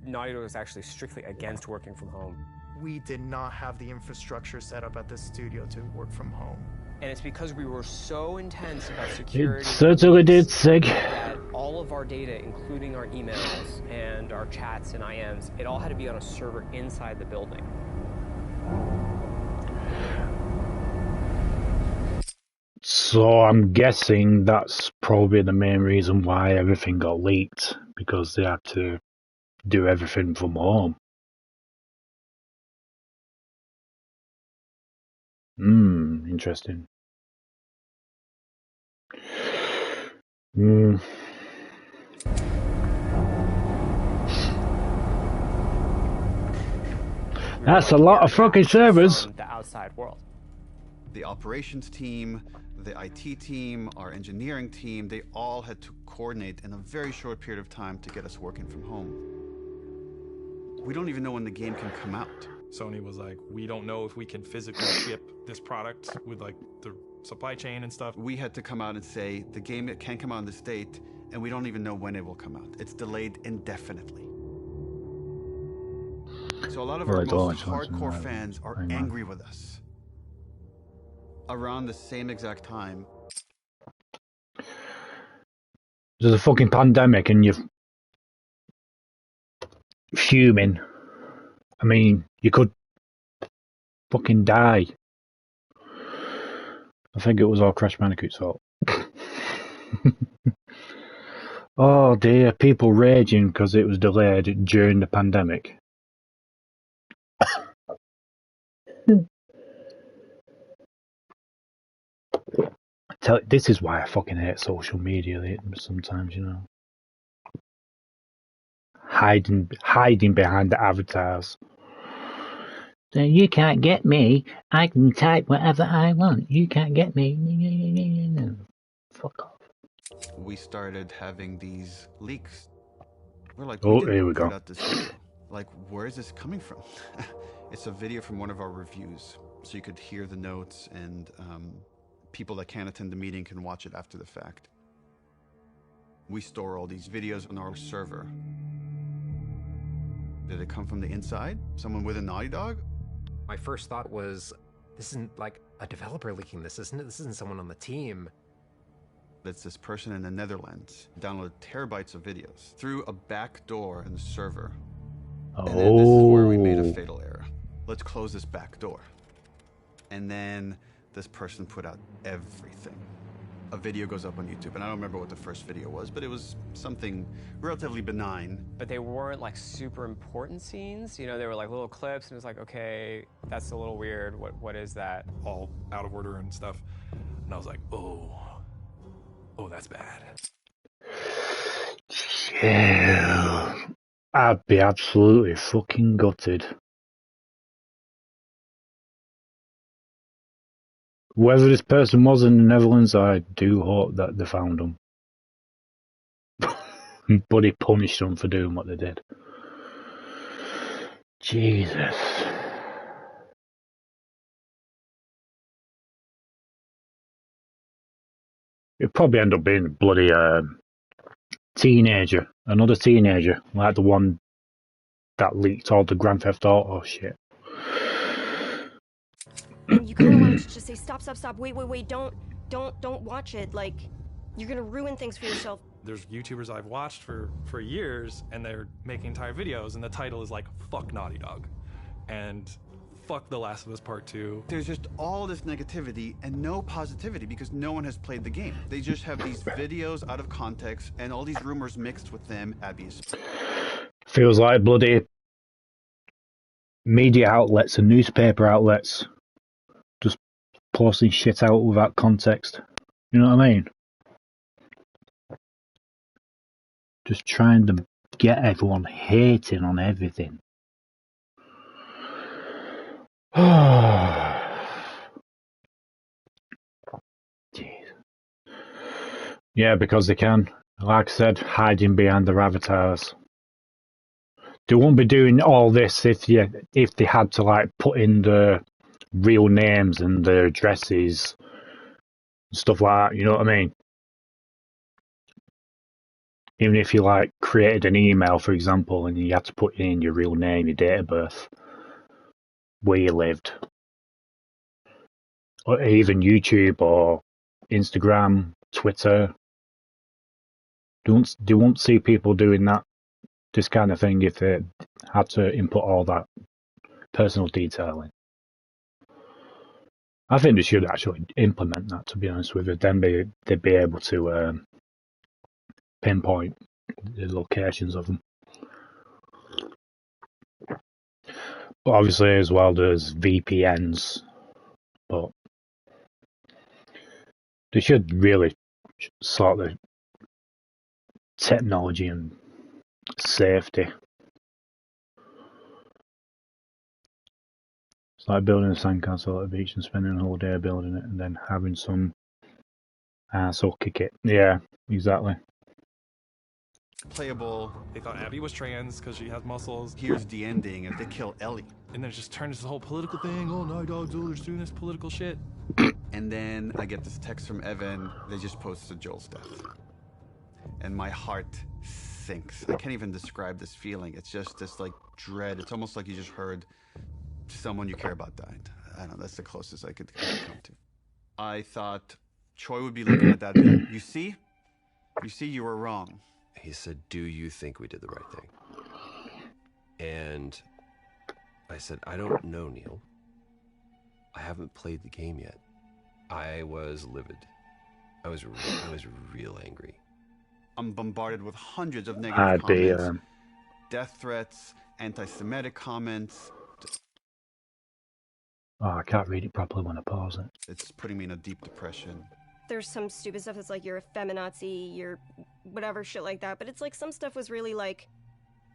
N: Naughty Dog was actually strictly against working from home.
Z: We did not have the infrastructure set up at this studio to work from home.
N: And it's because we were so intense about
A: It
N: security
A: certainly did, Sig.
N: that all of our data, including our emails and our chats and IMs, it all had to be on a server inside the building.
A: So I'm guessing that's probably the main reason why everything got leaked, because they had to do everything from home. Interesting. That's a lot of fucking servers.
N: From the outside world.
M: The operations team, the IT team, our engineering team, they all had to coordinate in a very short period of time to get us working from home. We don't even know when the game can come out.
B: Sony was like, we don't know if we can physically ship this product with like the supply chain and stuff.
M: We had to come out and say, the game can come out in this date, and we don't even know when it will come out. It's delayed indefinitely. So a lot of our most hardcore fans are angry with us. Around the same exact time,
A: There's a fucking pandemic and you're fuming. I mean, you could fucking die. I think it was all Crash Bandicoot's fault. Oh dear, people raging because it was delayed during the pandemic. This is why I fucking hate social media sometimes, you know. Hiding behind the avatars. So you can't get me. I can type whatever I want. You can't get me. Fuck off.
M: we started having these leaks. We're like,
A: Oh,
M: didn't
A: here we
M: put
A: go.
M: out this video. Like, where is this coming from? It's a video from one of our reviews, so you could hear the notes, and people that can't attend the meeting can watch it after the fact. We store all these videos on our server. Did it come from the inside? Someone with a Naughty Dog?
J: My first thought was, this isn't like a developer leaking this, isn't it? This isn't someone on the team.
M: That's this person in the Netherlands downloaded terabytes of videos through a back door in the server. And then this is where we made a fatal error. Let's close this back door. And then this person put out everything. A video goes up on YouTube, and I don't remember what the first video was, but it was something relatively benign.
N: But they weren't like super important scenes. You know, they were like little clips, and it was like, okay, that's a little weird. What is that?
B: All out of order and stuff. And I was like, oh, that's bad.
A: Yeah. I'd be absolutely fucking gutted. Whoever this person was in the Netherlands, I do hope that they found him. But he punished them for doing what they did. Jesus. It'd probably end up being a bloody teenager. Another teenager. Like the one that leaked all the Grand Theft Auto shit.
H: And you kind of want to just say, stop, wait, don't watch it. Like, you're gonna ruin things for yourself.
B: There's YouTubers I've watched for years, and they're making entire videos, and the title is like, fuck Naughty Dog. And fuck The Last of Us Part 2.
M: There's just all this negativity and no positivity because no one has played the game. They just have these videos out of context and all these rumors mixed with them. Abby's.
A: Feels like bloody media outlets and newspaper outlets just posting shit out without context. You know what I mean? Just trying to get everyone hating on everything. Jeez. Yeah, because they can. Like I said, hiding behind their avatars. They won't be doing all this if they had to like put in the real names and their addresses and stuff like that. You know what I mean? Even if you like created an email, for example, and you had to put in your real name, your date of birth. where you lived, or even YouTube or Instagram, Twitter. You won't see people doing this kind of thing if they had to input all that personal detail in. I think they should actually implement that, to be honest with you. Then they'd be able to pinpoint the locations of them. But obviously, as well, there's VPNs. But they should really sort the technology and safety. It's like building a sandcastle at a beach and spending a whole day building it and then having some arsehole kick it. Yeah, exactly.
M: Playable.
B: They thought Abby was trans because she has muscles.
M: Here's the ending if they kill Ellie.
B: And then it just turned into the whole political thing. Oh, Naughty Dog's just doing this political shit.
M: And then I get this text from Evan. They just posted Joel's death. And my heart sinks. I can't even describe this feeling. It's just this like dread. It's almost like you just heard someone you care about died. I don't know, that's the closest I could come to. I thought Troy would be looking at that bit. You see, you were wrong.
Q: He said, do you think we did the right thing? And I said, I don't know, Neil. I haven't played the game yet. I was livid. I was real angry.
M: I'm bombarded with hundreds of negative comments. Death threats, anti-Semitic comments.
A: Oh, I can't read it properly when I pause it.
M: It's putting me in a deep depression.
H: There's some stupid stuff that's like, you're a feminazi, you're whatever shit like that, but it's like some stuff was really like,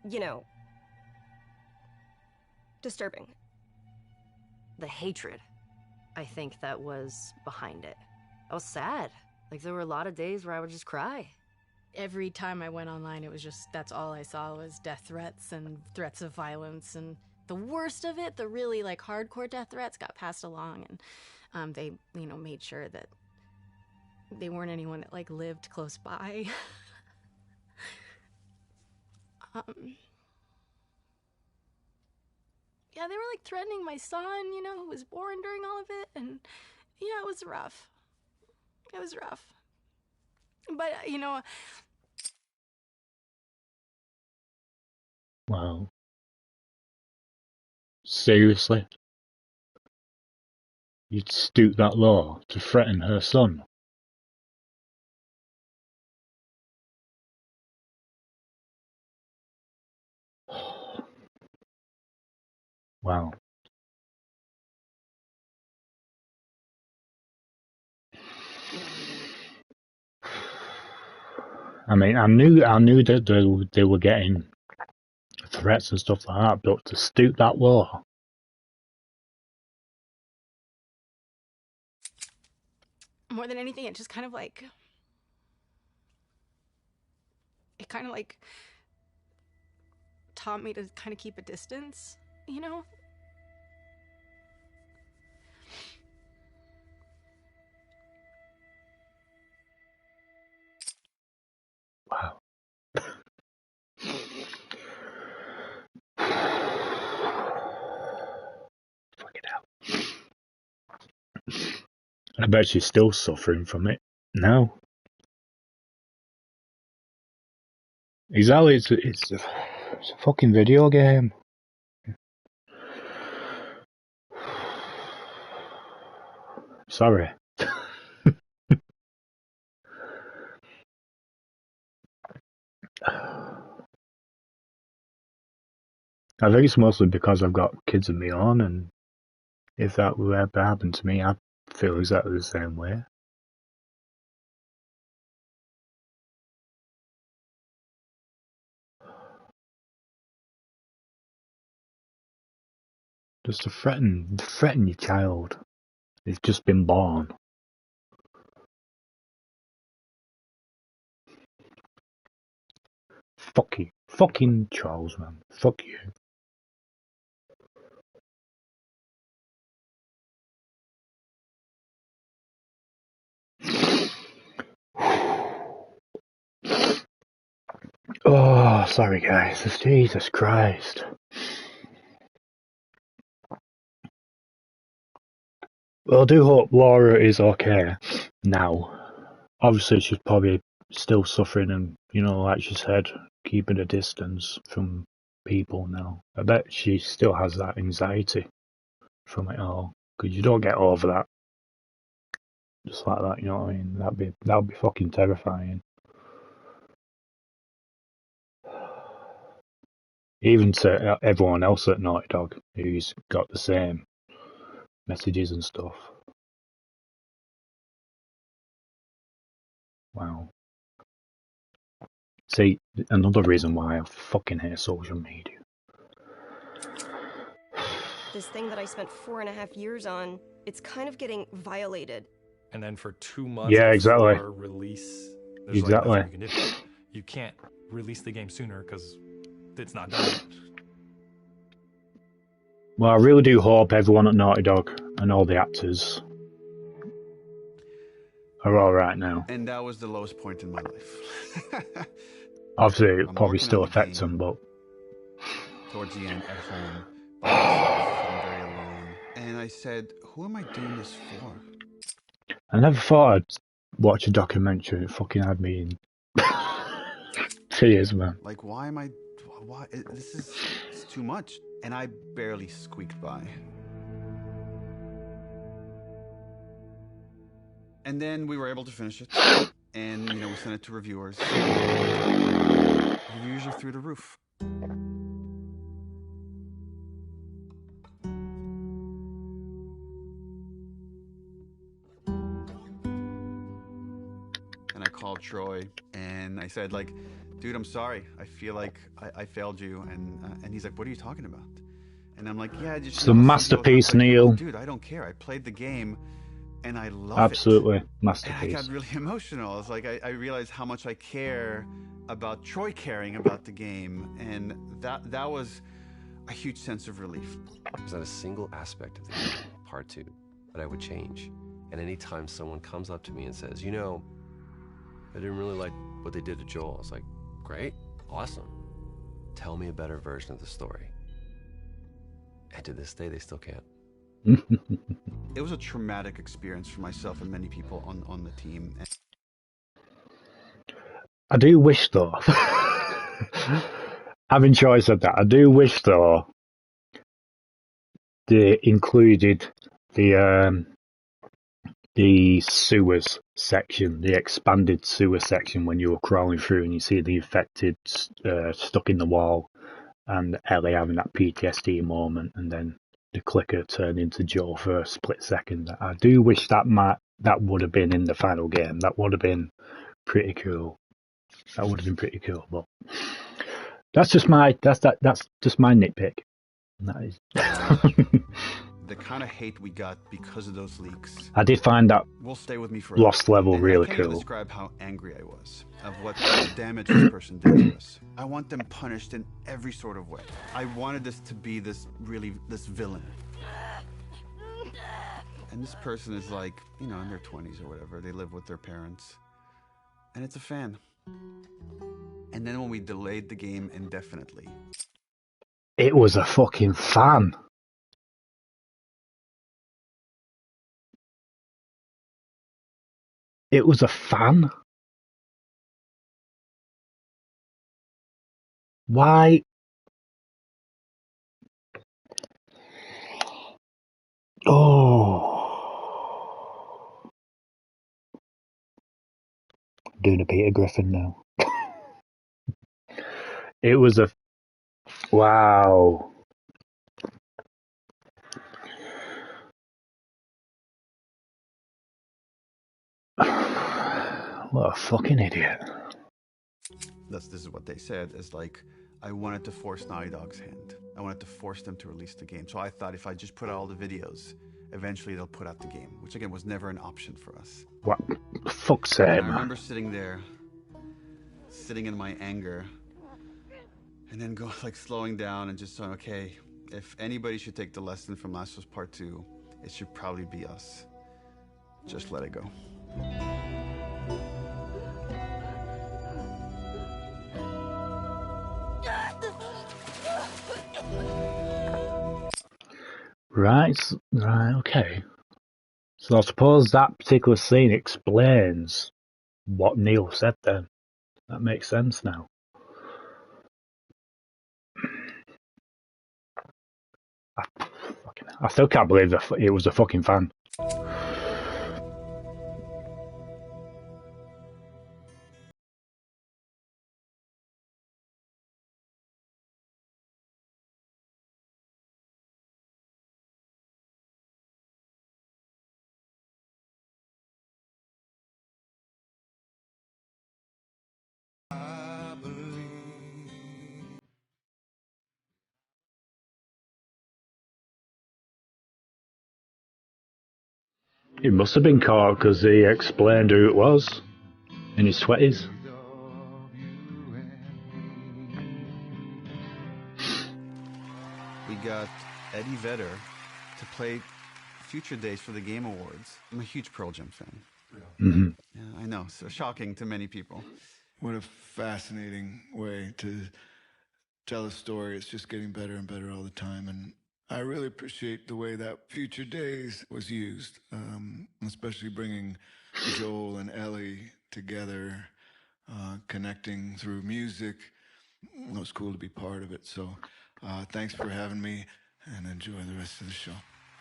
H: you know, disturbing.
U: The hatred, I think, that was behind it. I was sad. Like, there were a lot of days where I would just cry.
R: Every time I went online, it was just, that's all I saw was death threats and threats of violence. And the worst of it, the really like hardcore death threats got passed along, and they, you know, made sure that they weren't anyone that like lived close by. Yeah, they were like threatening my son, you know, who was born during all of it, and yeah, it was rough. It was rough. But, you know...
A: Wow. Seriously? You'd stoop that low to threaten her son? Wow. I mean, I knew that they were getting threats and stuff like that, but to stoop that low.
R: More than anything, it just kind of like... It kind of like... taught me to kind of keep a distance, you know?
A: Wow. Fucking hell. I bet she's still suffering from it now. Exactly, it's a fucking video game. Sorry. I think it's mostly because I've got kids of my own, and if that would ever happen to me, I feel exactly the same way. Just to threaten your child. They've just been born. Fuck you. Fucking Charles, man. Fuck you. Oh, sorry guys. Jesus Christ. Well, I do hope Laura is okay now. Obviously, she's probably still suffering and, like she said, keeping a distance from people now. I bet she still has that anxiety from it all. Because you don't get over that just like that, you know what I mean? That'd be fucking terrifying. Even to everyone else at Naughty Dog who's got the same messages and stuff. Wow. See, another reason why I fucking hate social media.
H: This thing that I spent 4.5 years on, it's kind of getting violated.
B: And then for 2 months
A: Yeah, exactly.
B: before release, there's
A: Exactly.
B: like nothing you can do. You can't release the game sooner because it's not done yet.
A: Well, I really do hope everyone at Naughty Dog and all the actors are alright now.
M: And that was the lowest point in my life.
A: Obviously, it
M: I'm
A: probably
M: working
A: still
M: on the
A: affects
M: game.
A: them, but
M: Towards the end, at home, by myself, I'm very alone. And I said, who am I doing this for?
A: I never thought I'd watch a documentary. It fucking had me in tears, man.
M: Like, why am I... Why? It's too much. And I barely squeaked by. And then we were able to finish it. And, we sent it to reviewers. Reviews are through the roof. And I called Troy and I said, like, dude, I'm sorry. I feel like I failed you. And he's like, what are you talking about? And I'm like, yeah, just...
A: It's a masterpiece, Neil.
M: Dude, I don't care. I played the game and I love
A: Absolutely.
M: it.
A: Masterpiece.
M: And I got really emotional. It's like I realized how much I care about Troy caring about the game. And that was a huge sense of relief.
Q: There's not a single aspect of the game, part 2, that I would change. And anytime someone comes up to me and says, I didn't really like what they did to Joel, I was like, great, awesome. Tell me a better version of the story. And to this day, they still can't.
M: It was a traumatic experience for myself and many people on the team.
A: I do wish, though, having Troy said that, I do wish, though, they included the sewers section, the expanded sewer section when you were crawling through and you see the infected stuck in the wall and Ellie having that PTSD moment and then the clicker turned into Joe for a split second. I do wish that would have been in the final game. That would have been pretty cool. That would have been pretty cool, but that's just my nitpick. That is.
M: The kind of hate we got because of those leaks.
A: I did find that
M: will stay with me forever.
A: Lost level
M: and
A: really
M: I can't even
A: cool.
M: describe how angry I was of what damage this person did to us. I want them punished in every sort of way. I wanted this to be this villain. And this person is like, in their 20s or whatever. They live with their parents. And it's a fan. And then when we delayed the game indefinitely.
A: It was a fucking fan. It was a fan? Why? Oh. I'm doing a Peter Griffin now. It was a... Wow. What a fucking idiot.
M: This is what they said, is like, I wanted to force Naughty Dog's hand. I wanted to force them to release the game. So I thought if I just put out all the videos, eventually they'll put out the game, which again was never an option for us.
A: What? Fuck's sake,
M: I
A: man.
M: remember sitting there, sitting in my anger, and then slowing down and just saying, okay, if anybody should take the lesson from Last of Us Part 2, it should probably be us. Just let it go.
A: Right, okay. So I suppose that particular scene explains what Neil said then. That makes sense now. I still can't believe that it was a fucking fan. He must have been caught because he explained who it was in his 20s.
M: We got Eddie Vedder to play Future Days for the Game Awards. I'm a huge Pearl Jam fan.
A: Mm-hmm.
M: Yeah, I know, so shocking to many people.
I: What a fascinating way to tell a story. It's just getting better and better all the time. And I really appreciate the way that Future Days was used, especially bringing Joel and Ellie together, connecting through music. It was cool to be part of it. So thanks for having me, and enjoy the rest of the show.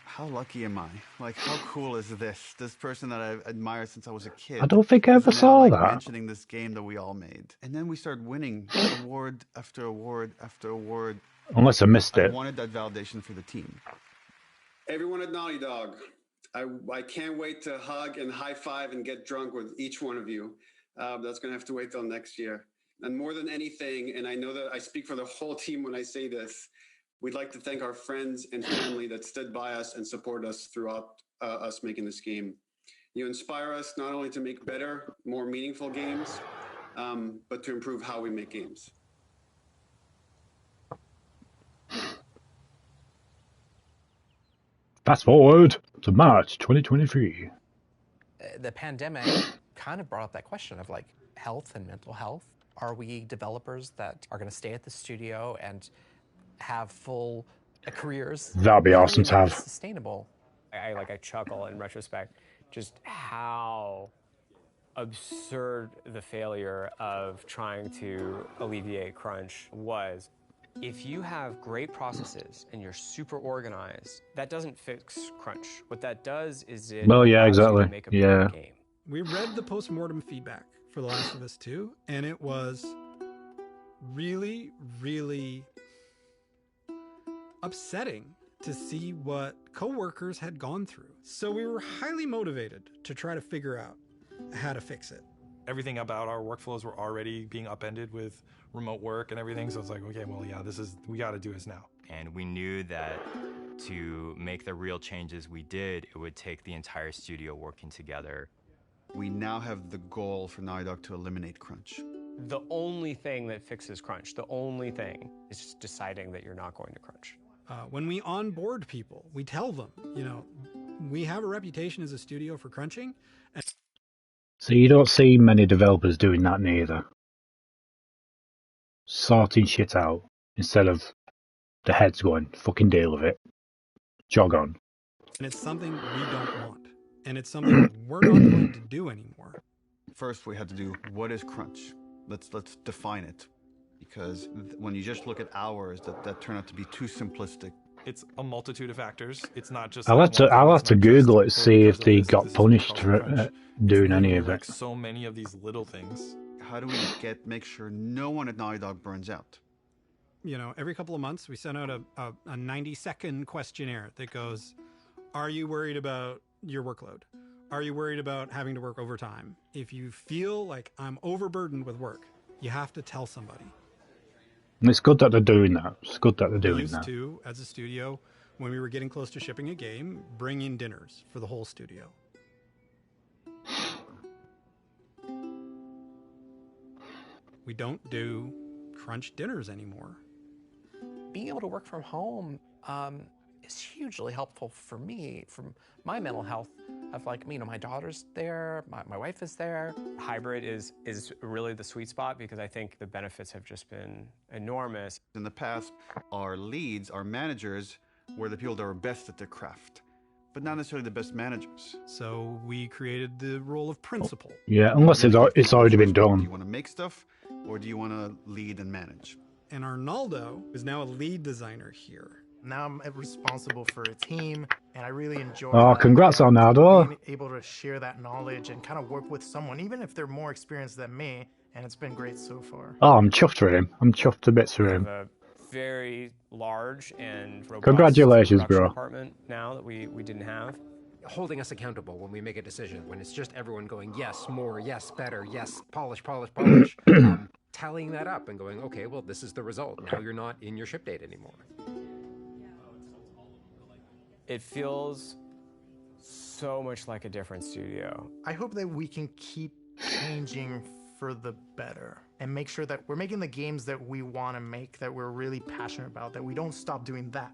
M: How lucky am I? Like, how cool is this? This person that I've admired since I was a kid.
A: I don't think I ever
M: is now,
A: saw
M: like,
A: that.
M: mentioning this game that we all made. And then we started winning award after award after award.
A: Unless I missed
M: I
A: it.
M: wanted that validation for the team.
S: Everyone at Naughty Dog, I can't wait to hug and high five and get drunk with each one of you. That's going to have to wait till next year. And more than anything, and I know that I speak for the whole team when I say this, we'd like to thank our friends and family that stood by us and support us throughout us making this game. You inspire us not only to make better, more meaningful games, but to improve how we make games.
A: Fast forward to March 2023.
G: The pandemic kind of brought up that question of like health and mental health. Are we developers that are going to stay at the studio and have full careers?
A: That'd be
G: How do
A: awesome
G: we
A: to
G: make
A: have.
G: this sustainable?
N: I chuckle in retrospect, just how absurd the failure of trying to alleviate crunch was. If you have great processes and you're super organized, that doesn't fix crunch. What that does is it
A: Well, yeah,
N: allows you to
A: exactly.
N: make a better
A: Yeah.
T: game. We read the post-mortem feedback for The Last of Us 2, and it was really, really upsetting to see what coworkers had gone through. So we were highly motivated to try to figure out how to fix it.
B: Everything about our workflows were already being upended with remote work and everything. So it's like, okay, well, yeah, we got to do this now.
W: And we knew that to make the real changes we did, it would take the entire studio working together.
M: We now have the goal for Naughty Dog to eliminate crunch.
N: The only thing that fixes crunch, the only thing, is just deciding that you're not going to crunch.
T: When we onboard people, we tell them, we have a reputation as a studio for crunching.
A: So you don't see many developers doing that neither. Sorting shit out instead of the heads going, fucking deal with it. Jog on.
T: And it's something we don't want. And it's something we're not going to do anymore.
M: First, we had to do what is crunch. Let's define it, because when you just look at hours, that turn out to be too simplistic.
B: It's a multitude of factors. It's not just.
A: I'll have to Google it, see if they got punished for doing any of
B: like
A: it.
B: So many of these little things.
M: How do we make sure no one at Naughty Dog burns out?
T: Every couple of months we send out a 90-second questionnaire that goes, are you worried about your workload? Are you worried about having to work overtime? If you feel like I'm overburdened with work, you have to tell somebody.
A: And it's good that they're doing that. It's good that they're
T: We
A: doing
T: used
A: that.
T: to, as a studio, when we were getting close to shipping a game, bring in dinners for the whole studio. We don't do crunch dinners anymore.
G: Being able to work from home is hugely helpful for me, from my mental health. Of like, my daughter's there, my wife is there.
N: Hybrid is really the sweet spot because I think the benefits have just been enormous.
M: In the past, our leads, our managers, were the people that were best at their craft. but not necessarily the best managers.
T: So we created the role of principal.
A: Yeah, unless it's already been
M: Do
A: done.
M: you want to make stuff, or do you want to lead and manage?
T: And Arnaldo is now a lead designer here.
C: Now I'm responsible for a team, and I really enjoy
A: Oh, congrats, Arnaldo.
C: being able to share that knowledge and kind of work with someone, even if they're more experienced than me, and it's been great so far.
A: Oh, I'm chuffed for him. I'm chuffed to bits for him.
N: A very large and robust
A: Congratulations,
N: production
A: bro.
N: department now that we didn't have.
J: Holding us accountable when we make a decision, when it's just everyone going, yes, more, yes, better, yes, polish, polish, polish. Tallying that up and going, okay, well, this is the result. Now you're not in your ship date anymore.
N: It feels so much like a different studio.
C: I hope that we can keep changing for the better and make sure that we're making the games that we want to make, that we're really passionate about, that we don't stop doing that.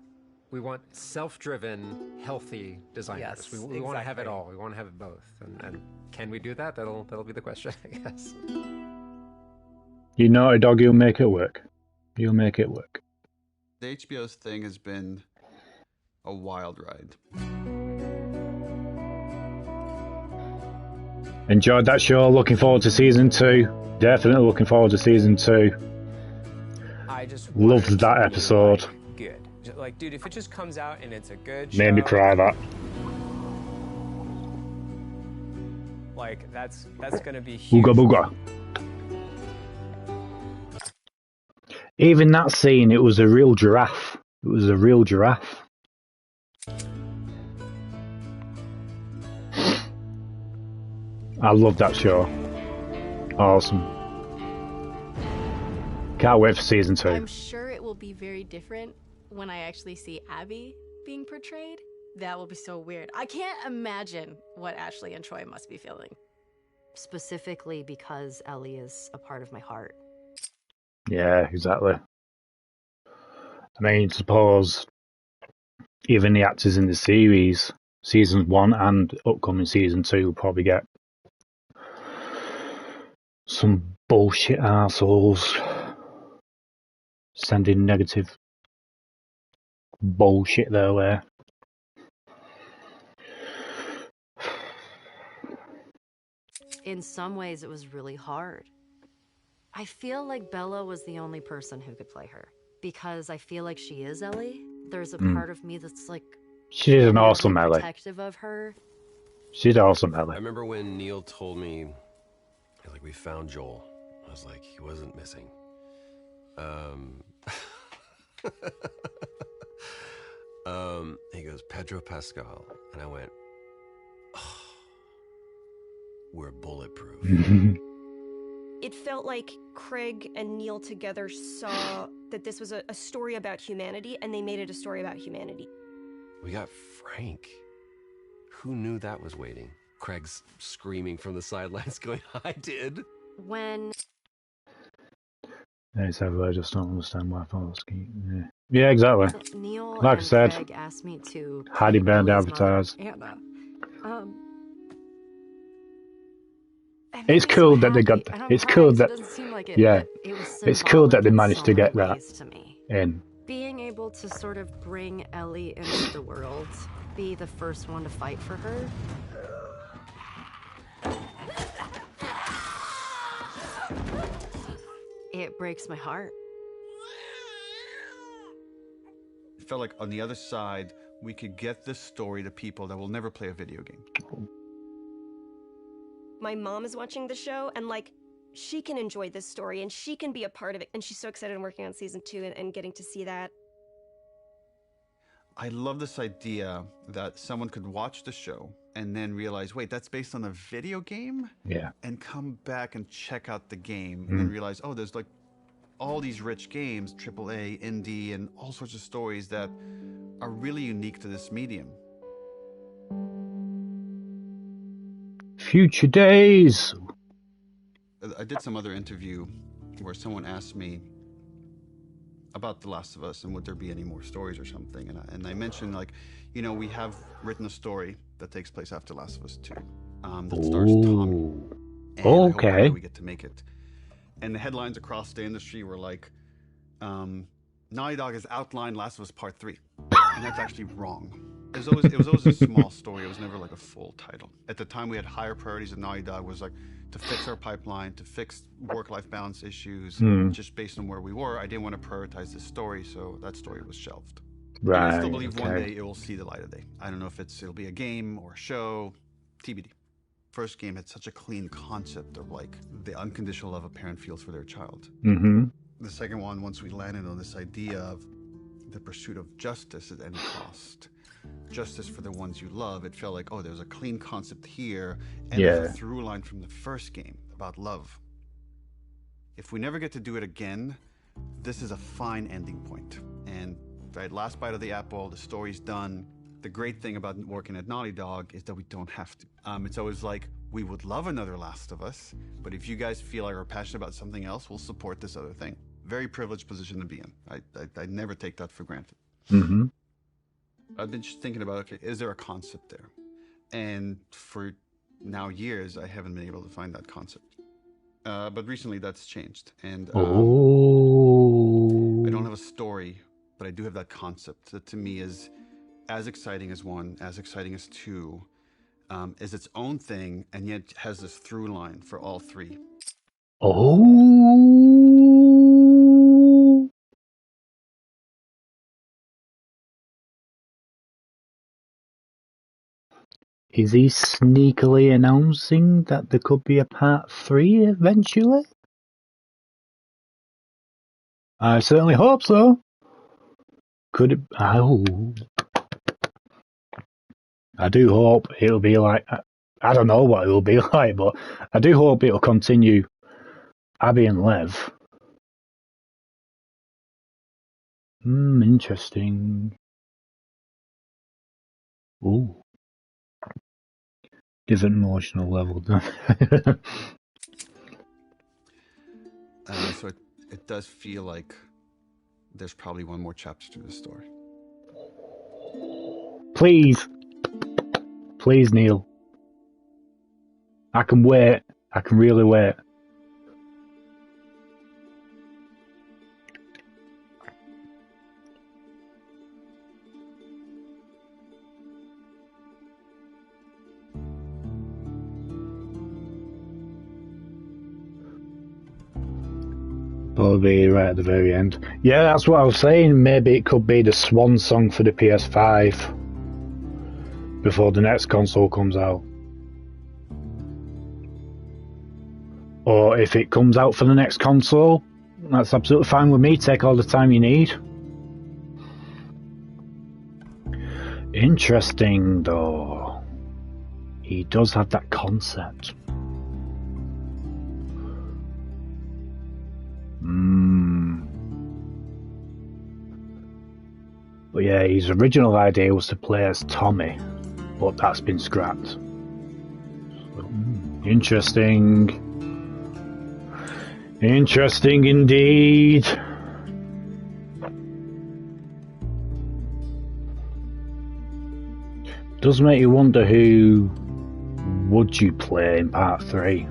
J: We want self-driven, healthy designers.
G: Yes,
J: we want to have it
G: exactly.
J: all. We want to have it both. And can we do that? That'll be the question, I guess.
A: You Naughty Dog, you'll make it work. You'll make it work.
M: The HBO's thing has been a wild ride.
A: Enjoyed that show. Looking forward to season 2. Definitely looking forward to season 2.
N: I just
A: Loved that episode.
N: good. Like, dude, if it just comes out and it's a good
A: Made me
N: show,
A: cry, that.
N: like that's gonna be huge.
A: Booga booga. Even that scene, it was a real giraffe. It was a real giraffe. I love that show. Awesome. Can't wait for season 2.
R: I'm sure it will be very different when I actually see Abby being portrayed. That will be so weird. I can't imagine what Ashley and Troy must be feeling.
U: Specifically because Ellie is a part of my heart.
A: Yeah, exactly. I mean, suppose even the actors in the series, season 1 and upcoming season 2, will probably get some bullshit assholes sending negative bullshit their way.
U: In some ways, it was really hard. I feel like Bella was the only person who could play her. Because I feel like she is Ellie. There's a part of me that's like...
A: She's an awesome Ellie.
U: protective of her.
A: She's awesome Ellie.
Q: I remember when Neil told me, like, we found Joel. I was like, he wasn't missing. He goes, Pedro Pascal. And I went, oh, we're bulletproof.
H: It felt like Craig and Neil together saw that this was a story about humanity, and they made it a story about humanity.
Q: We got Frank. Who knew that was waiting? Craig's screaming from the sidelines going, I did.
U: When...
A: I just don't understand why I thought yeah, exactly.
U: Neil
A: like I
U: and
A: said,
U: Craig asked me to...
A: Heidi Band
U: Ellie's
A: advertised.
U: mother, Anna.
A: It's cool that they got. It's cool that. Yeah, it's cool that they managed to get that in.
U: Being able to sort of bring Ellie into the world, be the first one to fight for her. It breaks my heart.
M: It felt like on the other side, we could get this story to people that will never play a video game.
H: My mom is watching the show, and like, she can enjoy this story, and she can be a part of it, and she's so excited I'm working on season 2 and getting to see that.
M: I love this idea that someone could watch the show and then realize, wait, that's based on a video game?
A: Yeah.
M: And come back and check out the game and then realize, oh, there's like all these rich games, AAA, indie, and all sorts of stories that are really unique to this medium.
A: Future days.
M: I did some other interview where someone asked me about The Last of Us and would there be any more stories or something, and I mentioned, like, you know, we have written a story that takes place after Last of Us 2 that stars Tommy. And I hope one day we get to make it. And the headlines across the industry were like, Naughty Dog has outlined Last of Us Part 3. And that's actually wrong. it was always a small story. It was never like a full title. At the time, we had higher priorities at Naughty Dog. Was like to fix our pipeline, to fix work-life balance issues. Just based on where we were, I didn't want to prioritize this story, so that story was shelved.
A: Right.
M: And I still believe one
A: okay.
M: day it will see the light of day. I don't know if it'll be a game or a show, TBD. First game had such a clean concept of like the unconditional love a parent feels for their child.
A: Mm-hmm.
M: The second one, once we landed on this idea of the pursuit of justice at any cost, justice for the ones you love, it felt like, oh, there's a clean concept here, and there's a through line from the first game about love. If we never get to do it again, this is a fine ending point. And right, last bite of the apple, the story's done. The great thing about working at Naughty Dog is that we don't have to. It's always like, we would love another Last of Us, but if you guys feel like we're passionate about something else, we'll support this other thing. Very privileged position to be in. I never take that for granted.
A: Mm-hmm.
M: I've been just thinking about, okay, is there a concept there? And for now years, I haven't been able to find that concept. But recently that's changed. And I don't have a story, but I do have that concept that to me is as exciting as one, as exciting as two, is its own thing, and yet has this through line for all three.
A: Oh. Is he sneakily announcing that there could be a part 3 eventually? I certainly hope so. Could it? Oh. I do hope it'll be like, I don't know what it'll be like, but I do hope it'll continue Abby and Lev. Interesting. Ooh. Different emotional level.
M: So it does feel like there's probably one more chapter to this story.
A: Please. Please, Neil. I can wait. I can really wait. Probably right at the very end. Yeah, that's what I was saying. Maybe it could be the swan song for the PS5 before the next console comes out. Or if it comes out for the next console, that's absolutely fine with me. Take all the time you need. Interesting, though. He does have that concept. But yeah, his original idea was to play as Tommy, but that's been scrapped. So, interesting. Interesting indeed. Does make you wonder who would you play in part 3?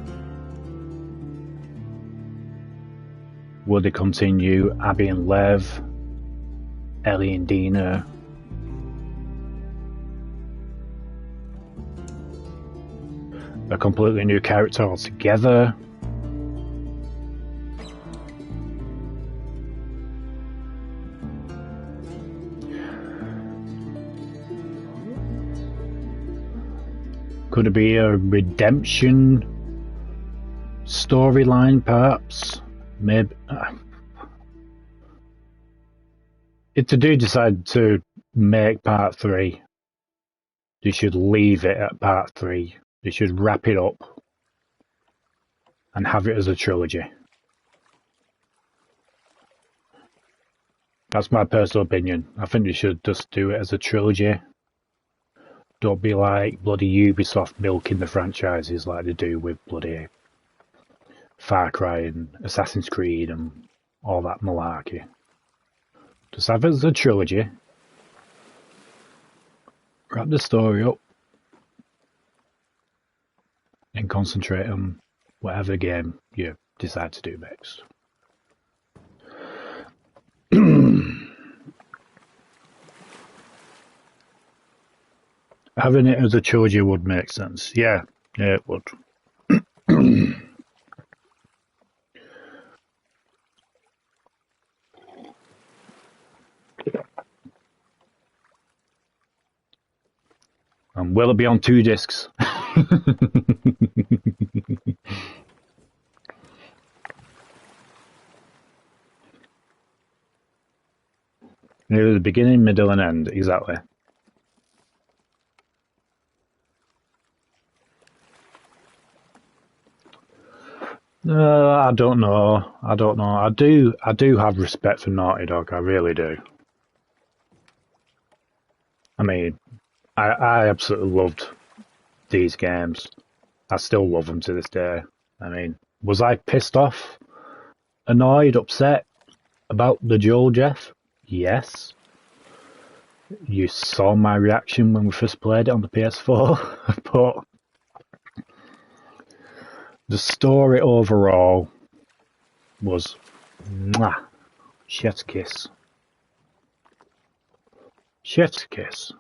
A: Would they continue Abby and Lev, Ellie and Dina? A completely new character altogether? Could it be a redemption storyline, perhaps? Maybe. If they do decide to make part 3, they should leave it at part 3. They should wrap it up and have it as a trilogy. That's my personal opinion. I think they should just do it as a trilogy. Don't be like bloody Ubisoft milking the franchises like they do with bloody Far Cry and Assassin's Creed and all that malarkey. Just have it as a trilogy. Wrap the story up. And concentrate on whatever game you decide to do next. Having it as a trilogy would make sense. Yeah, it would. And will it be on 2 discs? Near the beginning, middle, and end, exactly. I don't know. I don't know. I do have respect for Naughty Dog. I really do. I mean, I absolutely loved these games. I still love them to this day. I mean, was I pissed off, annoyed, upset about the Joel Jeff? Yes. You saw my reaction when we first played it on the PS4, but the story overall was mwah, chef's kiss. Chef's kiss.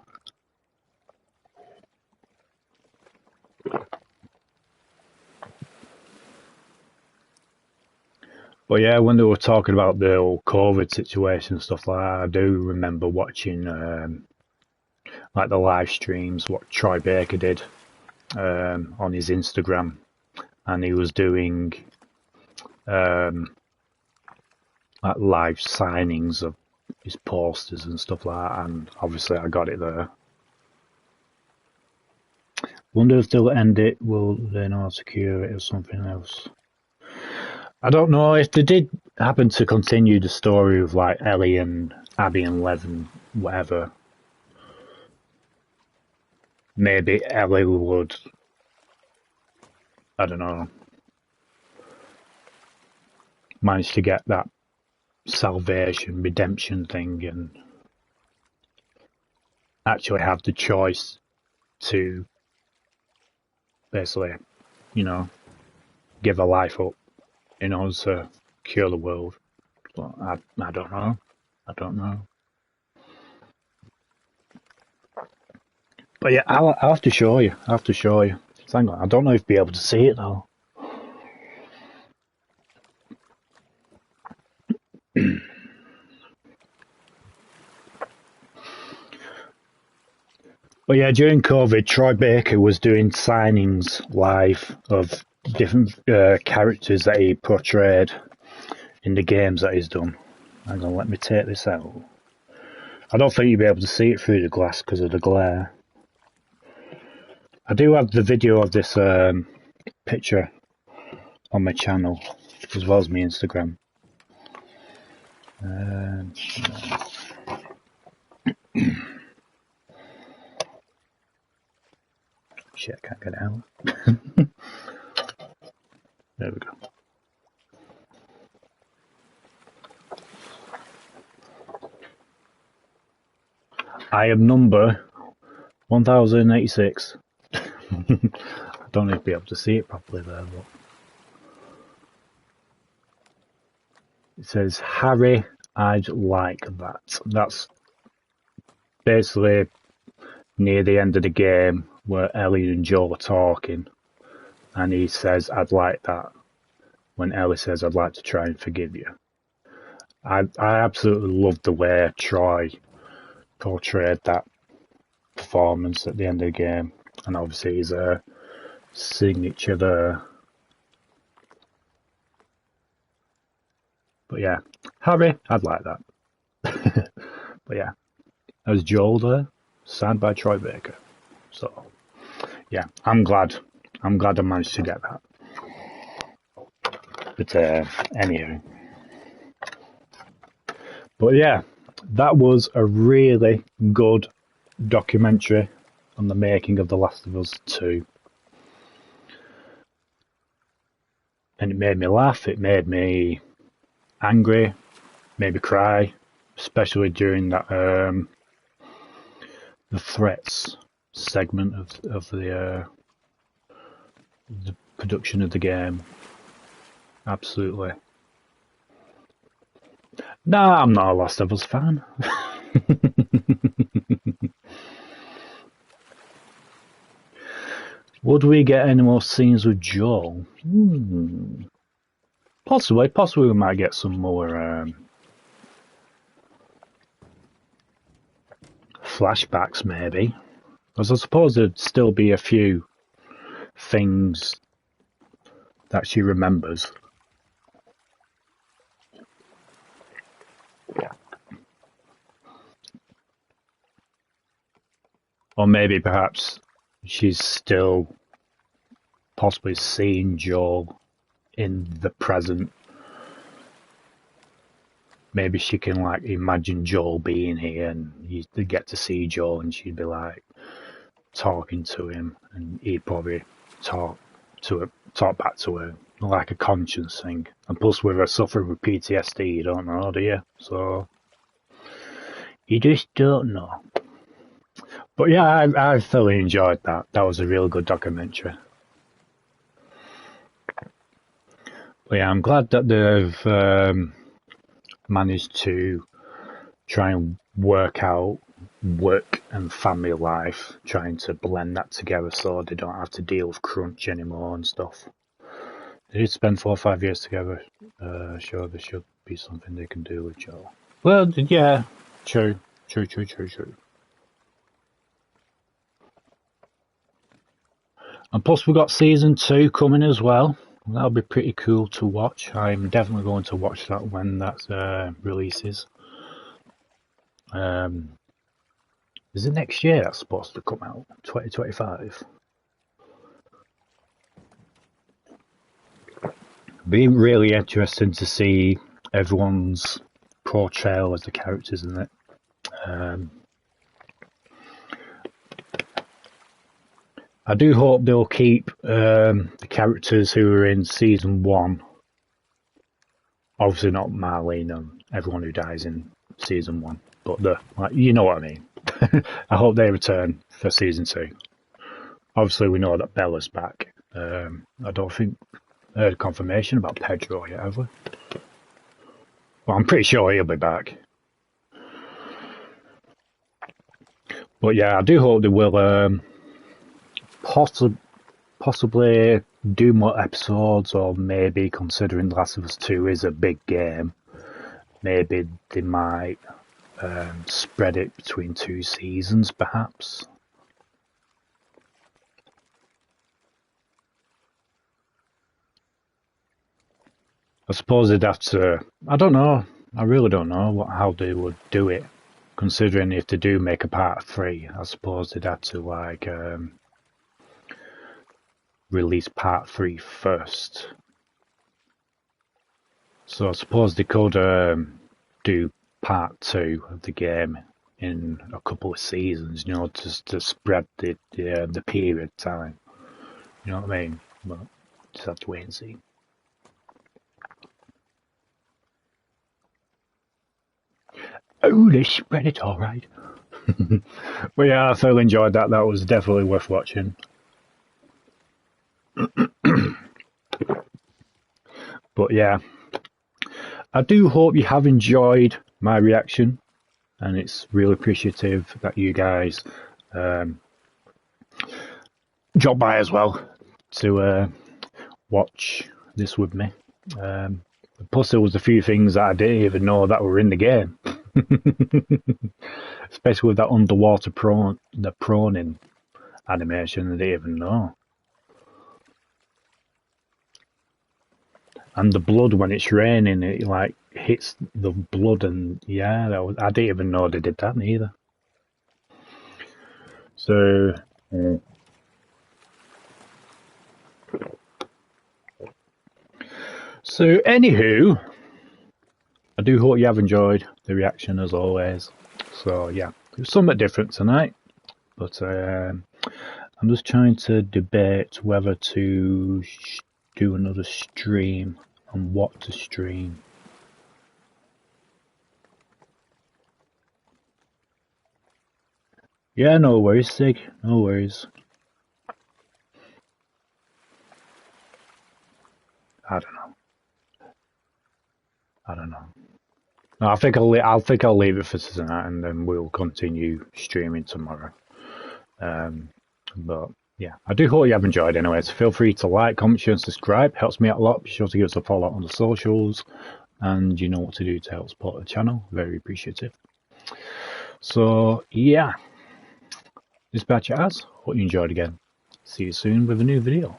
A: But yeah, when they were talking about the whole COVID situation and stuff like that, I do remember watching like the live streams, what Troy Baker did on his Instagram, and he was doing like live signings of his posters and stuff like that, and obviously I got it there. Wonder if they'll end it, will they not secure it or something else? I don't know if they did happen to continue the story of like Ellie and Abby and Lev and whatever. Maybe Ellie would, I don't know, manage to get that salvation, redemption thing and actually have the choice to basically, you know, give her life up in order to cure the world. But I don't know. I don't know. But yeah, I'll have to show you. I'll have to show you. Hang on, I don't know if you'll be able to see it though. But yeah, during COVID, Troy Baker was doing signings live of different characters that he portrayed in the games that he's done. Hang on, let me take this out. I don't think you'll be able to see it through the glass because of the glare. I do have the video of this picture on my channel, as well as my Instagram. Shit, I can't get it out. There we go. I am number 1086. I don't know if you'll be able to see it properly there, but it says, Harry, I'd like that. That's basically near the end of the game where Ellie and Joel are talking, and he says, I'd like that, when Ellie says, I'd like to try and forgive you. I absolutely loved the way Troy portrayed that performance at the end of the game, and obviously his signature there. But yeah, Harry, I'd like that. But yeah, there's Joel there, signed by Troy Baker. So yeah, I'm glad I managed to get that. But anyway. But yeah, that was a really good documentary on the making of The Last of Us 2. And it made me laugh, it made me angry, made me cry, especially during that the threats segment of the production of the game. Absolutely. Nah, I'm not a Last of Us fan. Would we get any more scenes with Joel? Possibly. Possibly we might get some more flashbacks, maybe. Because I suppose there'd still be a few things that she remembers. Or maybe perhaps she's still possibly seeing Joel in the present. Maybe she can like imagine Joel being here and you get to see Joel and she'd be like talking to him and he'd probably talk back to her like a conscience thing. And plus with her suffering with PTSD, you don't know, do you? So you just don't know. But yeah, I thoroughly enjoyed that. That was a real good documentary. But yeah, I'm glad that they've managed to try and work out work and family life, trying to blend that together so they don't have to deal with crunch anymore and stuff. They did spend 4 or 5 years together. Sure, there should be something they can do with Joel. Well, yeah, true. And plus we've got season 2 coming as well. That'll be pretty cool to watch. I'm definitely going to watch that when that releases. Is it next year that's supposed to come out? 2025? Be really interesting to see everyone's portrayal as the characters in it. I do hope they'll keep the characters who were in season 1. Obviously not Marlene and everyone who dies in season 1, but you know what I mean. I hope they return for season 2. Obviously we know that Bella's back. I don't think I heard confirmation about Pedro yet, have we? Well, I'm pretty sure he'll be back. But yeah, I do hope they will possibly do more episodes, or maybe considering The Last of Us 2 is a big game, maybe they might spread it between 2 seasons perhaps. I suppose they'd have to, I don't know, I really don't know how they would do it, considering if they do make a part 3, I suppose they'd have to like release part 3 first. So I suppose they could do part 2 of the game in a couple of seasons, just to spread the period time. You know what I mean? But just have to wait and see. Oh, they spread it all right. But yeah, I thoroughly enjoyed that. That was definitely worth watching. But yeah, I do hope you have enjoyed my reaction, and it's really appreciative that you guys dropped by as well to watch this with me. Plus there was a few things that I didn't even know that were in the game. Especially with that underwater prawning animation, I didn't even know. And the blood, when it's raining, it like hits the blood, and yeah, I didn't even know they did that either. So anywho, I do hope you have enjoyed the reaction as always. So yeah, it was somewhat different tonight, but I'm just trying to debate whether to do another stream and what to stream. Yeah, no worries, Sig. No worries. I don't know. No, I think I'll leave it for tonight, and then we'll continue streaming tomorrow. But yeah, I do hope you have enjoyed anyway. So feel free to like, comment, share, and subscribe. Helps me out a lot. Be sure to give us a follow on the socials. And you know what to do to help support the channel. Very appreciative. So, yeah. This batch it has. Hope you enjoyed again. See you soon with a new video.